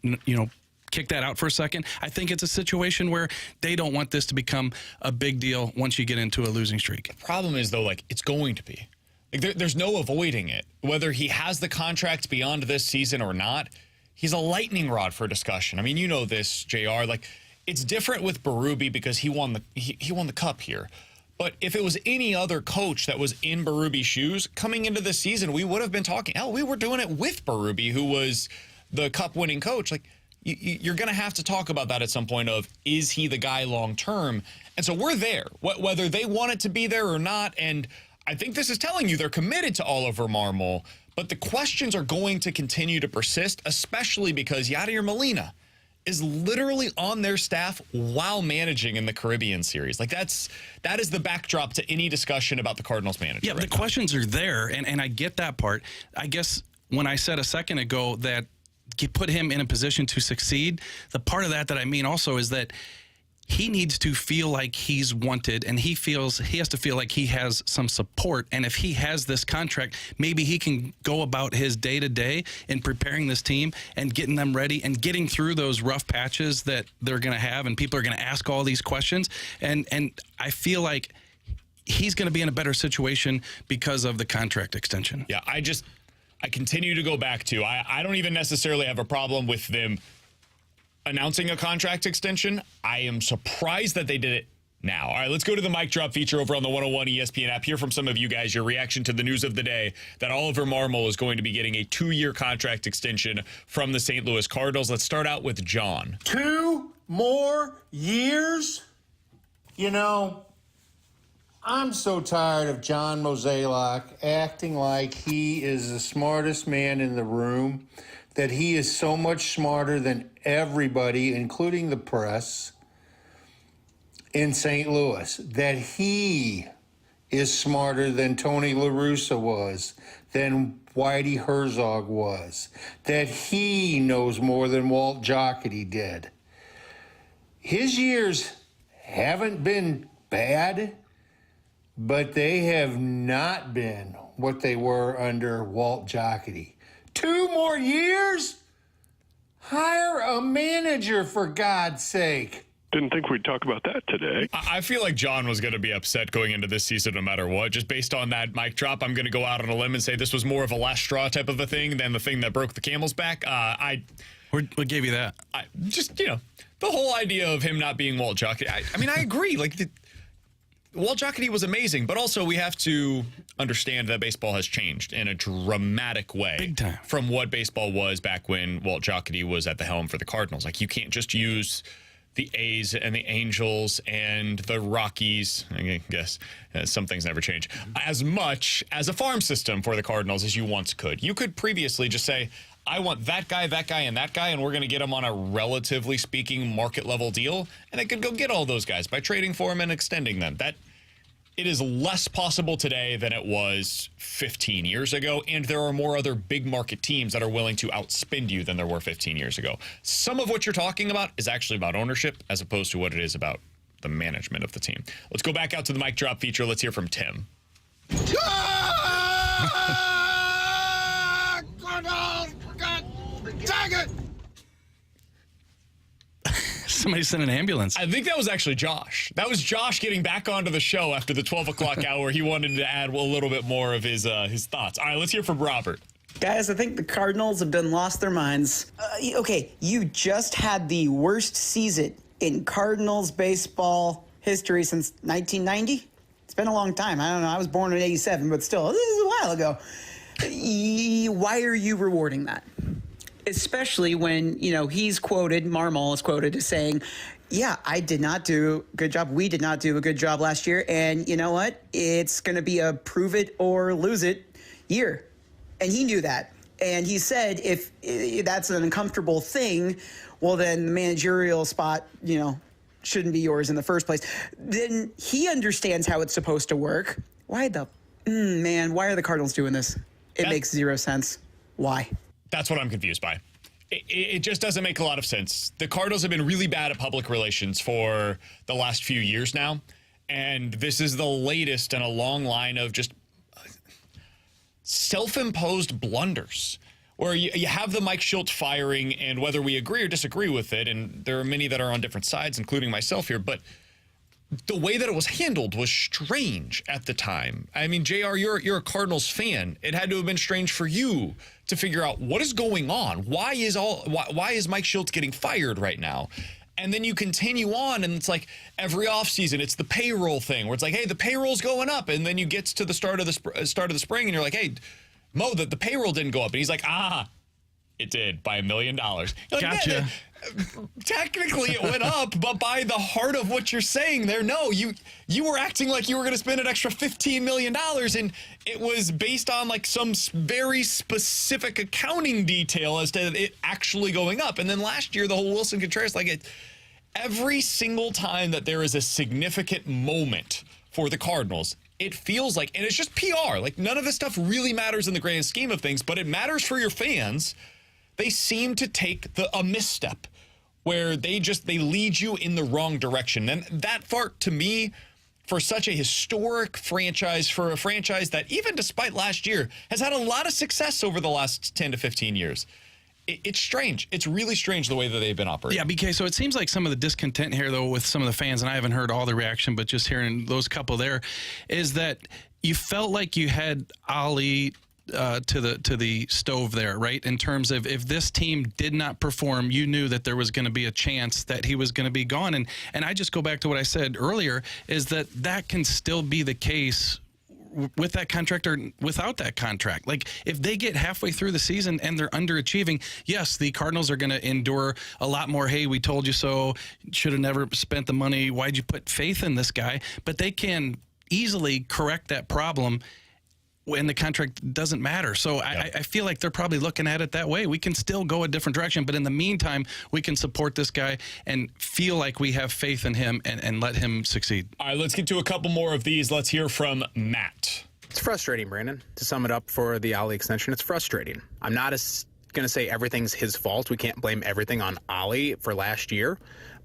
kick that out for a second. I think it's a situation where they don't want this to become a big deal once you get into a losing streak. The problem is, though, it's going to be. There's no avoiding it. Whether he has the contract beyond this season or not, he's a lightning rod for discussion. I mean, you know this, JR. It's different with Berube because he won the cup here. But if it was any other coach that was in Berube's shoes coming into the season, we would have been talking. We were doing it with Berube, who was the cup-winning coach. You're going to have to talk about that at some point of, is he the guy long term? And so we're there, whether they want it to be there or not. And I think this is telling you they're committed to Oliver Marmol, but the questions are going to continue to persist, especially because Yadier Molina is literally on their staff while managing in the Caribbean series. That is the backdrop to any discussion about the Cardinals manager. Yeah, the questions are there, and I get that part. I guess when I said a second ago that put him in a position to succeed, the part of that I mean also is that he needs to feel like he's wanted, and he has to feel like he has some support. And if he has this contract, maybe he can go about his day-to-day in preparing this team and getting them ready and getting through those rough patches that they're going to have, and people are going to ask all these questions. And I feel like he's going to be in a better situation because of the contract extension. Yeah, I continue to go back to, I don't even necessarily have a problem with them announcing a contract extension. I am surprised that they did it now. All right, let's go to the mic drop feature over on the 101 ESPN app. Hear from some of you guys your reaction to the news of the day that Oliver Marmol is going to be getting a 2-year contract extension from the St. Louis Cardinals. Let's start out with John. 2 more years? I'm so tired of John Mozeliak acting like he is the smartest man in the room, that he is so much smarter than everybody, including the press in St. Louis, that he is smarter than Tony La Russa was, than Whitey Herzog was, that he knows more than Walt Jocketty did. His years haven't been bad, but they have not been what they were under Walt Jocketty. 2 more years? Hire a manager, for God's sake. Didn't think we'd talk about that today. I feel like John was going to be upset going into this season no matter what. Just based on that mic drop, I'm going to go out on a limb and say this was more of a last straw type of a thing than the thing that broke the camel's back. What gave you that? The whole idea of him not being Walt Jocketty. I mean, I agree. Walt Jocketty was amazing, but also we have to understand that baseball has changed in a dramatic way. Big time. From what baseball was back when Walt Jocketty was at the helm for the Cardinals. Like, you can't just use the A's and the Angels and the Rockies, I guess some things never change, as much as a farm system for the Cardinals as you once could. You could previously just say, I want that guy, and that guy, and we're going to get them on a relatively speaking market level deal, and they could go get all those guys by trading for them and extending them. It is less possible today than it was 15 years ago, and there are more other big market teams that are willing to outspend you than there were 15 years ago. Some of what you're talking about is actually about ownership as opposed to what it is about the management of the team. Let's go back out to the mic drop feature. Let's hear from Tim. Dang it! Somebody sent an ambulance. I think that was actually Josh. That was Josh getting back onto the show after the 12 o'clock hour. He wanted to add a little bit more of his thoughts. All right, let's hear from Robert. Guys, I think the Cardinals have done lost their minds. Okay, you just had the worst season in Cardinals baseball history since 1990. It's been a long time. I don't know. I was born in 87, but still, this is a while ago. Why are you rewarding that? Especially when, he's quoted, Marmol is quoted as saying, yeah, I did not do a good job. We did not do a good job last year. And you know what? It's going to be a prove it or lose it year. And he knew that. And he said, if that's an uncomfortable thing, well, then the managerial spot, shouldn't be yours in the first place. Then he understands how it's supposed to work. Why are the Cardinals doing this? It makes zero sense. Why? That's what I'm confused by. It just doesn't make a lot of sense. The Cardinals have been really bad at public relations for the last few years now, and this is the latest in a long line of just self-imposed blunders where you have the Mike Shildt firing, and whether we agree or disagree with it, and there are many that are on different sides, including myself here, but the way that it was handled was strange at the time. I mean, JR, you're a Cardinals fan. It had to have been strange for you to figure out what is going on. Why is Mike Shildt getting fired right now? And then you continue on, and it's like every offseason, it's the payroll thing where it's like, hey, the payroll's going up, and then you get to the start of the spring, and you're like, hey, Mo, the payroll didn't go up, and he's like, it did by $1 million. Like, gotcha. Technically, it went up, but by the heart of what you're saying there, no, you were acting like you were going to spend an extra $15 million, and it was based on like some very specific accounting detail as to it actually going up. And then last year, the whole Wilson Contreras, every single time that there is a significant moment for the Cardinals, it feels like, and it's just PR, like none of this stuff really matters in the grand scheme of things, but it matters for your fans. They seem to take a misstep where they lead you in the wrong direction. And that part, to me, for such a historic franchise, for a franchise that even despite last year has had a lot of success over the last 10 to 15 years, it's strange. It's really strange the way that they've been operating. Yeah, BK, so it seems like some of the discontent here, though, with some of the fans, and I haven't heard all the reaction, but just hearing those couple there, is that you felt like you had Ali to the stove there, right? In terms of if this team did not perform, you knew that there was going to be a chance that he was going to be gone. And I just go back to what I said earlier, is that can still be the case with that contract or without that contract. Like, if they get halfway through the season and they're underachieving, yes, the Cardinals are going to endure a lot more, hey, we told you so, should have never spent the money, why'd you put faith in this guy? But they can easily correct that problem and the contract doesn't matter. So I feel like they're probably looking at it that way. We can still go a different direction, but in the meantime, we can support this guy and feel like we have faith in him and let him succeed. All right, let's get to a couple more of these. Let's hear from Matt. It's frustrating, Brandon. To sum it up for the Ollie extension, it's frustrating. I'm not going to say everything's his fault. We can't blame everything on Ollie for last year.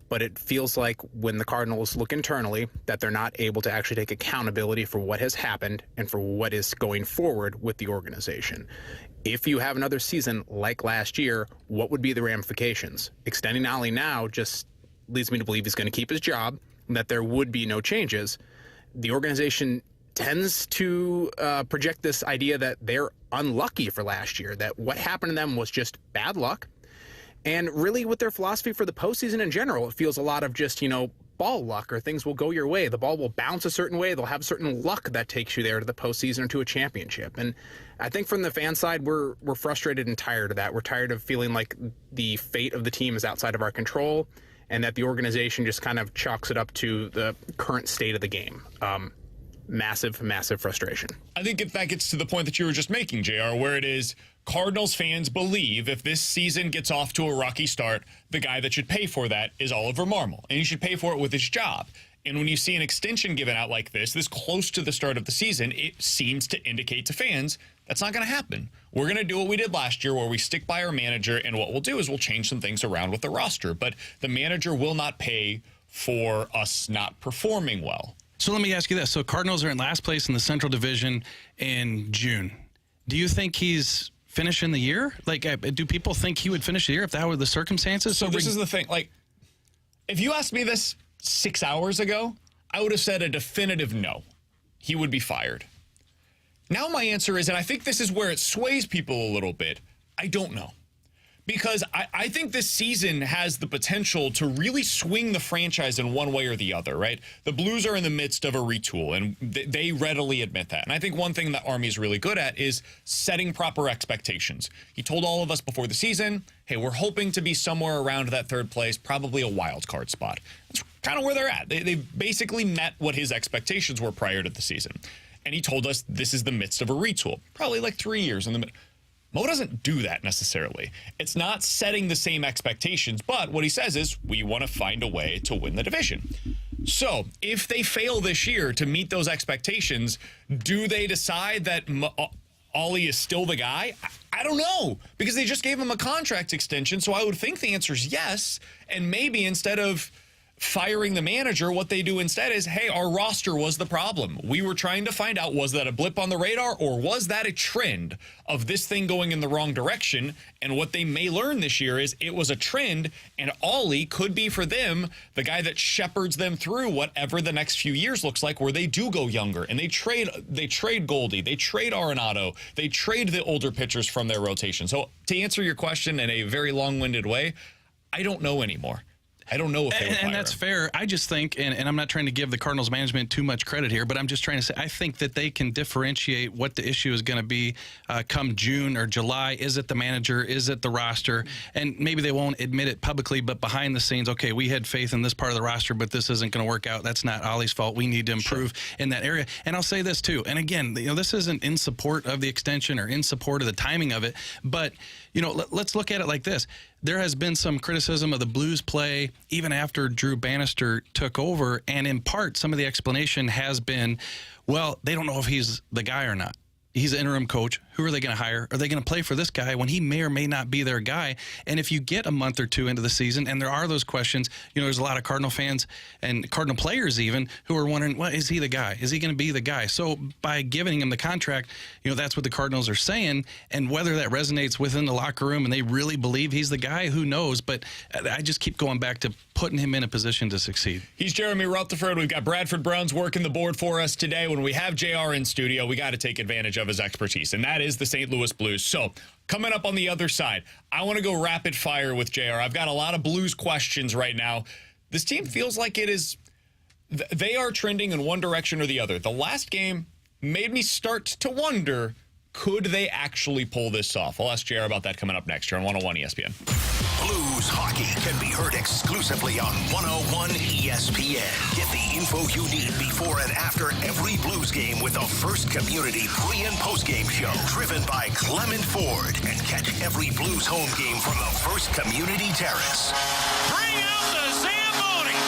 But it feels like when the Cardinals look internally that they're not able to actually take accountability for what has happened and for what is going forward with the organization. If you have another season like last year, what would be the ramifications? Extending Ollie now just leads me to believe he's going to keep his job, and that there would be no changes. The organization tends to project this idea that they're unlucky for last year, that what happened to them was just bad luck. And really, with their philosophy for the postseason in general, it feels a lot of just, ball luck, or things will go your way. The ball will bounce a certain way. They'll have certain luck that takes you there to the postseason or to a championship. And I think from the fan side, we're frustrated and tired of that. We're tired of feeling like the fate of the team is outside of our control, and that the organization just kind of chalks it up to the current state of the game. Massive frustration. I think if that gets to the point that you were just making, JR, where it is Cardinals fans believe if this season gets off to a rocky start, the guy that should pay for that is Oliver Marmol, and he should pay for it with his job. And when you see an extension given out like this close to the start of the season, it seems to indicate to fans that's not going to happen. We're going to do what we did last year, where we stick by our manager, and what we'll do is we'll change some things around with the roster. But the manager will not pay for us not performing well. So let me ask you this. So Cardinals are in last place in the Central Division in June. Do you think he's finishing the year? Like, do people think he would finish the year if that were the circumstances? So this is the thing. Like, if you asked me this 6 hours ago, I would have said a definitive no. He would be fired. Now my answer is, and I think this is where it sways people a little bit, I don't know. Because I think this season has the potential to really swing the franchise in one way or the other, right? The Blues are in the midst of a retool, and they readily admit that. And I think one thing that Army is really good at is setting proper expectations. He told all of us before the season, hey, we're hoping to be somewhere around that third place, probably a wild card spot. That's kind of where they're at. They basically met what his expectations were prior to the season. And he told us this is the midst of a retool, probably like 3 years in the middle. Mo doesn't do that necessarily. It's not setting the same expectations, but what he says is we want to find a way to win the division. So if they fail this year to meet those expectations, do they decide that Ollie is still the guy? I don't know, because they just gave him a contract extension, so I would think the answer is yes, and maybe instead of firing the manager, what they do instead is, hey, our roster was the problem. We were trying to find out, was that a blip on the radar, or was that a trend of this thing going in the wrong direction? And what they may learn this year is it was a trend, and Ollie could be for them the guy that shepherds them through whatever the next few years looks like, where they do go younger and they trade Goldie, they trade Arenado, they trade the older pitchers from their rotation. So to answer your question in a very long-winded way, I don't know anymore. I don't know if they will fire and that's him. fair. I just think, and I'm not trying to give the Cardinals management too much credit here, but I'm just trying to say I think that they can differentiate what the issue is going to be come June or July. Is it the manager? Is it the roster? And maybe they won't admit it publicly, but behind the scenes, okay, we had faith in this part of the roster, but this isn't going to work out. That's not Ollie's fault. We need to improve in that area. And I'll say this too. And again, this isn't in support of the extension or in support of the timing of it, but let's look at it like this. There has been some criticism of the Blues play even after Drew Bannister took over, and in part, some of the explanation has been, well, they don't know if he's the guy or not. He's an interim coach. Who are they going to hire? Are they going to play for this guy when he may or may not be their guy? And if you get a month or two into the season and there are those questions, there's a lot of Cardinal fans and Cardinal players even who are wondering, well, is he the guy? Is he going to be the guy? So by giving him the contract, that's what the Cardinals are saying. And whether that resonates within the locker room and they really believe he's the guy, who knows? But I just keep going back to putting him in a position to succeed. He's Jeremy Rutherford. We've got Bradford Browns working the board for us today. When we have JR in studio, we got to take advantage of his expertise, and that is the St. Louis Blues. So coming up on the other side, I want to go rapid fire with JR. I've got a lot of Blues questions right now. This team feels like they are trending in one direction or the other. The last game made me start to wonder, Could they actually pull this off? I'll ask JR about that coming up next here on 101 ESPN. Blues hockey can be heard exclusively on 101 ESPN. Get the info you need before and after every Blues game with the First Community pre- and post-game show driven by Clement Ford. And catch every Blues home game from the First Community Terrace. Bring out the Zamboni!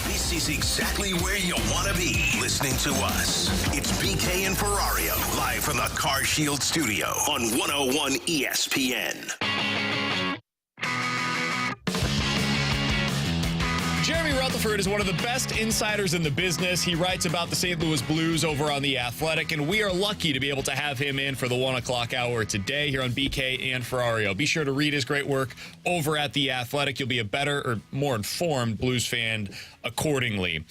This is exactly where you want to be listening to us. It's BK and Ferrario, live from the Car Shield studio on 101 ESPN. Jeremy Rutherford is one of the best insiders in the business. He writes about the St. Louis Blues over on The Athletic, and we are lucky to be able to have him in for the 1 o'clock hour today here on BK and Ferrario. Be sure to read his great work over at The Athletic. You'll be a better or more informed Blues fan accordingly.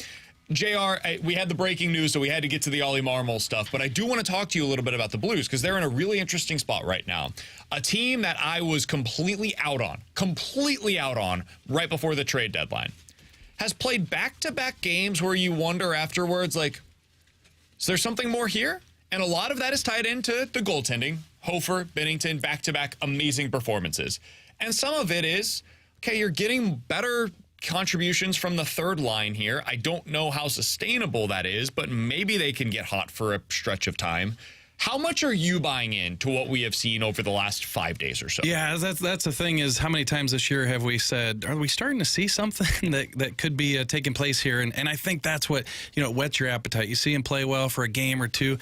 JR, we had the breaking news, so we had to get to the Ollie Marmol stuff, but I do want to talk to you a little bit about the Blues because they're in a really interesting spot right now. A team that I was completely out on right before the trade deadline has played back-to-back games where you wonder afterwards, like, is there something more here? And a lot of that is tied into the goaltending. Hofer, Binnington, back-to-back amazing performances. And some of it is, okay, you're getting better contributions from the third line here. I don't know how sustainable that is, but maybe they can get hot for a stretch of time. How much are you buying into what we have seen over the last 5 days or so? Yeah, that's the thing is how many times this year have we said, are we starting to see something that could be taking place here? And I think that's what, whets your appetite. You see him play well for a game or two.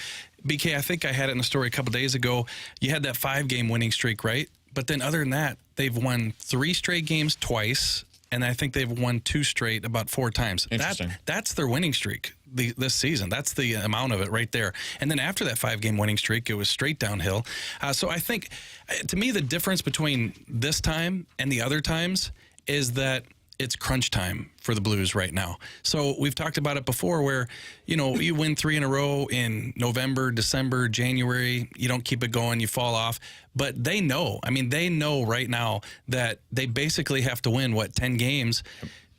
BK, I think I had it in a story a couple days ago. You had that 5-game winning streak, right? But then other than that, they've won 3 straight games twice, and I think they've won 2 straight about 4 times. Interesting. That's their winning streak this season. That's the amount of it right there. And then after that 5-game winning streak, it was straight downhill. So I think, to me, the difference between this time and the other times is that it's crunch time for the Blues right now. So we've talked about it before where, you win 3 in a row in November, December, January, you don't keep it going, you fall off. But they know right now that they basically have to win, 10 games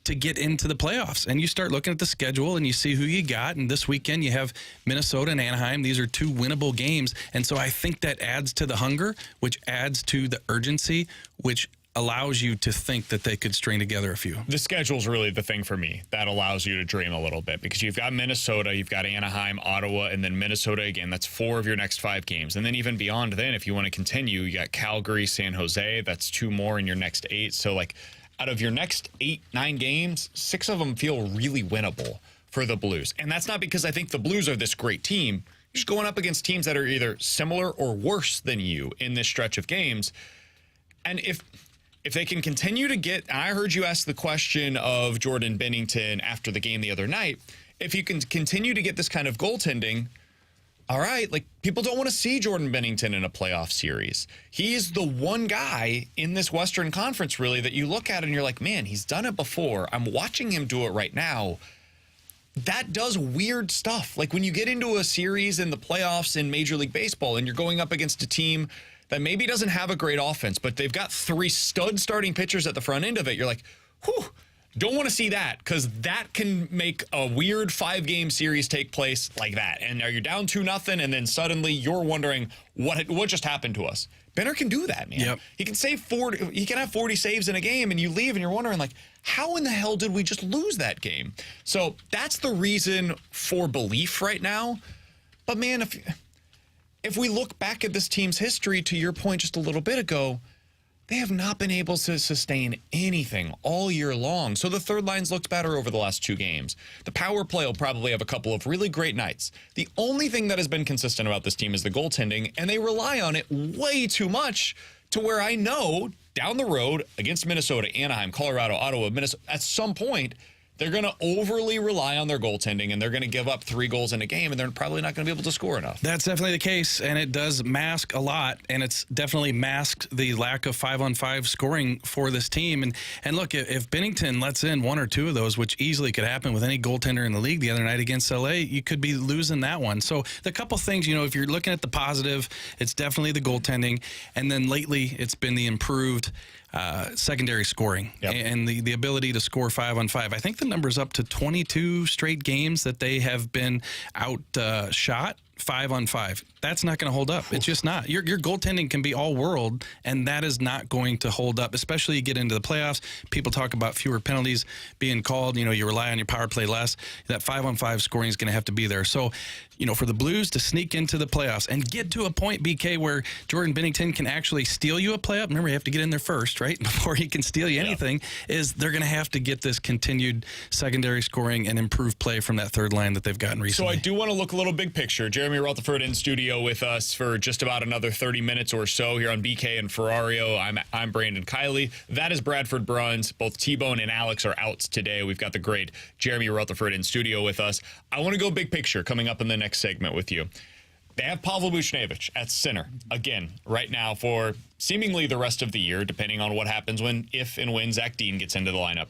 to get into the playoffs. And you start looking at the schedule and you see who you got. And this weekend you have Minnesota and Anaheim. These are 2 winnable games. And so I think that adds to the hunger, which adds to the urgency, which allows you to think that they could string together a few. The schedule's really the thing for me that allows you to dream a little bit, because you've got Minnesota, you've got Anaheim, Ottawa, and then Minnesota again. That's 4 of your next 5 games. And then even beyond then, if you want to continue, you got Calgary, San Jose. That's 2 more in your next 8. So out of your next 8-9 games, 6 of them feel really winnable for the Blues. And that's not because I think the Blues are this great team. You're just going up against teams that are either similar or worse than you in this stretch of games. And if they can continue to get, and I heard you ask the question of Jordan Binnington after the game the other night, if you can continue to get this kind of goaltending, all right, people don't want to see Jordan Binnington in a playoff series. He's the one guy in this Western Conference, really, that you look at and you're like, man, he's done it before. I'm watching him do it right now. That does weird stuff. When you get into a series in the playoffs in Major League Baseball and you're going up against a team that maybe doesn't have a great offense, but they've got 3 stud starting pitchers at the front end of it. You're like, whew, don't want to see that, because that can make a weird 5-game series take place like that. And are you down 2-0, and then suddenly you're wondering what just happened to us? Benner can do that, man. Yep. He can save 40. He can have 40 saves in a game, and you leave, and you're wondering, how in the hell did we just lose that game? So that's the reason for belief right now. But man, if we look back at this team's history, to your point just a little bit ago, they have not been able to sustain anything all year long. So the third line's looked better over the last 2 games. The power play will probably have a couple of really great nights. The only thing that has been consistent about this team is the goaltending, and they rely on it way too much, to where I know down the road against Minnesota, Anaheim, Colorado, Ottawa, Minnesota, at some point, they're going to overly rely on their goaltending, and they're going to give up 3 goals in a game, and they're probably not going to be able to score enough. That's definitely the case, and it does mask a lot, and it's definitely masked the lack of 5-on-5 scoring for this team. And look, if Binnington lets in 1 or 2 of those, which easily could happen with any goaltender in the league the other night against LA, you could be losing that one. So the couple things, if you're looking at the positive, it's definitely the goaltending, and then lately it's been the improved secondary scoring. Yep. And the ability to score 5-on-5. I think the number's up to 22 straight games that they have been outshot 5-on-5. That's not going to hold up. It's just not. Your goaltending can be all world, and that is not going to hold up, especially you get into the playoffs. People talk about fewer penalties being called. You rely on your power play less. That 5-on-5 scoring is going to have to be there. So, for the Blues to sneak into the playoffs and get to a point, BK, where Jordan Binnington can actually steal you a playoff. Remember, you have to get in there first, right? Before he can steal you anything, is they're going to have to get this continued secondary scoring and improved play from that third line that they've gotten recently. So I do want to look a little big picture. Jeremy Rutherford in studio with us for just about another 30 minutes or so here on BK and Ferrario. I'm Brandon Kiley. That is Bradford Bruns. Both T-Bone and Alex are out today. We've got the great Jeremy Rutherford in studio with us. I want to go big picture coming up in the next segment with you. They have Pavel Buchnevich at center again right now for seemingly the rest of the year, depending on what happens if and when Zach Dean gets into the lineup.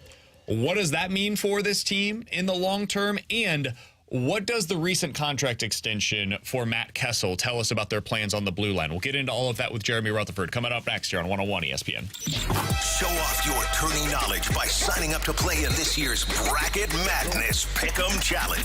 What does that mean for this team in the long term? And what does the recent contract extension for Matt Kessel tell us about their plans on the blue line? We'll get into all of that with Jeremy Rutherford coming up next here on 101 ESPN. Show off your tourney knowledge by signing up to play in this year's Bracket Madness Pick'em Challenge.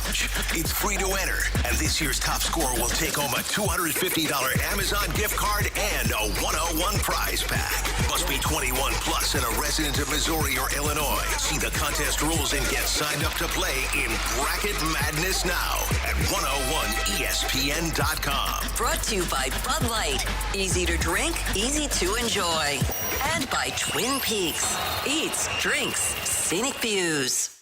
It's free to enter, and this year's top scorer will take home a $250 Amazon gift card and a 101 prize pack. Must be 21 plus and a resident of Missouri or Illinois. See the contest rules and get signed up to play in Bracket Madness Madness now at 101ESPN.com. Brought to you by Bud Light. Easy to drink, easy to enjoy. And by Twin Peaks. Eats, drinks, scenic views.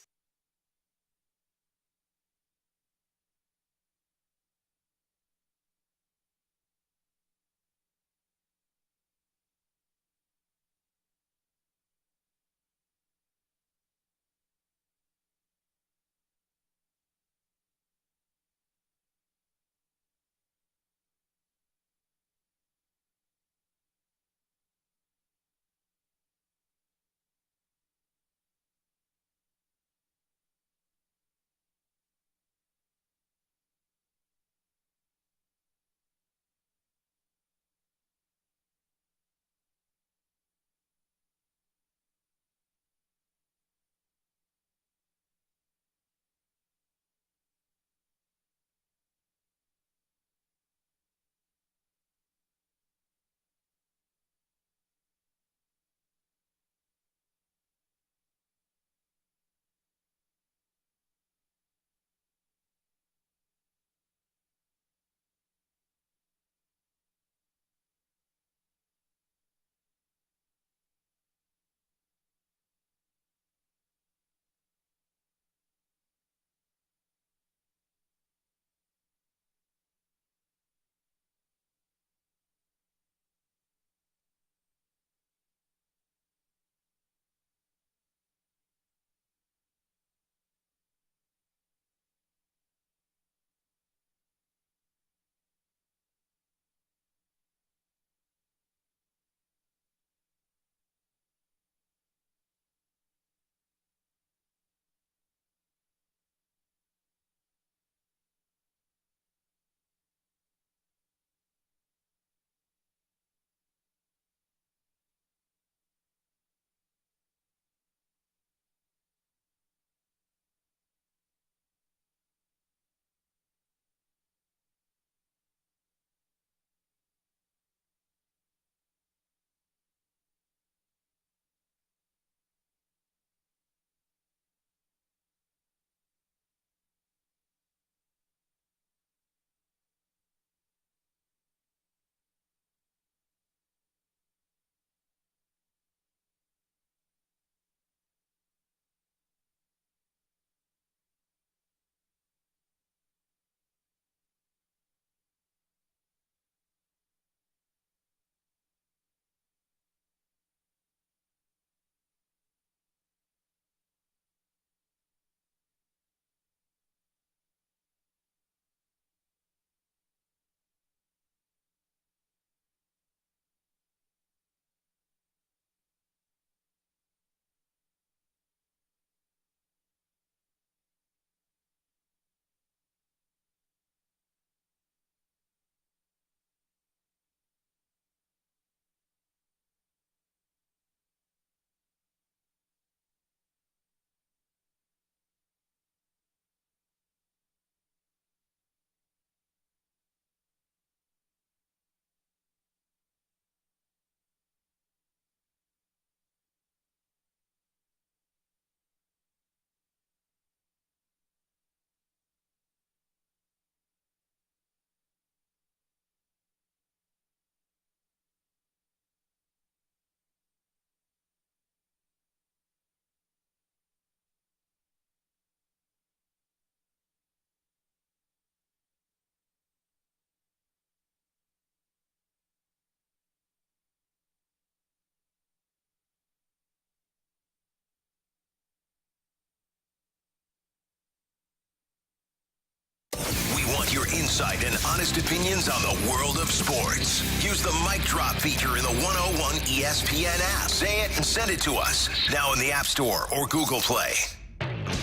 Want your insight and honest opinions on the world of sports? Use the mic drop feature in the 101 ESPN app. Say it and send it to us. Now in the App Store or Google Play.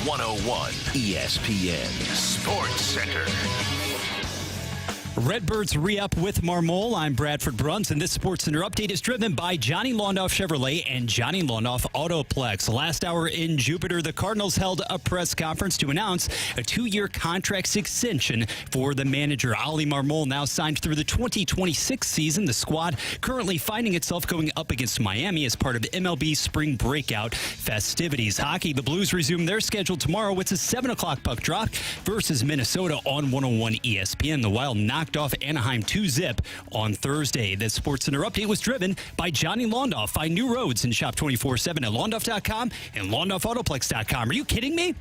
101 ESPN Sports Center. Redbirds re-up with Marmol. I'm Bradford Bruns, and this SportsCenter update is driven by Johnny Londoff Chevrolet and Johnny Londoff Autoplex. Last hour in Jupiter, the Cardinals held a press conference to announce a 2-year contract extension for the manager. Oli Marmol now signed through the 2026 season. The squad currently finding itself going up against Miami as part of the MLB spring breakout festivities. Hockey, the Blues resume their schedule tomorrow. It's a 7 o'clock puck drop versus Minnesota on 101 ESPN. The Wild knocked off Anaheim 2-0 on Thursday. The SportsCenter update was driven by Johnny Londoff. Find new roads and shop 24/7 at londoff.com and londoffautoplex.com. Are you kidding me?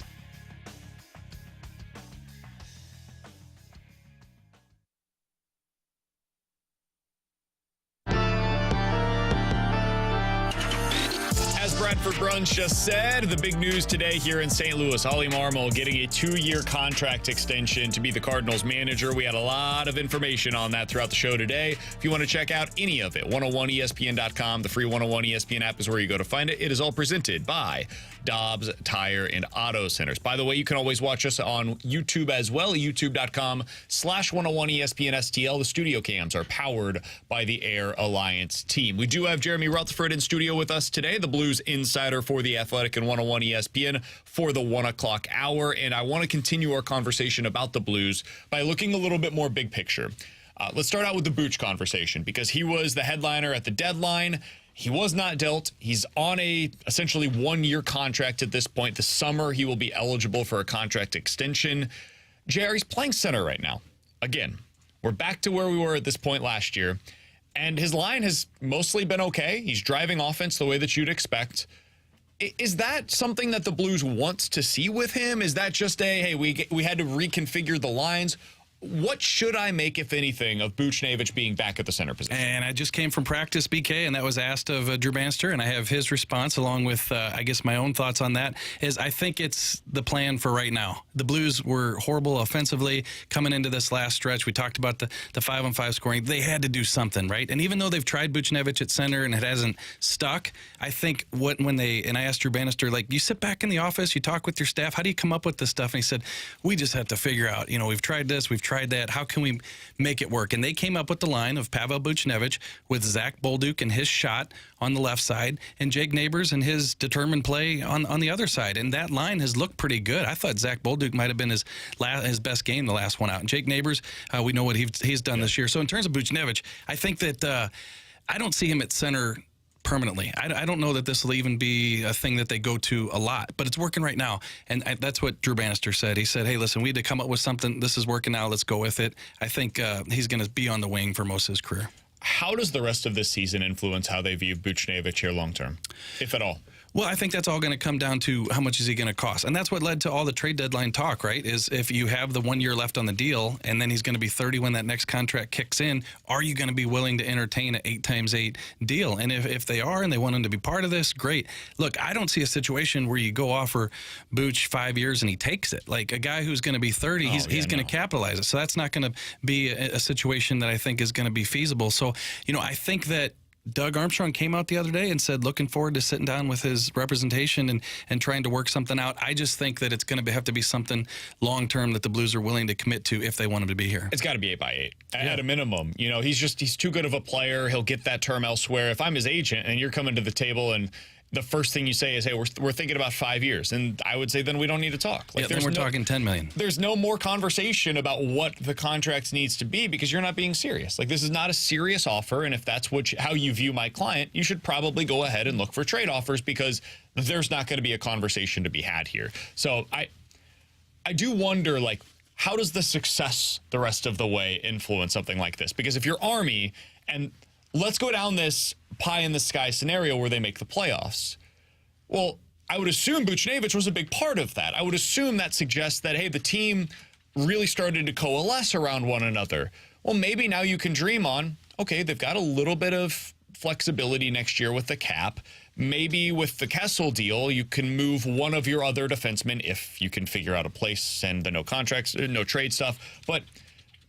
Bradford Bruns just said, the big news today here in St. Louis, Oli Marmol getting a 2-year contract extension to be the Cardinals manager. We had a lot of information on that throughout the show today. If you want to check out any of it, 101ESPN.com, the free 101 ESPN app is where you go to find it. It is all presented by Dobbs Tire and Auto Centers. By the way, you can always watch us on YouTube as well, youtube.com/101ESPN-STL. The studio cams are powered by the Air Alliance team. We do have Jeremy Rutherford in studio with us today, the Blues insider for The Athletic and 101 ESPN for the 1 o'clock hour. And I want to continue our conversation about the Blues by looking a little bit more big picture. Let's start out with the Booch conversation, because he was the headliner at the deadline. He was not dealt. He's on a essentially 1-year contract at this point. This summer, he will be eligible for a contract extension. Jerry's playing center right now. Again, we're back to where we were at this point last year. And his line has mostly been okay. He's driving offense the way that you'd expect. Is that something that the Blues wants to see with him? Is that just hey, we had to reconfigure the lines? What should I make, if anything, of Buchnevich being back at the center position? And I just came from practice, BK, and that was asked of Drew Bannister, and I have his response along with, I guess, my own thoughts on that, is I think it's the plan for right now. The Blues were horrible offensively coming into this last stretch. We talked about the 5-on-5 scoring. They had to do something, right? And even though they've tried Buchnevich at center and it hasn't stuck, I think when I asked Drew Bannister, like, you sit back in the office, you talk with your staff, how do you come up with this stuff? And he said, we just have to figure out, we've tried this, we've tried that. How can we make it work? And they came up with the line of Pavel Buchnevich with Zach Bolduc and his shot on the left side and Jake Neighbors and his determined play on the other side. And that line has looked pretty good. I thought Zach Bolduc might have been his best game, the last one out. And Jake Neighbors, we know what he's done this year. So in terms of Buchnevich, I think that I don't see him at center permanently. I don't know that this will even be a thing that they go to a lot, but it's working right now. And that's what Drew Bannister said. He said, hey, listen, we had to come up with something. This is working now. Let's go with it. I think he's going to be on the wing for most of his career. How does the rest of this season influence how they view Buchnevich here long term, if at all? Well, I think that's all going to come down to how much is he going to cost. And that's what led to all the trade deadline talk, right? Is if you have the 1 year left on the deal and then he's going to be 30 when that next contract kicks in, are you going to be willing to entertain an 8x8 deal? And if they are and they want him to be part of this, great. Look, I don't see a situation where you go offer Booch 5 years and he takes it. Like a guy who's going to be 30, he's going to capitalize it. So that's not going to be a situation that I think is going to be feasible. So, I think that Doug Armstrong came out the other day and said, looking forward to sitting down with his representation and trying to work something out. I just think that it's going to have to be something long-term that the Blues are willing to commit to if they want him to be here. It's got to be 8x8 at a minimum. He's too good of a player. He'll get that term elsewhere. If I'm his agent and you're coming to the table and the first thing you say is, hey, we're thinking about 5 years. And I would say then we don't need to talk. Then we're talking $10 million. There's no more conversation about what the contract needs to be because you're not being serious. This is not a serious offer. And if that's how you view my client, you should probably go ahead and look for trade offers because there's not going to be a conversation to be had here. So I do wonder, how does the success the rest of the way influence something like this? Because if you're Army and let's go down this pie-in-the-sky scenario where they make the playoffs. Well, I would assume Buchnevich was a big part of that. I would assume that suggests that, hey, the team really started to coalesce around one another. Well, maybe now you can dream on, okay, they've got a little bit of flexibility next year with the cap. Maybe with the Kessel deal, you can move one of your other defensemen if you can figure out a place and the no contracts, no trade stuff. But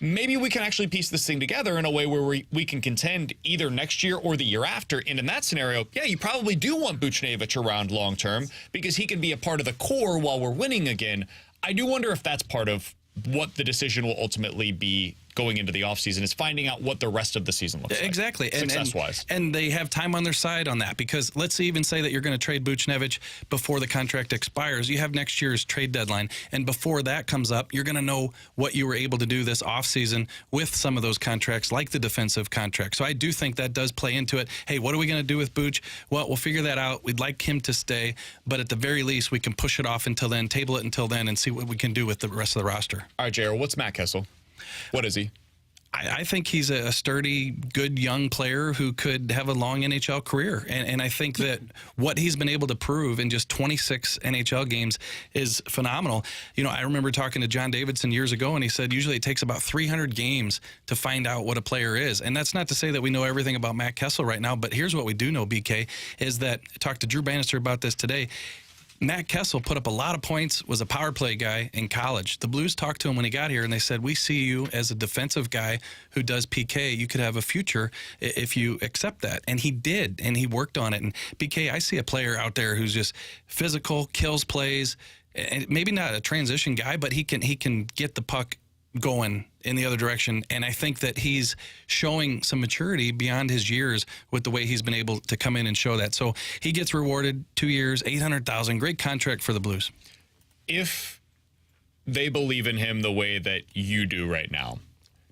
maybe we can actually piece this thing together in a way where we can contend either next year or the year after. And in that scenario, yeah, you probably do want Buchnevich around long term because he can be a part of the core while we're winning again. I do wonder if that's part of what the decision will ultimately be going into the offseason is finding out what the rest of the season looks like. Exactly. Success-wise. And they have time on their side on that, because let's even say that you're going to trade Buchnevich before the contract expires. You have next year's trade deadline, and before that comes up, you're going to know what you were able to do this offseason with some of those contracts, like the defensive contract. So I do think that does play into it. Hey, what are we going to do with Buch? Well, we'll figure that out. We'd like him to stay, but at the very least, we can push it off until then, table it until then, and see what we can do with the rest of the roster. All right, JR, what's Matt Kessel? What is he? I think he's a sturdy, good young player who could have a long NHL career. And I think that what he's been able to prove in just 26 NHL games is phenomenal. You know, I remember talking to John Davidson years ago, and he said usually it takes about 300 games to find out what a player is. And that's not to say that we know everything about Matt Kessel right now, but here's what we do know, BK, is that I talked to Drew Bannister about this today. Matt Kessel put up a lot of points, was a power play guy in college. The Blues talked to him when he got here, and they said, we see you as a defensive guy who does PK. You could have a future if you accept that. And he did, and he worked on it. And BK, I see a player out there who's just physical, kills plays, and maybe not a transition guy, but he can get the puck going in the other direction. And I think that he's showing some maturity beyond his years with the way he's been able to come in and show that. So he gets rewarded 2 years, $800,000, great contract for the Blues. If they believe in him the way that you do right now,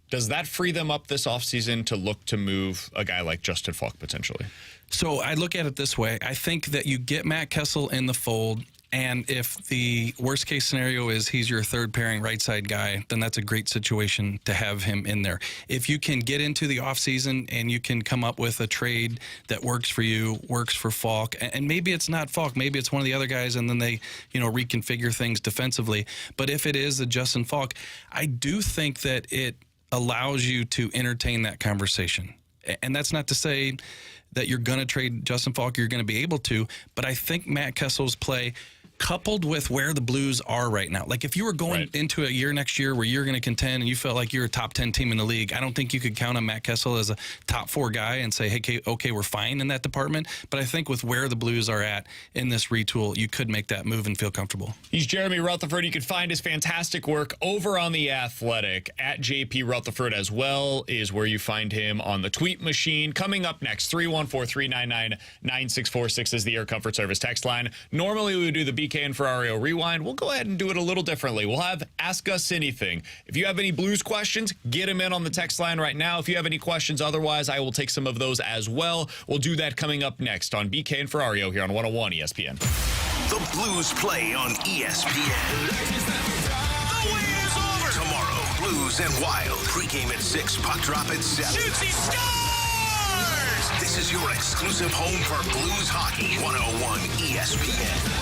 does that free them up this offseason to look to move a guy like Justin Falk potentially? So I look at it this way. I think that you get Matt Kessel in the fold, and if the worst case scenario is he's your third pairing right side guy, then that's a great situation to have him in there. If you can get into the offseason and you can come up with a trade that works for you, works for Falk, and maybe it's not Falk, maybe it's one of the other guys, and then they, reconfigure things defensively. But if it is the Justin Falk, I do think that it allows you to entertain that conversation. And that's not to say that you're going to trade Justin Falk, you're going to be able to, but I think Matt Kessel's play, coupled with where the Blues are right now. Like if you were going into a year next year where you're going to contend and you felt like you're a top 10 team in the league, I don't think you could count on Matt Kessel as a top 4 guy and say, hey, okay, we're fine in that department. But I think with where the Blues are at in this retool, you could make that move and feel comfortable. He's Jeremy Rutherford. You can find his fantastic work over on The Athletic. At JP Rutherford as well is where you find him on the tweet machine. Coming up next, 314-399-9646 is the Air Comfort Service text line. Normally we would do the BK and Ferrario Rewind. We'll go ahead and do it a little differently. We'll have Ask Us Anything. If you have any Blues questions, get them in on the text line right now. If you have any questions otherwise, I will take some of those as well. We'll do that coming up next on BK and Ferrario here on 101 ESPN. The Blues play on ESPN. The wait is over. Tomorrow, Blues and Wild. Pre-game at 6, puck drop at 7. Shoots, he scores! This is your exclusive home for Blues hockey. 101 ESPN.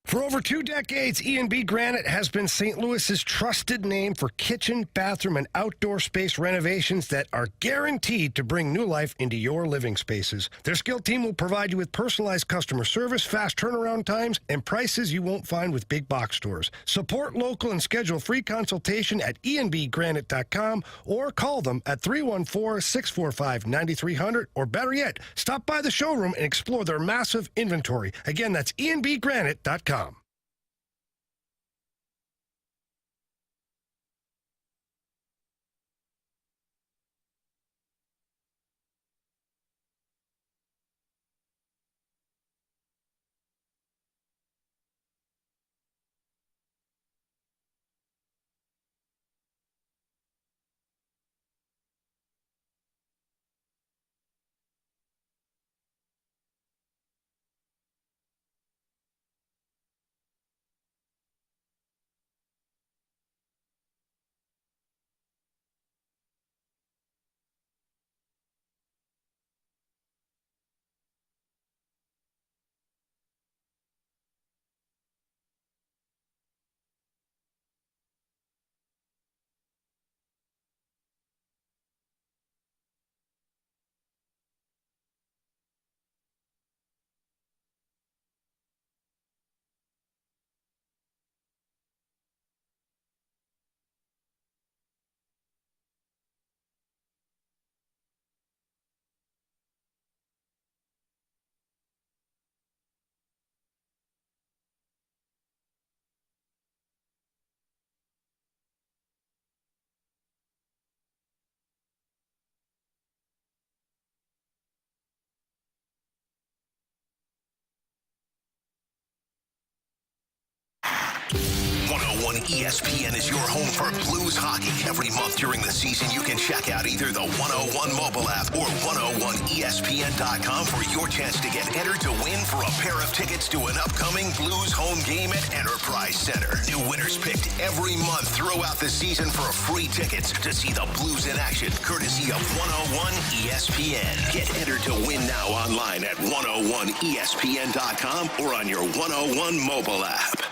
For over 2 decades, E&B Granite has been St. Louis's trusted name for kitchen, bathroom, and outdoor space renovations that are guaranteed to bring new life into your living spaces. Their skilled team will provide you with personalized customer service, fast turnaround times, and prices you won't find with big box stores. Support local and schedule free consultation at enbgranite.com or call them at 314-645-9300, or better yet, stop by the showroom and explore their massive inventory. Again, that's enbgranite.com. ESPN is your home for Blues hockey. Every month during the season, you can check out either the 101 mobile app or 101ESPN.com for your chance to get entered to win for a pair of tickets to an upcoming Blues home game at Enterprise Center. New winners picked every month throughout the season for free tickets to see the Blues in action, courtesy of 101 ESPN. Get entered to win now online at 101ESPN.com or on your 101 mobile app.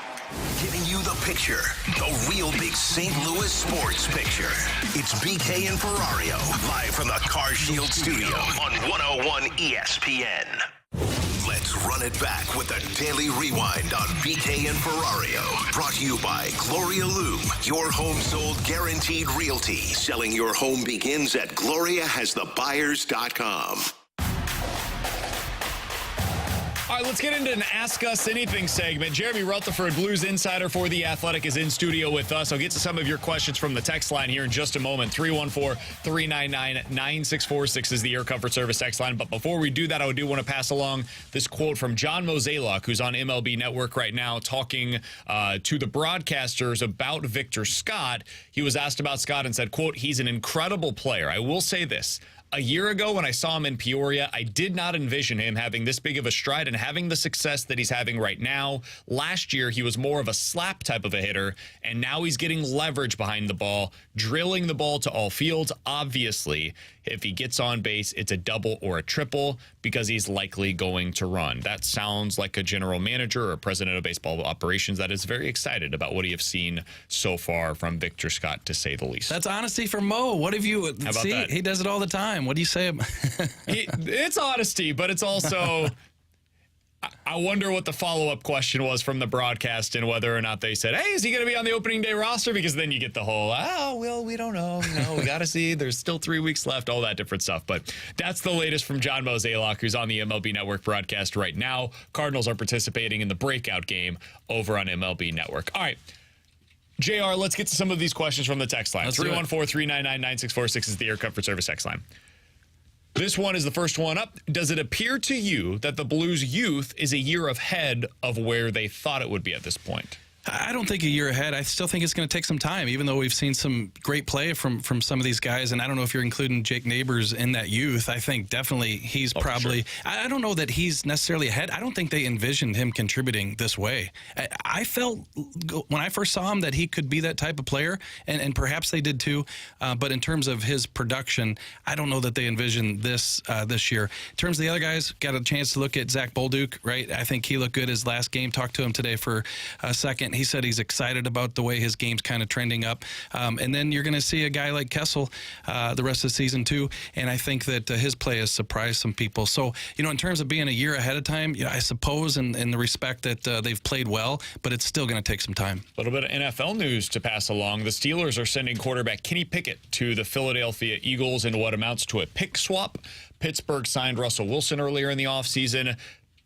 Giving you the picture, the real big St. Louis sports picture. It's BK and Ferrario, live from the Car Shield studio on 101 ESPN. Let's run it back with the Daily Rewind on BK and Ferrario. Brought to you by Gloria Loom, your home sold guaranteed realty. Selling your home begins at GloriaHasTheBuyers.com. All right, let's get into an Ask Us Anything segment. Jeremy Rutherford, Blues insider for The Athletic, is in studio with us. I'll get to some of your questions from the text line here in just a moment. 314-399-9646 is the Air Comfort Service text line. But before we do that, I do want to pass along this quote from John Mozeliak, who's on MLB Network right now, talking to the broadcasters about Victor Scott. He was asked about Scott and said, quote, "He's an incredible player. I will say this. A year ago when I saw him in Peoria, I did not envision him having this big of a stride and having the success that he's having right now. Last year, he was more of a slap type of a hitter, and now he's getting leverage behind the ball, drilling the ball to all fields. Obviously, if he gets on base, it's a double or a triple because he's likely going to run." That sounds like a general manager or president of baseball operations that is very excited about what he has seen so far from Victor Scott, to say the least. That's honesty from Mo. What have you see? That? He does it all the time. What do you say? It's honesty, but it's also, I wonder what the follow-up question was from the broadcast and whether or not they said, "Hey, is he going to be on the opening day roster?" Because then you get the whole, "Oh, well, we don't know. We got to see. There's still 3 weeks left," all that different stuff. But that's the latest from John Mozeliak, who's on the MLB Network broadcast right now. Cardinals are participating in the breakout game over on MLB Network. All right. JR, let's get to some of these questions from the text line. 314-399-9646 is the Air Comfort Service text line. This one is the first one up. Does it appear to you that the Blues youth is a year ahead of where they thought it would be at this point? I don't think a year ahead. I still think it's going to take some time, even though we've seen some great play from some of these guys. And I don't know if you're including Jake Neighbors in that youth. I think definitely he's probably, sure. I don't know that he's necessarily ahead. I don't think they envisioned him contributing this way. I felt when I first saw him that he could be that type of player, and perhaps they did too. But in terms of his production, I don't know that they envisioned this year. In terms of the other guys, got a chance to look at Zach Bolduc, right? I think he looked good his last game. Talked to him today for a second. He said he's excited about the way his game's kind of trending up. And then you're going to see a guy like Kessel the rest of the season too. And I think that his play has surprised some people. So, in terms of being a year ahead of time, I suppose in the respect that they've played well, but it's still going to take some time. A little bit of NFL news to pass along. The Steelers are sending quarterback Kenny Pickett to the Philadelphia Eagles in what amounts to a pick swap. Pittsburgh signed Russell Wilson earlier in the offseason.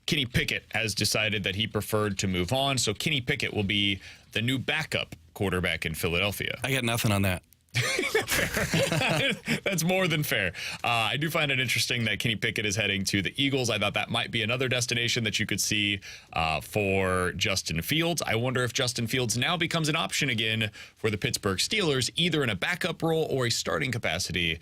Kenny Pickett has decided that he preferred to move on, so Kenny Pickett will be the new backup quarterback in Philadelphia. I got nothing on that. That's more than fair. I do find it interesting that Kenny Pickett is heading to the Eagles. I thought that might be another destination that you could see for Justin Fields. I wonder if Justin Fields now becomes an option again for the Pittsburgh Steelers, either in a backup role or a starting capacity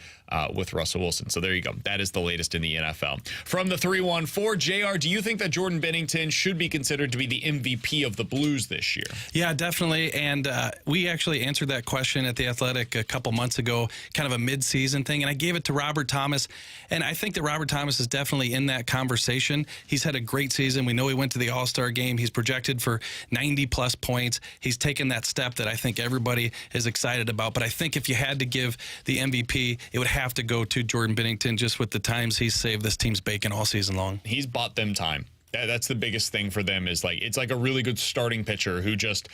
with Russell Wilson. So there you go. That is the latest in the NFL. From the 314, JR, do you think that Jordan Bennington should be considered to be the MVP of the Blues this year? Yeah, definitely. And we actually answered that question at The Athletic a couple months ago, kind of a mid-season thing, and I gave it to Robert Thomas, and I think that Robert Thomas is definitely in that conversation. He's had a great season. We know he went to the All-Star game. He's projected for 90-plus points. He's taken that step that I think everybody is excited about, but I think if you had to give the MVP, it would have to go to Jordan Bennington, just with the times he's saved this team's bacon all season long. He's bought them time. That's the biggest thing for them, is it's like a really good starting pitcher who just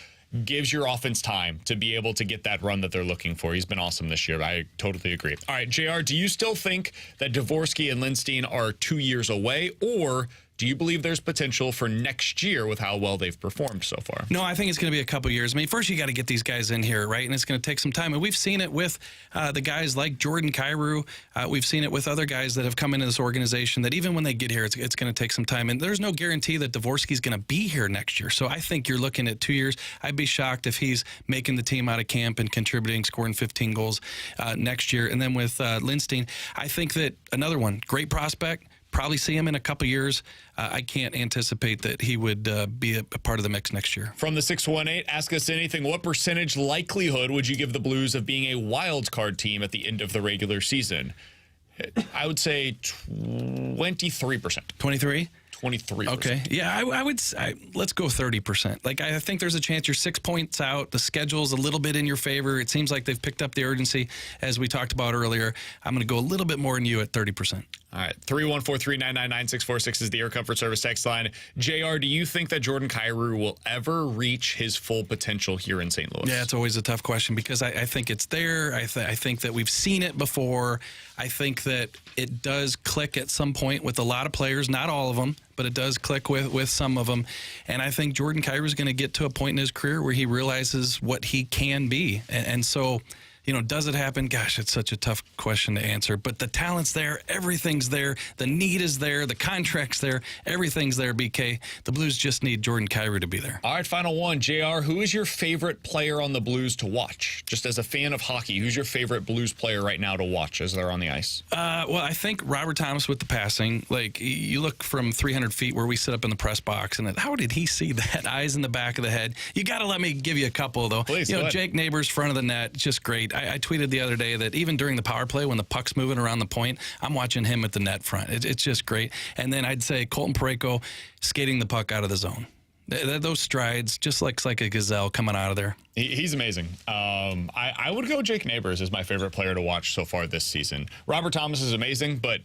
gives your offense time to be able to get that run that they're looking for. He's been awesome this year. I totally agree. All right, JR, do you still think that Dvorsky and Lindstein are 2 years away, or do you believe there's potential for next year with how well they've performed so far? No, I think it's going to be a couple years. I mean, first you got to get these guys in here, right? And it's going to take some time. And we've seen it with the guys like Jordan Kyrou. We've seen it with other guys that have come into this organization that even when they get here, it's going to take some time. And there's no guarantee that Dvorsky's going to be here next year. So I think you're looking at 2 years. I'd be shocked if he's making the team out of camp and contributing, scoring 15 goals next year. And then with Lindstein, I think that another one, great prospect. Probably see him in a couple years. I can't anticipate that he would be a part of the mix next year. From the 618, ask us anything. What percentage likelihood would you give the Blues of being a wild card team at the end of the regular season? I would say 23%. 23? 23%. Okay. Yeah, I would say, let's go 30%. I think there's a chance you're 6 points out. The schedule's a little bit in your favor. It seems like they've picked up the urgency, as we talked about earlier. I'm going to go a little bit more than you at 30%. All right. 314-399-9646 is the Air Comfort Service text line. JR, do you think that Jordan Kyrou will ever reach his full potential here in St. Louis? Yeah, it's always a tough question because I think it's there. I think that we've seen it before. I think that it does click at some point with a lot of players, not all of them, but it does click with some of them. And I think Jordan Kyrou is going to get to a point in his career where he realizes what he can be. And so, does it happen? Gosh, it's such a tough question to answer. But the talent's there. Everything's there. The need is there. The contract's there. Everything's there, BK. The Blues just need Jordan Kyrou to be there. All right, final one. JR, who is your favorite player on the Blues to watch? Just as a fan of hockey, who's your favorite Blues player right now to watch as they're on the ice? Well, I think Robert Thomas with the passing. You look from 300 feet where we sit up in the press box, and how did he see that? Eyes in the back of the head. You got to let me give you a couple, though. Please, Jake Neighbors, front of the net, just great. I tweeted the other day that even during the power play, when the puck's moving around the point, I'm watching him at the net front. It's just great. And then I'd say Colton Parayko skating the puck out of the zone. Those strides, just looks like a gazelle coming out of there. He's amazing. I would go Jake Neighbors as my favorite player to watch so far this season. Robert Thomas is amazing, but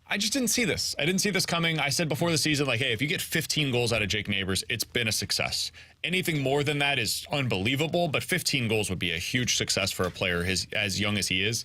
I just didn't see this. I didn't see this coming. I said before the season, hey, if you get 15 goals out of Jake Neighbors, it's been a success. Anything more than that is unbelievable, but 15 goals would be a huge success for a player as young as he is.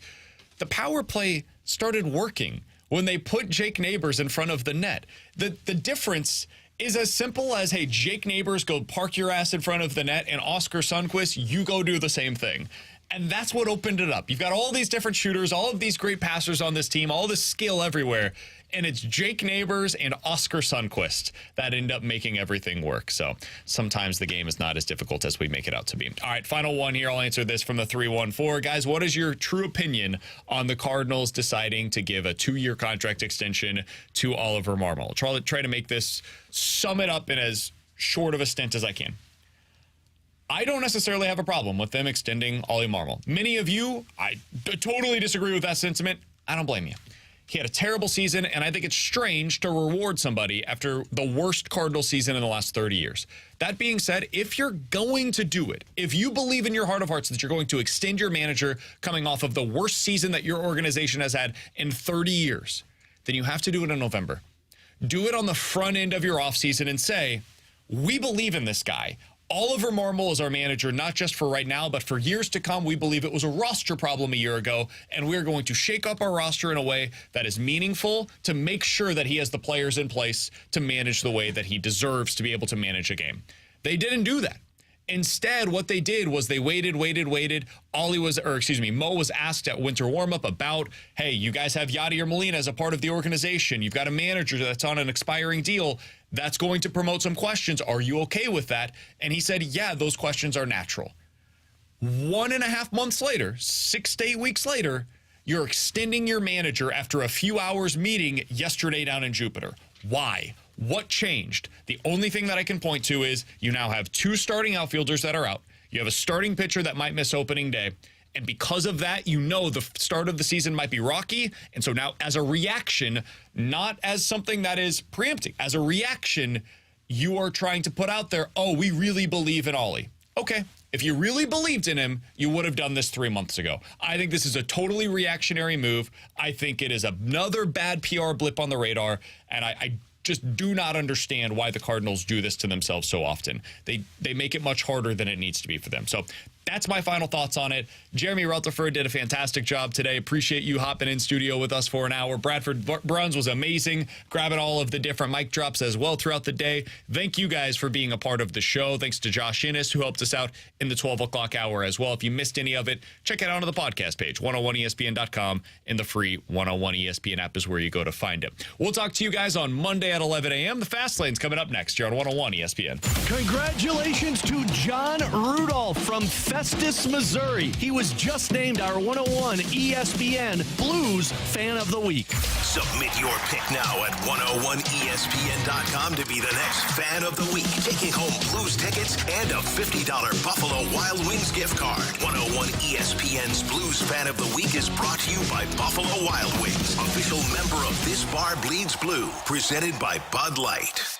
The power play started working when they put Jake Neighbors in front of the net. The difference is as simple as, hey, Jake Neighbors, go park your ass in front of the net, and Oscar Sundqvist, you go do the same thing. And that's what opened it up. You've got all these different shooters, all of these great passers on this team, all this skill everywhere. and it's Jake Neighbors and Oscar Sundquist that end up making everything work. So sometimes the game is not as difficult as we make it out to be. All right, final one here. I'll answer this from the 314. Guys, what is your true opinion on the Cardinals deciding to give a 2-year contract extension to Oliver Marmol? I'll try to make this, sum it up in as short of a stint as I can. I don't necessarily have a problem with them extending Ollie Marmol. Many of you, I totally disagree with that sentiment. I don't blame you. He had a terrible season, and I think it's strange to reward somebody after the worst Cardinal season in the last 30 years. That being said, if you're going to do it, if you believe in your heart of hearts that you're going to extend your manager coming off of the worst season that your organization has had in 30 years, then you have to do it in November. Do it on the front end of your offseason and say, we believe in this guy. Oliver Marmol is our manager, not just for right now, but for years to come. We believe it was a roster problem a year ago, and we're going to shake up our roster in a way that is meaningful to make sure that he has the players in place to manage the way that he deserves to be able to manage a game. They didn't do that. Instead, what they did was they waited. Mo was asked at winter warmup about, hey, you guys have Yadier Molina as a part of the organization. You've got a manager that's on an expiring deal. That's going to promote some questions. Are you okay with that? And he said, yeah, those questions are natural. 1.5 months later, 6 to 8 weeks later, you're extending your manager after a few hours meeting yesterday down in Jupiter. Why? What changed? The only thing that I can point to is you now have 2 starting outfielders that are out. You have a starting pitcher that might miss opening day. And because of that, you know the start of the season might be rocky. And so now as a reaction, not as something that is preempting, as a reaction, you are trying to put out there, oh, we really believe in Ollie. Okay, if you really believed in him, you would have done this 3 months ago. I think this is a totally reactionary move. I think it is another bad PR blip on the radar. And I just do not understand why the Cardinals do this to themselves so often. They make it much harder than it needs to be for them. So that's my final thoughts on it. Jeremy Rutherford did a fantastic job today. Appreciate you hopping in studio with us for an hour. Bradford Bruns was amazing, grabbing all of the different mic drops as well throughout the day. Thank you guys for being a part of the show. Thanks to Josh Innes, who helped us out in the 12 o'clock hour as well. If you missed any of it, check it out on the podcast page, 101ESPN.com, and the free 101 ESPN app is where you go to find it. We'll talk to you guys on Monday at 11 a.m. The Fast Lane's coming up next here on 101 ESPN. Congratulations to John Rudolph from Festus, Missouri. He was just named our 101 ESPN Blues Fan of the Week. Submit your pick now at 101ESPN.com to be the next Fan of the Week. Taking home Blues tickets and a $50 Buffalo Wild Wings gift card. 101 ESPN's Blues Fan of the Week is brought to you by Buffalo Wild Wings, official member of This Bar Bleeds Blue, presented by Bud Light.